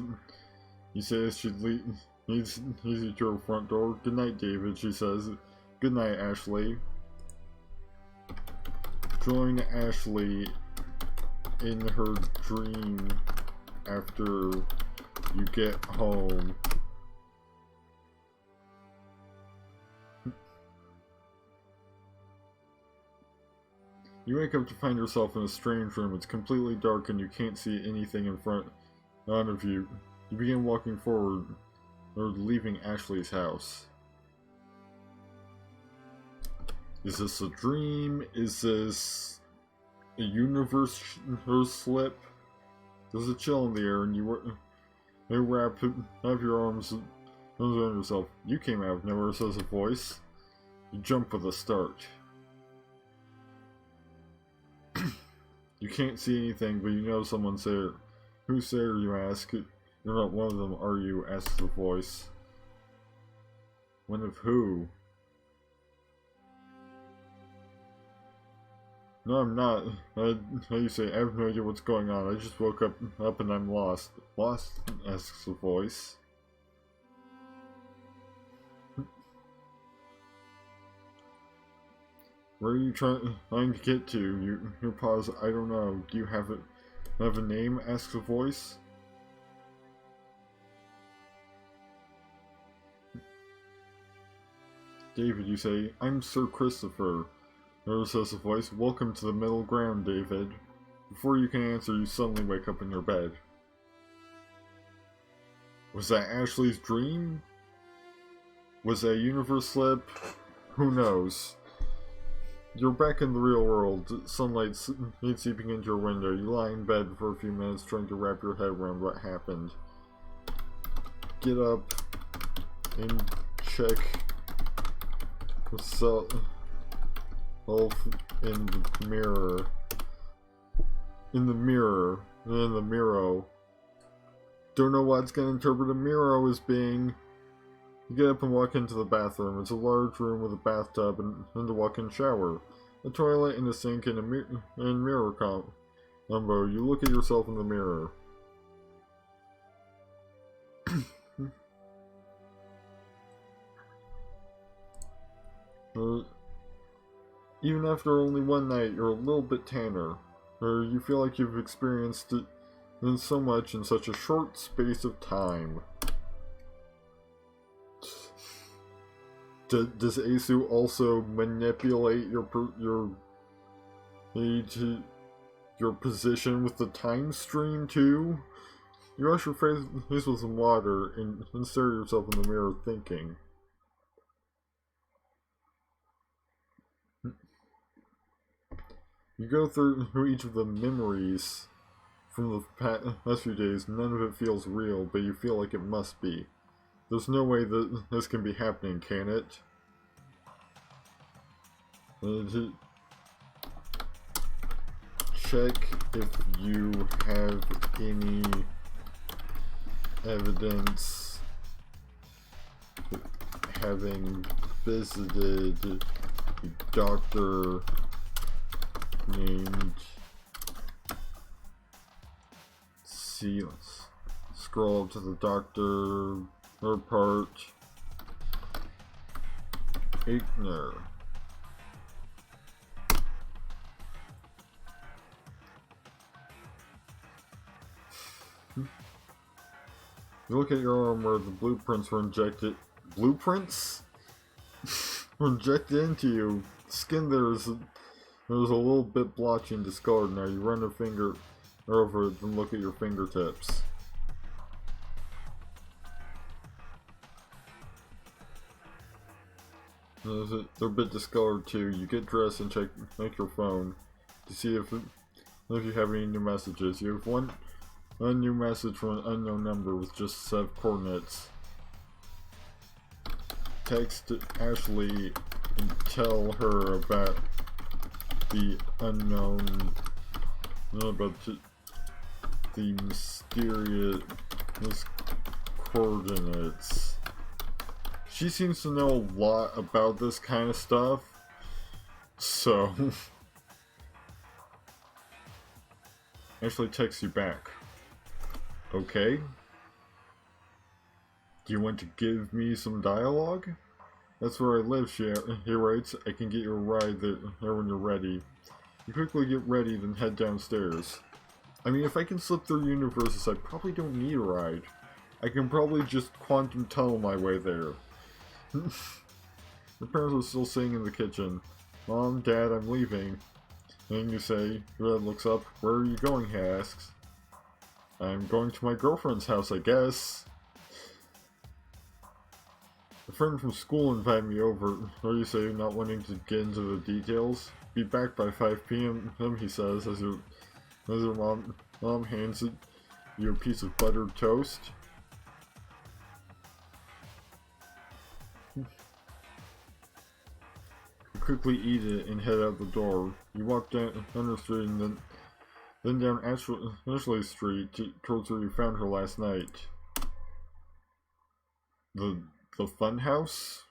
You say as she leads you to her front door. Good night, David, she says. Good night, Ashley. Join Ashley in her dream after you get home. You wake up to find yourself in a strange room. It's completely dark and you can't see anything in front of you. You begin walking forward, or leaving Ashley's house. Is this a dream? Is this a universe slip? There's a chill in the air and you wrap up your arms around yourself. You came out of nowhere, says a voice. You jump with a start. You can't see anything, but you know someone's there. Who's there, you ask? You're not one of them, are you? Asks the voice. One of who? No, I'm not. How you say? I have no idea what's going on. I just woke up and I'm lost. Lost? Asks the voice. Where are you trying to get to? Your pause. I don't know. Do you have a name? Asks a voice. David, you say. I'm Sir Christopher. There says a voice. Welcome to the middle ground, David. Before you can answer, you suddenly wake up in your bed. Was that Ashley's dream? Was that a universe slip? Who knows? You're back in the real world. Sunlight seeping into your window. You lie in bed for a few minutes trying to wrap your head around what happened. Get up and check yourself in the mirror. In the mirror. Don't know what's gonna interpret a mirror as being. You get up and walk into the bathroom. It's a large room with a bathtub and a walk-in shower. A toilet and a sink and a mirror combo. You look at yourself in the mirror. Even after only one night, you're a little bit tanner. Or you feel like you've experienced it so much in such a short space of time. Does Asu also manipulate your position with the time stream too? You wash your face with some water and stare at yourself in the mirror thinking. You go through each of the memories from the past few days. None of it feels real, but you feel like it must be. There's no way that this can be happening, can it? Check if you have any evidence having visited a doctor named scroll up to the doctor or part. Igner. You look at your arm where the blueprints were injected. Blueprints? Were injected into you. Skin there's a little bit blotchy and discolored now. You run a finger over it and look at your fingertips. They're a bit discolored too. You get dressed and check your phone to see if you have any new messages. You have one new message from an unknown number with just set of coordinates. Text Ashley and tell her about the unknown, about the mysterious coordinates. She seems to know a lot about this kind of stuff, so Ashley texts you back. Okay. Do you want to give me some dialogue? That's where I live, he writes. I can get you a ride there when you're ready. You quickly get ready, then head downstairs. I mean, if I can slip through universes, I probably don't need a ride. I can probably just quantum tunnel my way there. Your parents are still sitting in the kitchen. Mom, Dad, I'm leaving. And you say, your dad looks up. Where are you going, he asks. I'm going to my girlfriend's house, I guess. A friend from school invited me over, or you say, not wanting to get into the details. Be back by 5 p.m., he says, as your mom hands you a piece of buttered toast. You quickly eat it and head out the door. You walk down the street and then down Ashley Street towards where you found her last night. The fun house?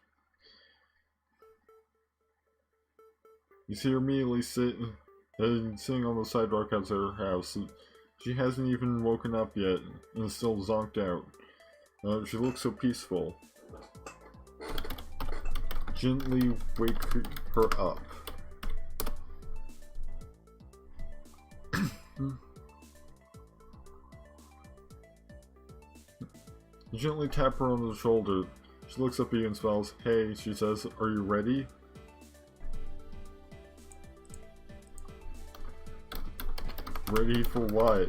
You see her immediately sitting on the sidewalk outside her house. She hasn't even woken up yet and is still zonked out. She looks so peaceful. Gently wake her up. You gently tap her on the shoulder. She looks up at you and smiles. Hey, she says, are you ready? Ready for what?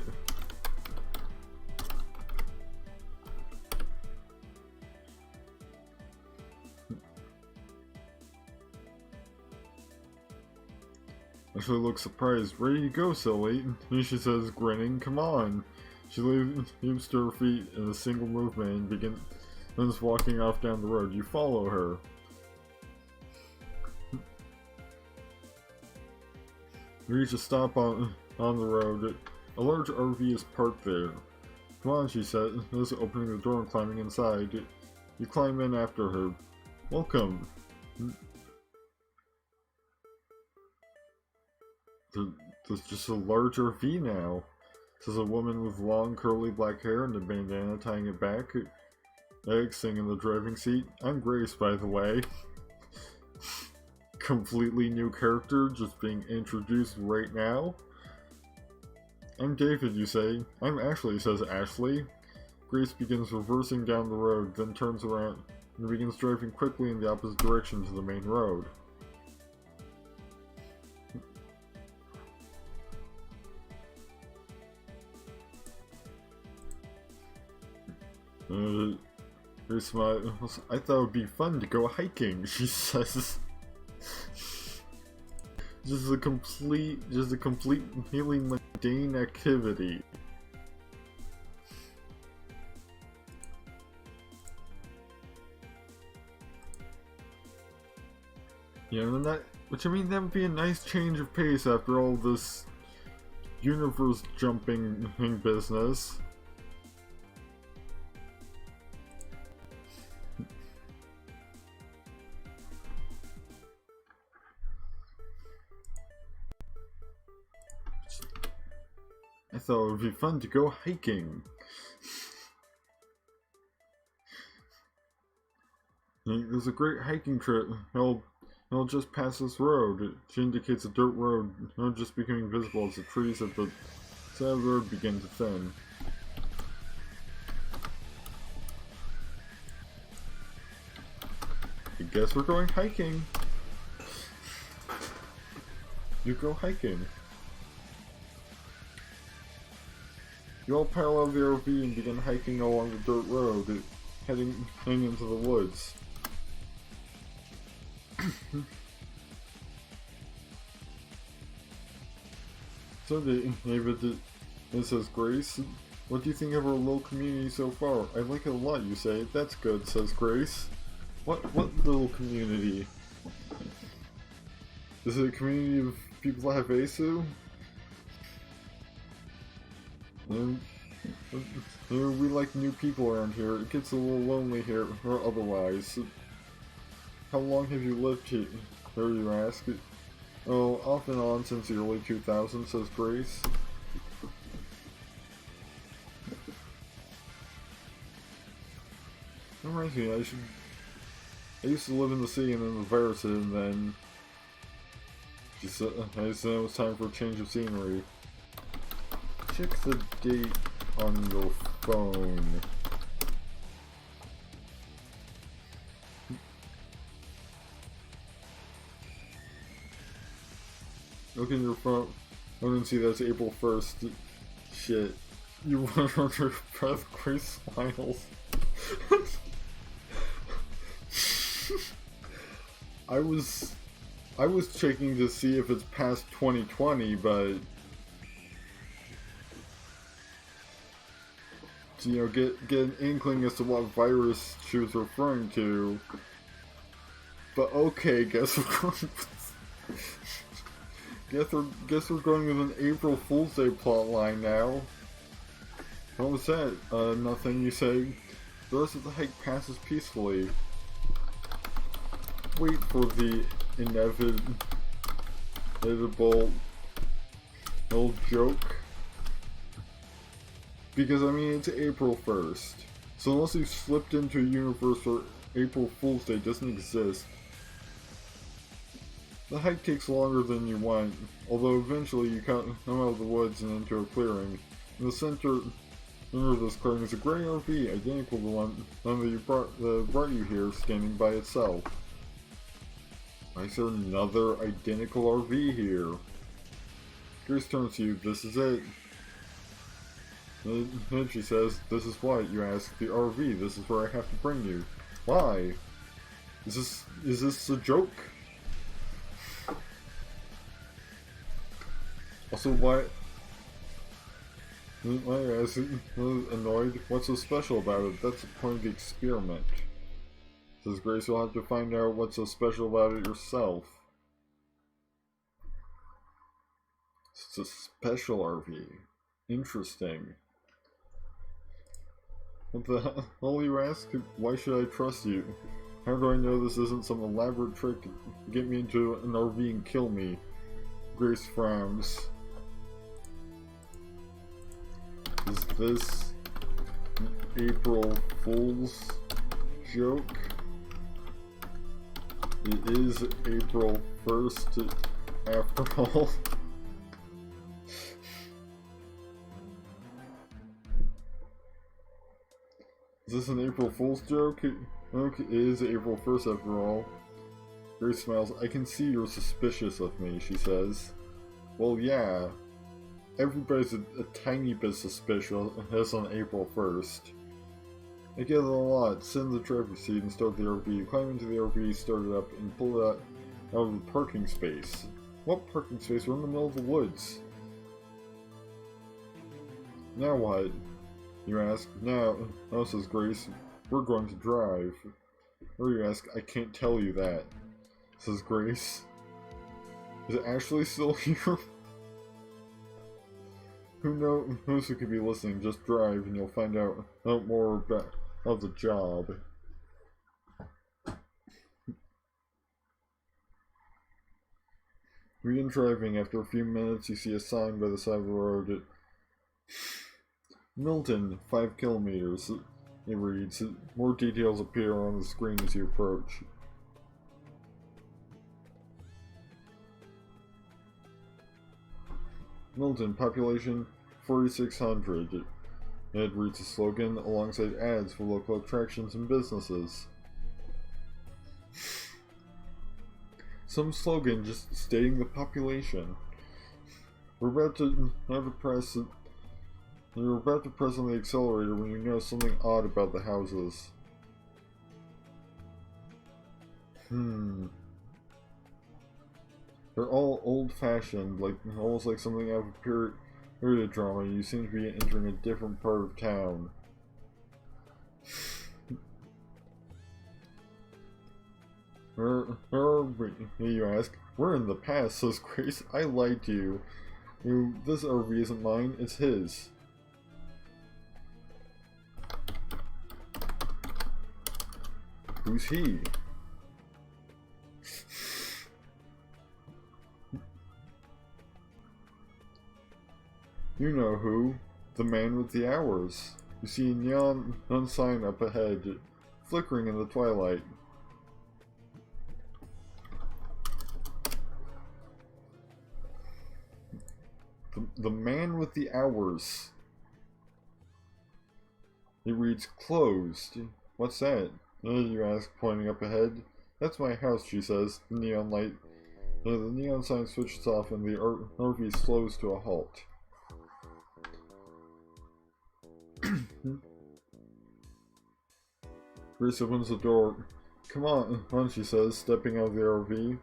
Ashley looks surprised. Ready to go, silly? She says, grinning. Come on. She leaps to her feet in a single movement and begins walking off down the road. You follow her. You reach a stop on the road. A large RV is parked there. Come on, she said, opening the door and climbing inside. You climb in after her. Welcome. There's just a large RV now. Says a woman with long curly black hair and a bandana tying it back. Egg sitting in the driving seat. I'm Grace, by the way. Completely new character just being introduced right now. I'm David, you say. I'm Ashley, says Ashley. Grace begins reversing down the road, then turns around and begins driving quickly in the opposite direction to the main road. Grace smiles. I thought it would be fun to go hiking, she says. Just a completely mundane activity. Yeah, and that would be a nice change of pace after all this universe jumping business. I thought it would be fun to go hiking. There's a great hiking trip. I'll just pass this road. She indicates a dirt road, just becoming visible as the trees at the side of the road begin to thin. I guess we're going hiking. You go hiking. You all pile out of the RV and begin hiking along the dirt road, heading into the woods. So David, says Grace, what do you think of our little community so far? I like it a lot, you say. That's good, says Grace. What little community? Is it a community of people that have ASU? We like new people around here. It gets a little lonely here, or otherwise. How long have you lived here, you ask? Oh, off and on since the early 2000s, says Grace. That reminds me, I used to live in the city and then the virus hit, and then I said it was time for a change of scenery. Check the date on your phone. Look in your phone. I didn't see that's April 1st. Shit. You went under your breath, Grace smiles. I was checking to see if it's past 2020, but to, get an inkling as to what virus she was referring to. But okay, guess we're going with an April Fool's Day plotline now. What was that? Nothing, you say. The rest of the hike passes peacefully. Wait for the inevitable old joke. Because, I mean, it's April 1st. So unless you've slipped into a universe where April Fool's Day doesn't exist, the hike takes longer than you want, although eventually you come out of the woods and into a clearing. In the center of this clearing is a gray RV, identical to the one that brought you here, standing by itself. Why is there another identical RV here? Grace turns to you. This is it. And she says, "This is what?" You ask. "The RV. This is where I have to bring you." Why? Is this a joke? Also, why? I asked, annoyed. What's so special about it? That's the point of the experiment. Says Grace, you'll have to find out what's so special about it yourself. It's a special RV. Interesting. What the hell, you ask? Why should I trust you? How do I know this isn't some elaborate trick to get me into an RV and kill me? Grace frowns. Is this an April Fool's joke? It is April 1st, after all. Is this an April Fool's joke? Okay, it is April 1st after all. Grace smiles. I can see you're suspicious of me, she says. Well, yeah. Everybody's a tiny bit suspicious on April 1st. I get it a lot. Sit in the driver's seat and start the RV. Climb into the RV, start it up, and pull it out of the parking space. What parking space? We're in the middle of the woods. Now what? You ask. Now, says Grace, we're going to drive. Or you ask, I can't tell you that, says Grace. Is it actually still here? Who knows who could be listening? Just drive and you'll find out more about the job. We begin driving. After a few minutes, you see a sign by the side of the road. Milton, 5 kilometers. It reads. More details appear on the screen as you approach. Milton, population 4,600. It reads a slogan alongside ads for local attractions and businesses. Some slogan just stating the population. We're about to press. You're about to press on the accelerator when you notice something odd about the houses. They're all old-fashioned, almost like something out of a period drama. You seem to be entering a different part of town. Where are we? You ask. We're in the past, says Grace. I lied to you. This RV isn't mine, it's his. Who's he? You know who. The man with the hours. You see a neon sign up ahead, flickering in the twilight. The man with the hours. It reads closed. What's that? You ask, pointing up ahead. That's my house, she says. The neon light. The neon sign switches off and the RV slows to a halt. Grace opens the door. Come on, she says, stepping out of the RV.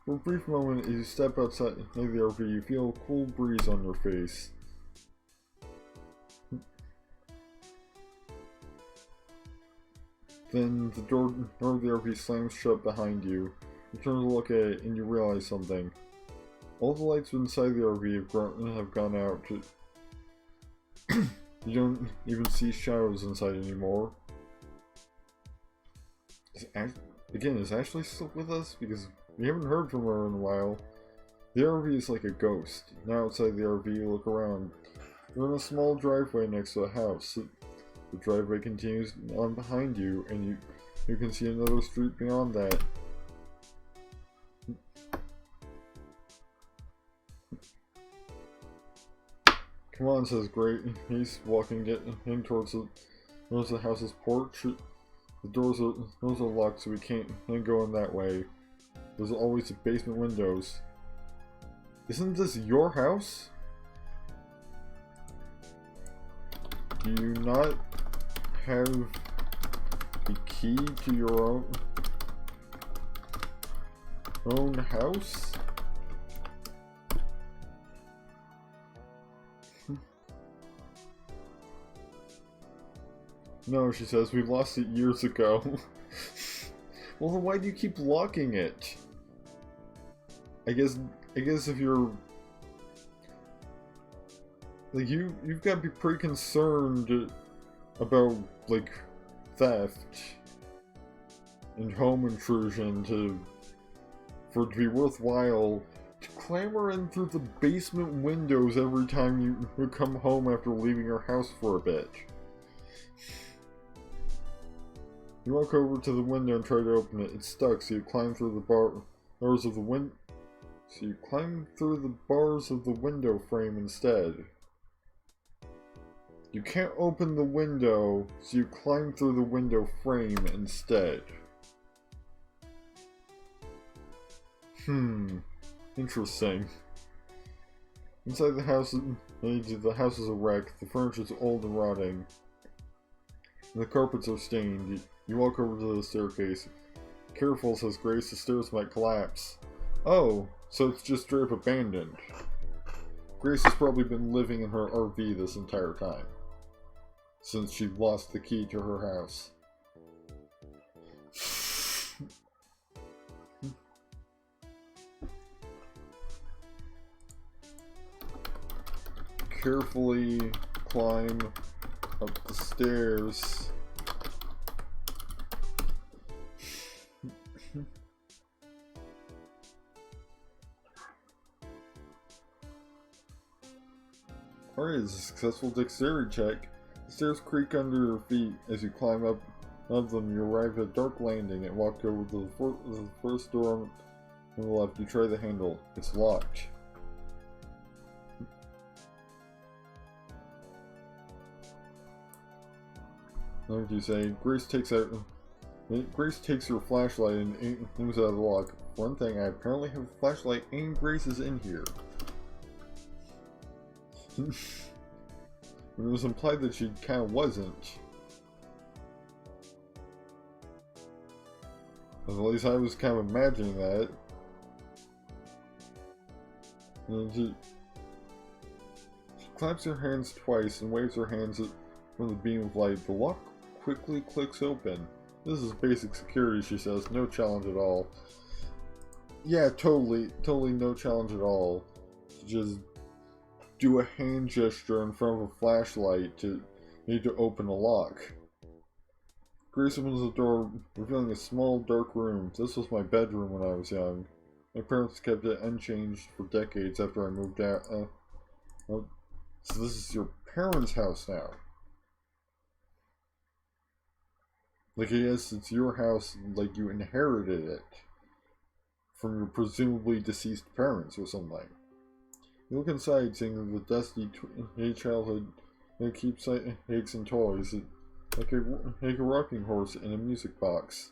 For a brief moment, as you step outside of the RV, you feel a cool breeze on your face. Then the door of the RV slams shut behind you. You turn to look at it and you realize something. All the lights inside the RV have gone out. You don't even see shadows inside anymore. Is Ashley still with us? Because we haven't heard from her in a while. The RV is like a ghost. Now outside the RV, you look around. You're in a small driveway next to a house. The driveway continues on behind you, and you can see another street beyond that. Come on, says Grace, walking in towards the house's porch. The doors are locked, so we can't go in that way. There's always the basement windows. Isn't this your house? Do you not have the key to your own house? No, she says, we lost it years ago. Well, then why do you keep locking it? I guess if you're... Like, you've got to be pretty concerned about, like, theft and home intrusion for it to be worthwhile to clamber in through the basement windows every time you come home after leaving your house for a bit. You walk over to the window and try to open it. It's stuck, so you climb through the bars of the window. So you climb through the bars of the window frame instead. You can't open the window, so you climb through the window frame instead. Interesting. Inside the house is a wreck. The furniture is old and rotting. And the carpets are stained. You walk over to the staircase. Careful, says Grace, the stairs might collapse. Oh, so it's just straight up abandoned. Grace has probably been living in her RV this entire time, since she lost the key to her house. Carefully climb up the stairs. Alright, it's a successful dexterity check. The stairs creak under your feet. As you climb up them, you arrive at a dark landing and walk over to the first door on the left. You try the handle. It's locked. What do you say? Grace takes your flashlight and aims out of the lock. One thing, I apparently have a flashlight and Grace is in here. It was implied that she kind of wasn't. At least I was kind of imagining that. And she claps her hands twice and waves her hands from the beam of light. The lock quickly clicks open. This is basic security, she says. No challenge at all. Yeah, totally no challenge at all. Just do a hand gesture in front of a flashlight to need to open a lock. Grace opens the door, revealing a small dark room. This was my bedroom when I was young. My parents kept it unchanged for decades after I moved out. So this is your parents' house now. Like, I guess it's your house, like you inherited it from your presumably deceased parents or something. You look inside, seeing the dusty childhood keepsakes and toys, like a rocking horse and a music box.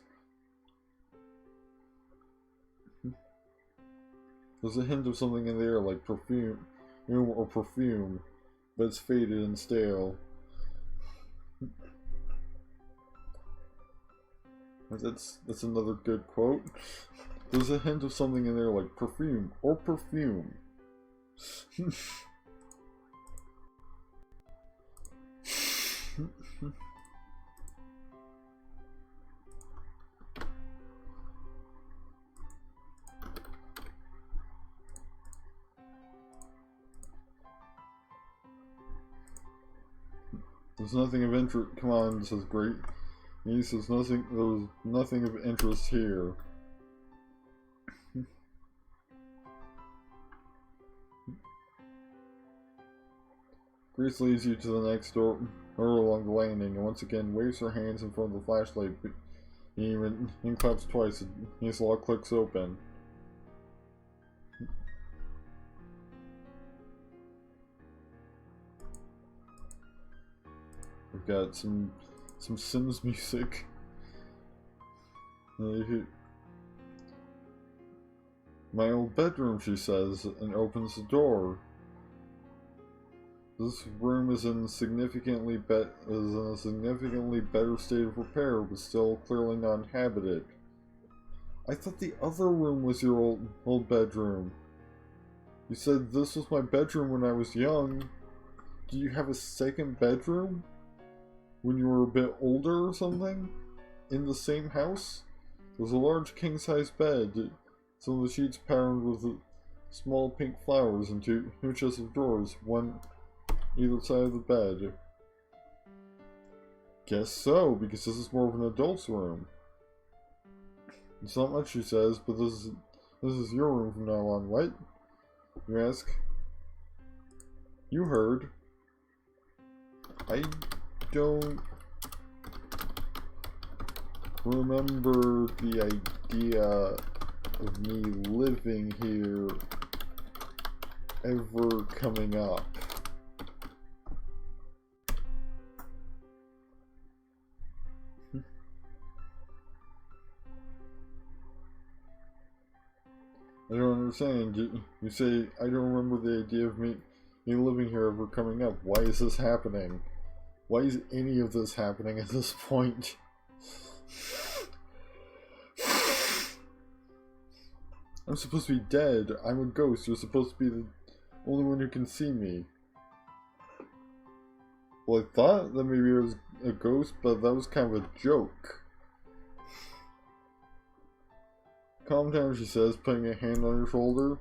There's a hint of something in there, like perfume, but it's faded and stale. That's another good quote. There's a hint of something in there, like perfume. There's nothing of interest. Come on, says Great. He says there's nothing of interest here. Grace leads you to the next door along the landing, and once again waves her hands in front of the flashlight and claps twice, and his lock clicks open. We've got some Sims music. My old bedroom, she says, and opens the door. This room is in a significantly better state of repair, but still clearly not inhabited. I thought the other room was your old bedroom. You said this was my bedroom when I was young. Do you have a second bedroom? when you were a bit older or something? In the same house? There's a large king-size bed. Some of the sheets patterned with small pink flowers and two chests of drawers, one either side of the bed. Guess so, because this is more of an adult's room. It's not much, she says, but this is your room from now on, what? You ask. You heard. I don't remember the idea of me living here ever coming up. I don't understand. You say, I don't remember the idea of me living here ever coming up. Why is this happening? Why is any of this happening at this point? I'm supposed to be dead. I'm a ghost. You're supposed to be the only one who can see me. Well, I thought that maybe I was a ghost, but that was kind of a joke. Calm down, she says, putting a hand on your shoulder.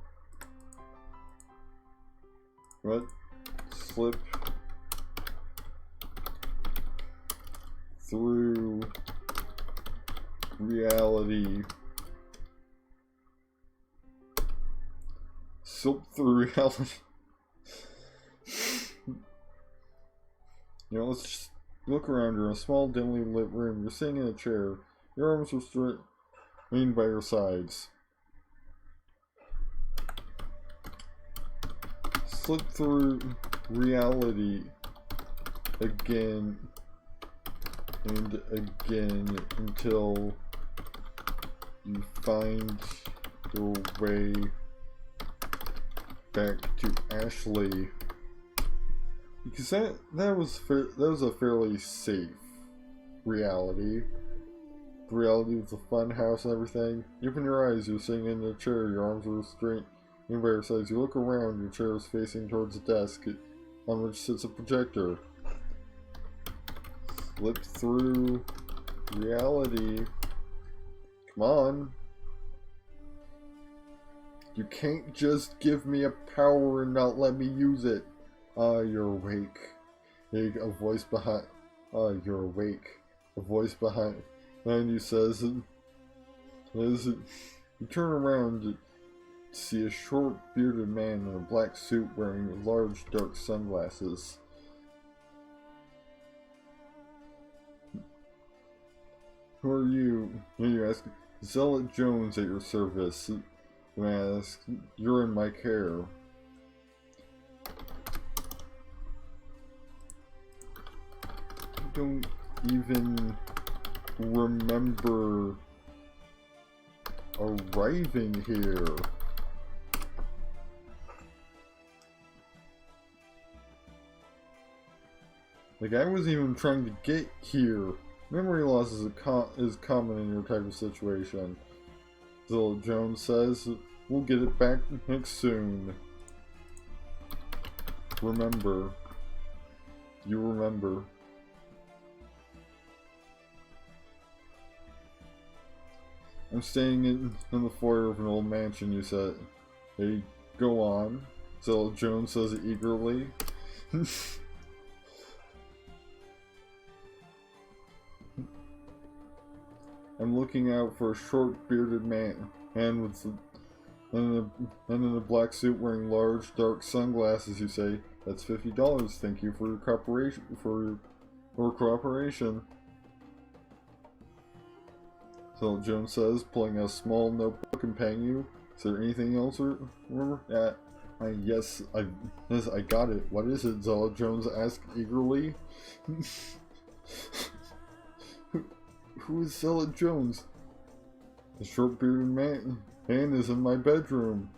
What? Slip through reality. Slip through reality. You know, let's just look around. You're in a small, dimly lit room. You're sitting in a chair. Your arms are straight. Lean by your sides. Slip through reality again and again until you find your way back to Ashley. Because that was a fairly safe reality. The reality of the fun house and everything. You open your eyes, you're sitting in a chair, your arms are straight in by your sides. You look around, your chair is facing towards the desk on which sits a projector. Slip through reality. Come on. You can't just give me a power and not let me use it. Ah, you're awake. A voice behind. Ah, you're awake. A voice behind you says, as you turn around to see a short, bearded man in a black suit wearing large, dark sunglasses. Who are you? And you ask, Zealot Jones at your service. You ask, you're in my care. I don't even remember arriving here. Like, I wasn't even trying to get here. Memory loss is common in your type of situation. Zealot Jones says, we'll get it back next soon. Remember. You remember. I'm staying in the foyer of an old mansion, you said. Hey, go on. Zealot Jones says it eagerly. I'm looking out for a short, bearded man with in a black suit wearing large, dark sunglasses, you say. That's $50. Thank you for your cooperation. So Jones says, pulling a small notebook and paying you. Is there anything else? Remember? Yes, I got it. What is it? Zealot Jones asked eagerly. Who is Zealot Jones? The short-bearded man is in my bedroom.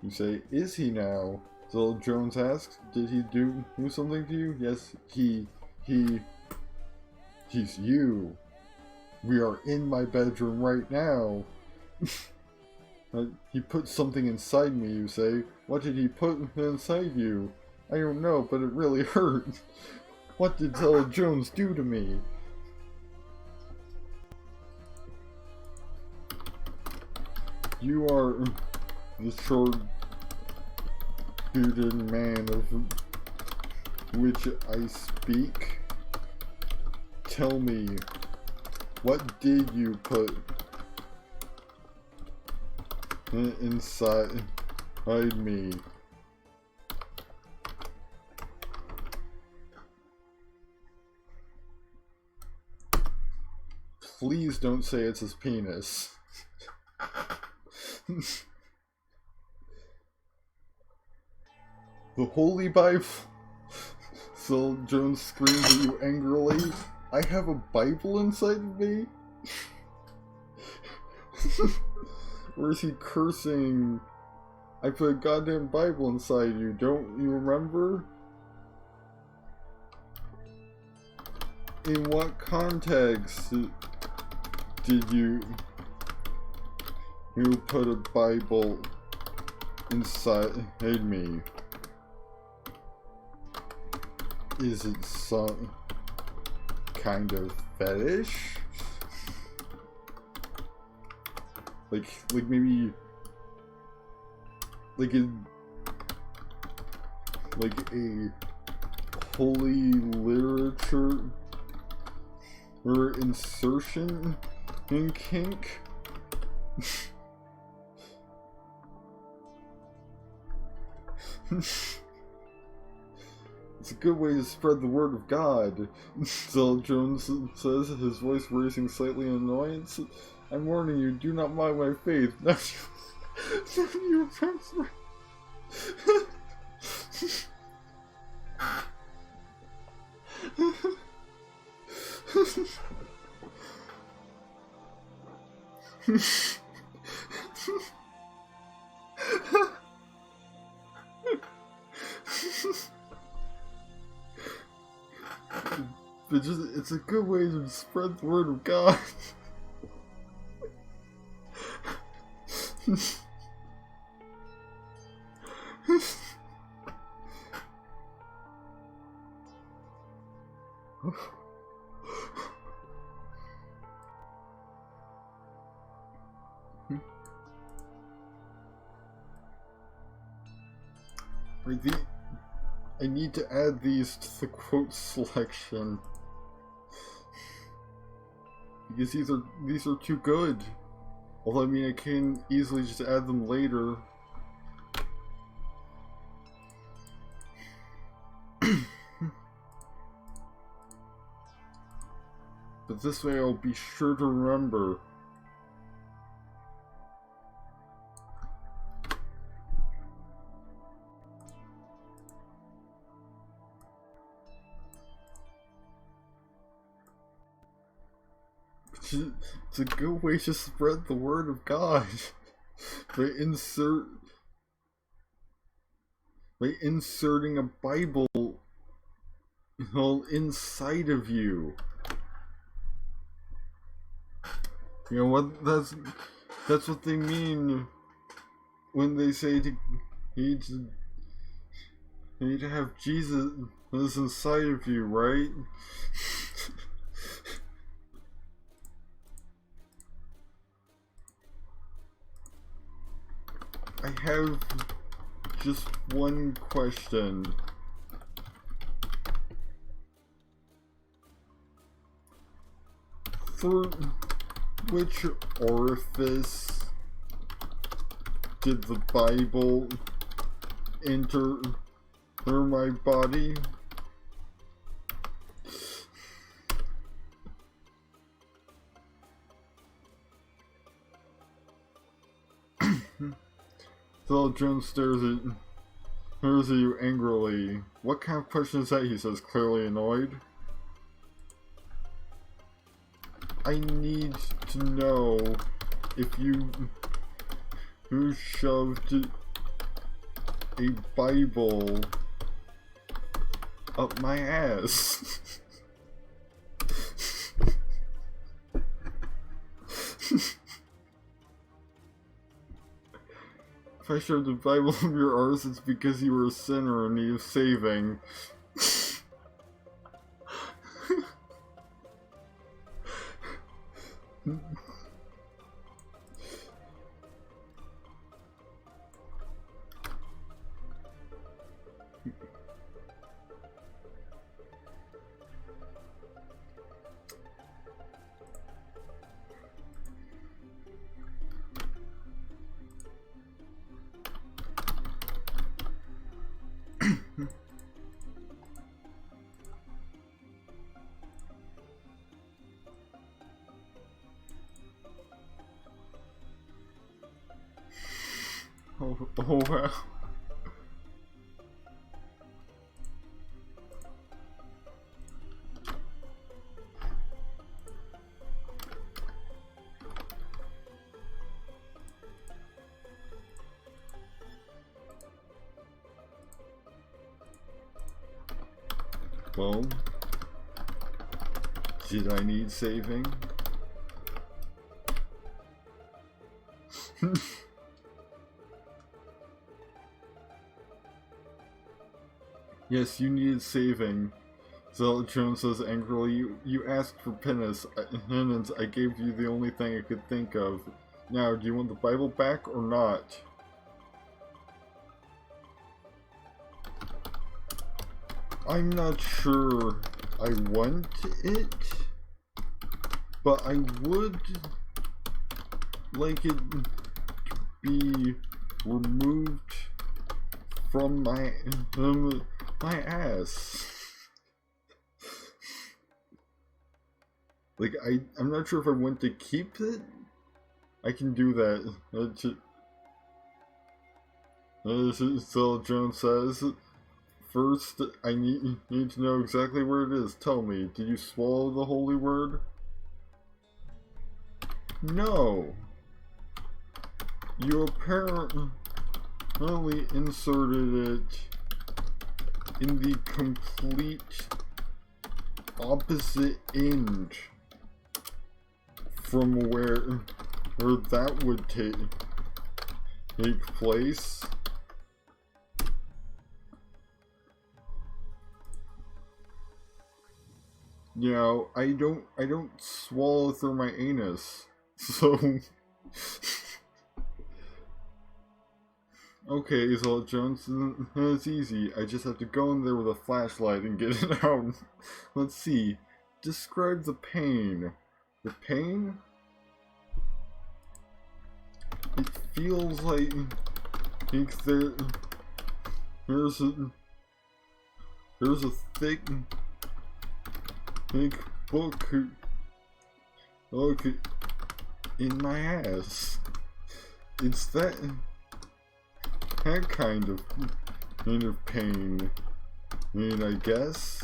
You say, is he now? Zealot Jones asks, did he do something to you? Yes, he's you. We are in my bedroom right now. He put something inside me, you say. What did he put inside you? I don't know, but it really hurt. What did Zella Jones do to me? You are the short-bearded man of which I speak. Tell me, what did you put inside me? Please don't say it's his penis. The Holy Bible? Zella Jones screams at you angrily. I have a Bible inside of me? Or is he cursing? I put a goddamn Bible inside you, don't you remember? In what context did you put a Bible inside me? Is it some kind of fetish? Like maybe like a holy literature or insertion in kink? It's a good way to spread the word of God, Zella Jones says, his voice raising slightly in annoyance. I'm warning you, do not mock my faith. Now you remember. But it's a good way to spread the word of God. I need to add these to the quote selection. Because these are too good. Although I mean I can easily just add them later. But this way I'll be sure to remember. It's a good way to spread the word of God. by inserting a Bible inside of you. You know what? That's what they mean when they say you need to have Jesus inside of you, right? I have just one question. Through which orifice did the Bible enter my body? Zella Jones stares at you angrily. What kind of question is that? He says, clearly annoyed. I need to know if you shoved a Bible up my ass. If I shoved the Bible up your arse, it's because you were a sinner in need of saving. Oh wow. Well, did I need saving? Yes, you needed saving. Zealot Jones says angrily, you asked for penance, I gave you the only thing I could think of. Now, do you want the Bible back or not? I'm not sure I want it, but I would like it to be removed from my ass. Like, I'm not sure if I want to keep it. I can do that. So Jones says, first, I need to know exactly where it is. Tell me, did you swallow the holy word? No. You apparently inserted it in the complete opposite end from where that would take place. You know, I don't swallow through my anus, so okay, so Jones, it's easy. I just have to go in there with a flashlight and get it out. Let's see. Describe the pain. The pain? It feels like there's a thick book in my ass. It's that kind of pain. I mean, I guess.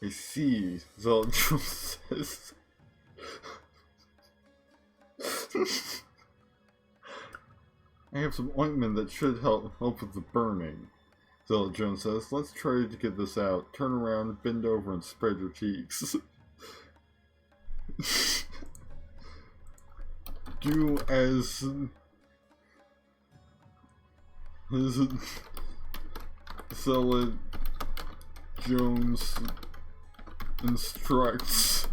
I see, Zeldrum says. I have some ointment that should help with the burning. Zeldrum says, let's try to get this out. Turn around, bend over, and spread your cheeks. Do as Zealot Jones instructs.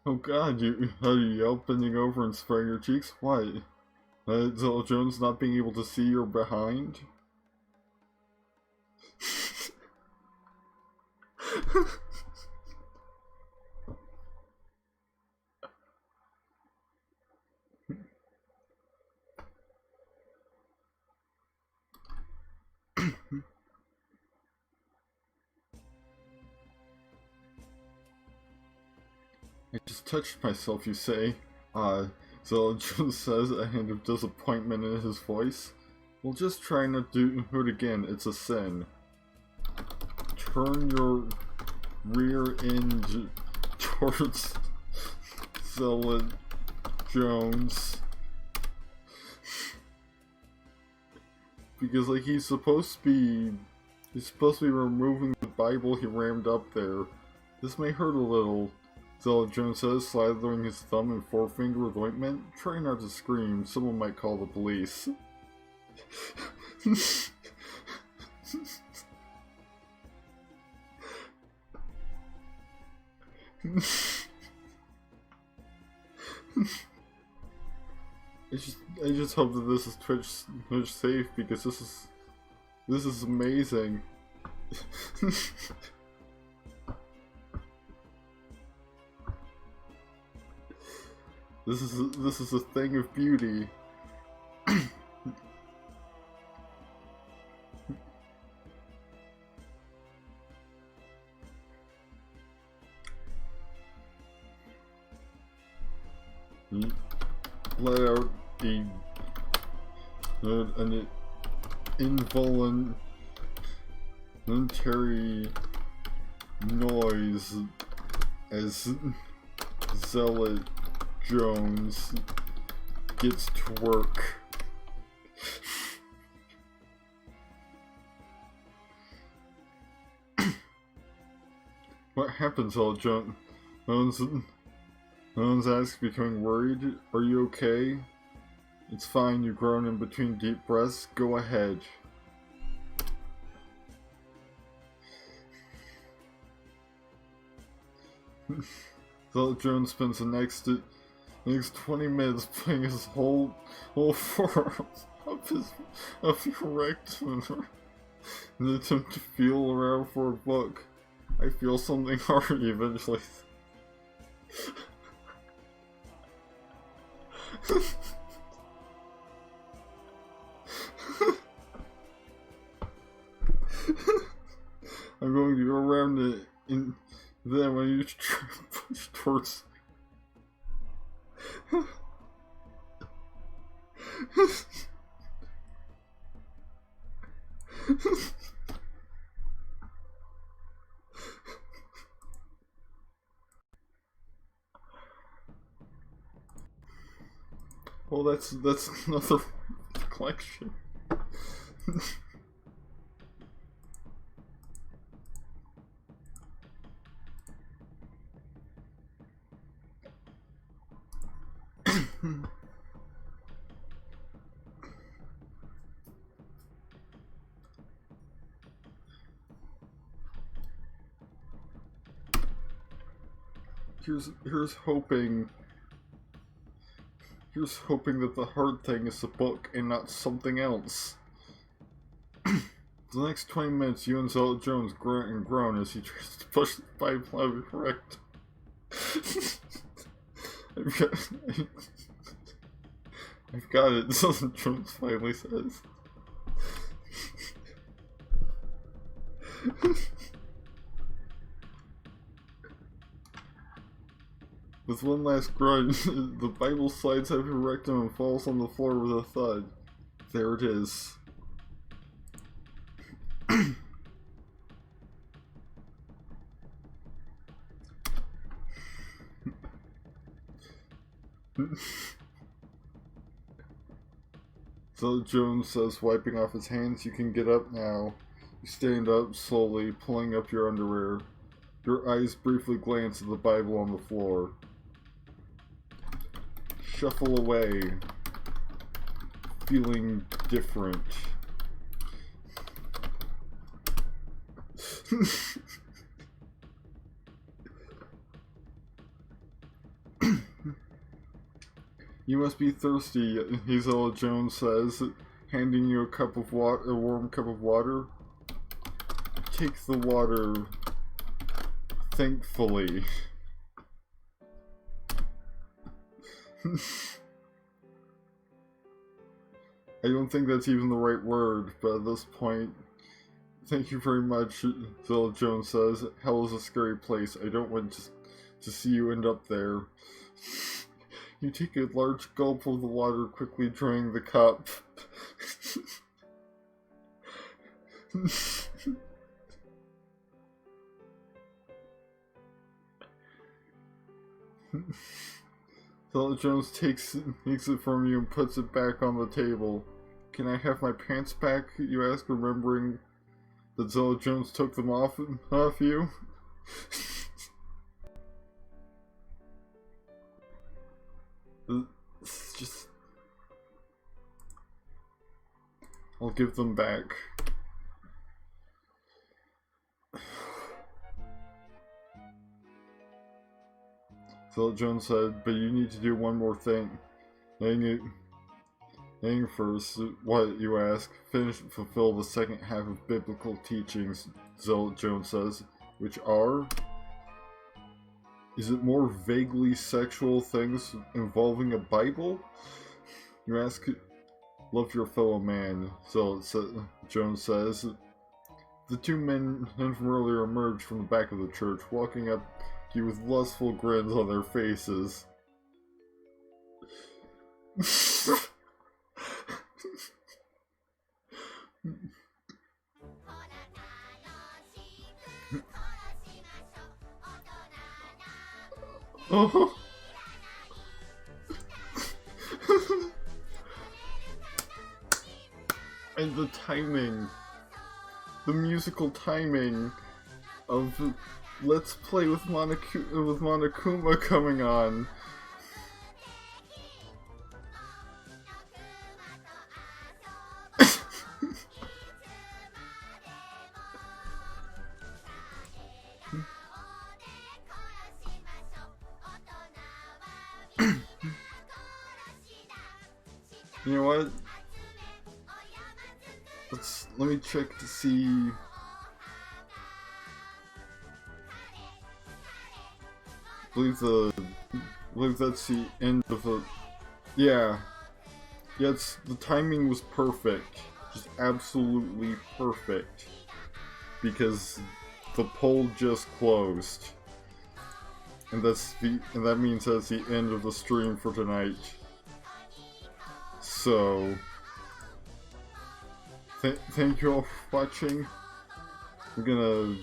Oh god, how do you yell, bending over and spraying your cheeks? Why? Zealot Jones not being able to see your behind? I just touched myself, you say? Zealot Jones says, a hint of disappointment in his voice. Well, just try not to do it again, it's a sin. Turn your rear end towards Zealot Jones. Because, like, he's supposed to be removing the Bible he rammed up there. This may hurt a little. Zella Jones says, slathering his thumb and forefinger with ointment. Try not to scream, someone might call the police. I just hope that this is Twitch safe, because this is amazing. This is a thing of beauty. Let out an involuntary noise as Zealot Jones gets to work. What happens, Zealot Jones? Jones asks, becoming worried. Are you okay? It's fine, you groan in between deep breaths. Go ahead. Zealot Jones spends the next 20 minutes putting his whole forearm up your rectum in an attempt to feel around for a book. I feel something hard eventually. I'm going to go around it, and then when you try to push towards well, that's another collection. Here's hoping that the hard thing is the book and not something else. The next 20 minutes, you and Zealot Jones grunt and groan as he tries to push the Bible out of your rectum. I've got it, Zealot Jones finally says. With one last grunt, the Bible slides out of your rectum and falls on the floor with a thud. There it is. Zealot Jones says, wiping off his hands, you can get up now. You stand up, slowly, pulling up your underwear. Your eyes briefly glance at the Bible on the floor. Shuffle away, feeling different. You must be thirsty, Zealot Jones says, handing you a warm cup of water. Take the water, thankfully. I don't think that's even the right word, but at this point, thank you very much, Zealot Jones says. Hell is a scary place. I don't want to see you end up there. You take a large gulp of the water, quickly draining the cup. Zealot Jones takes it from you and puts it back on the table. Can I have my pants back? You ask, remembering that Zealot Jones took them off you. It's just... I'll give them back. Philip Jones said, but you need to do one more thing. Hang first, what, you ask? Finish and fulfill the second half of biblical teachings, Zealot Jones says, which are... Is it more vaguely sexual things involving a Bible? You ask, love your fellow man, Zealot Jones says. The two men from earlier emerged from the back of the church, walking up to you with lustful grins on their faces. Oh. And the timing, the musical timing of Let's Play with Monokuma coming on. You know what? Let me check to see. I believe that's the end of the. Yeah. Yeah, the timing was perfect. Just absolutely perfect. Because the poll just closed. And that means that's the end of the stream for tonight. So, thank you all for watching. I'm gonna...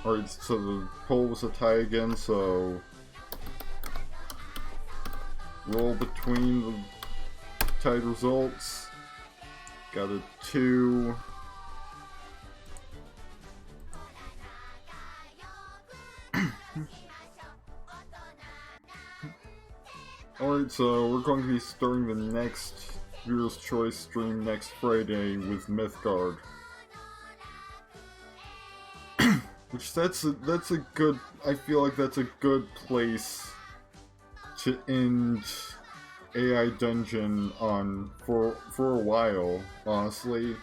Alright, so the poll was a tie again, so... Roll between the tied results. Got a 2. Alright, so we're going to be starting the next Viewer's Choice stream next Friday with Mythgard. Which that's a good, I feel like that's a good place to end AI Dungeon on for a while, honestly.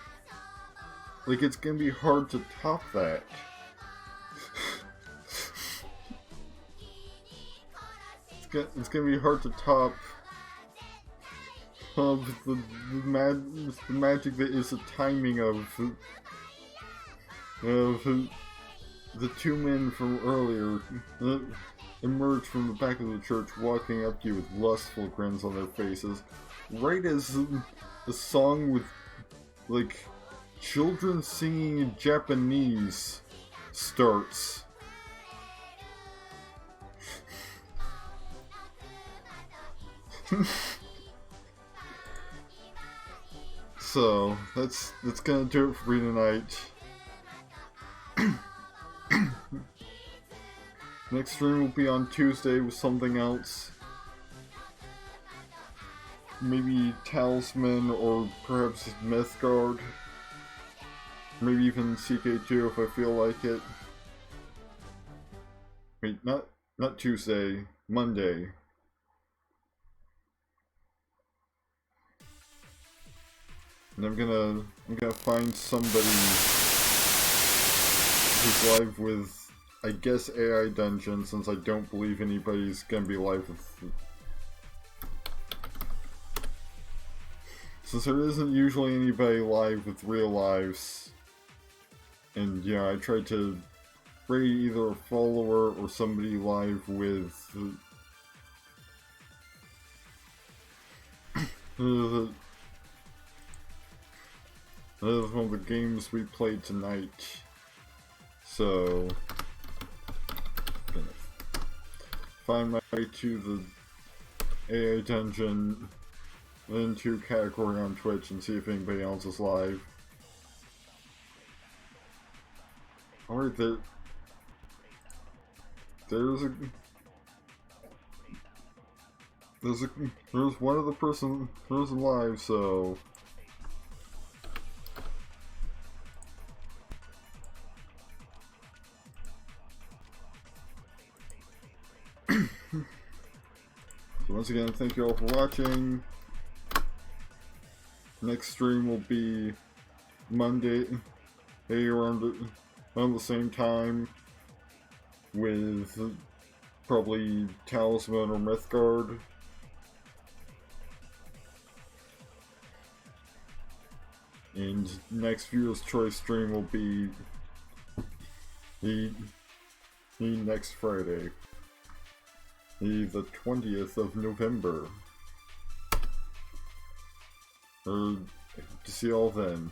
Like, it's gonna be hard to top that. It's gonna be hard to top the magic that is the timing of the two men from earlier emerged from the back of the church, walking up to you with lustful grins on their faces, right as the song with like children singing in Japanese starts. So that's gonna do it for me tonight. Next stream will be on Tuesday with something else. Maybe Talisman or perhaps Mythgard. Maybe even CK2 if I feel like it. Wait, not Tuesday, Monday. And I'm gonna find somebody who's live with, I guess, AI Dungeon, since I don't believe anybody's gonna be live with... Since there isn't usually anybody live with real lives, and yeah, I tried to raid either a follower or somebody live with that is one of the games we played tonight. So, I'm gonna find my way to the AI Dungeon into category on Twitch and see if anybody else is live. Alright, there's one other person who's alive, so so once again, thank you all for watching. Next stream will be Monday, around the same time, with probably Talisman or Mythgard. And next viewer's choice stream will be the next Friday, the 20th of November. To see you all then.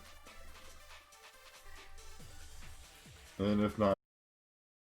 And if not,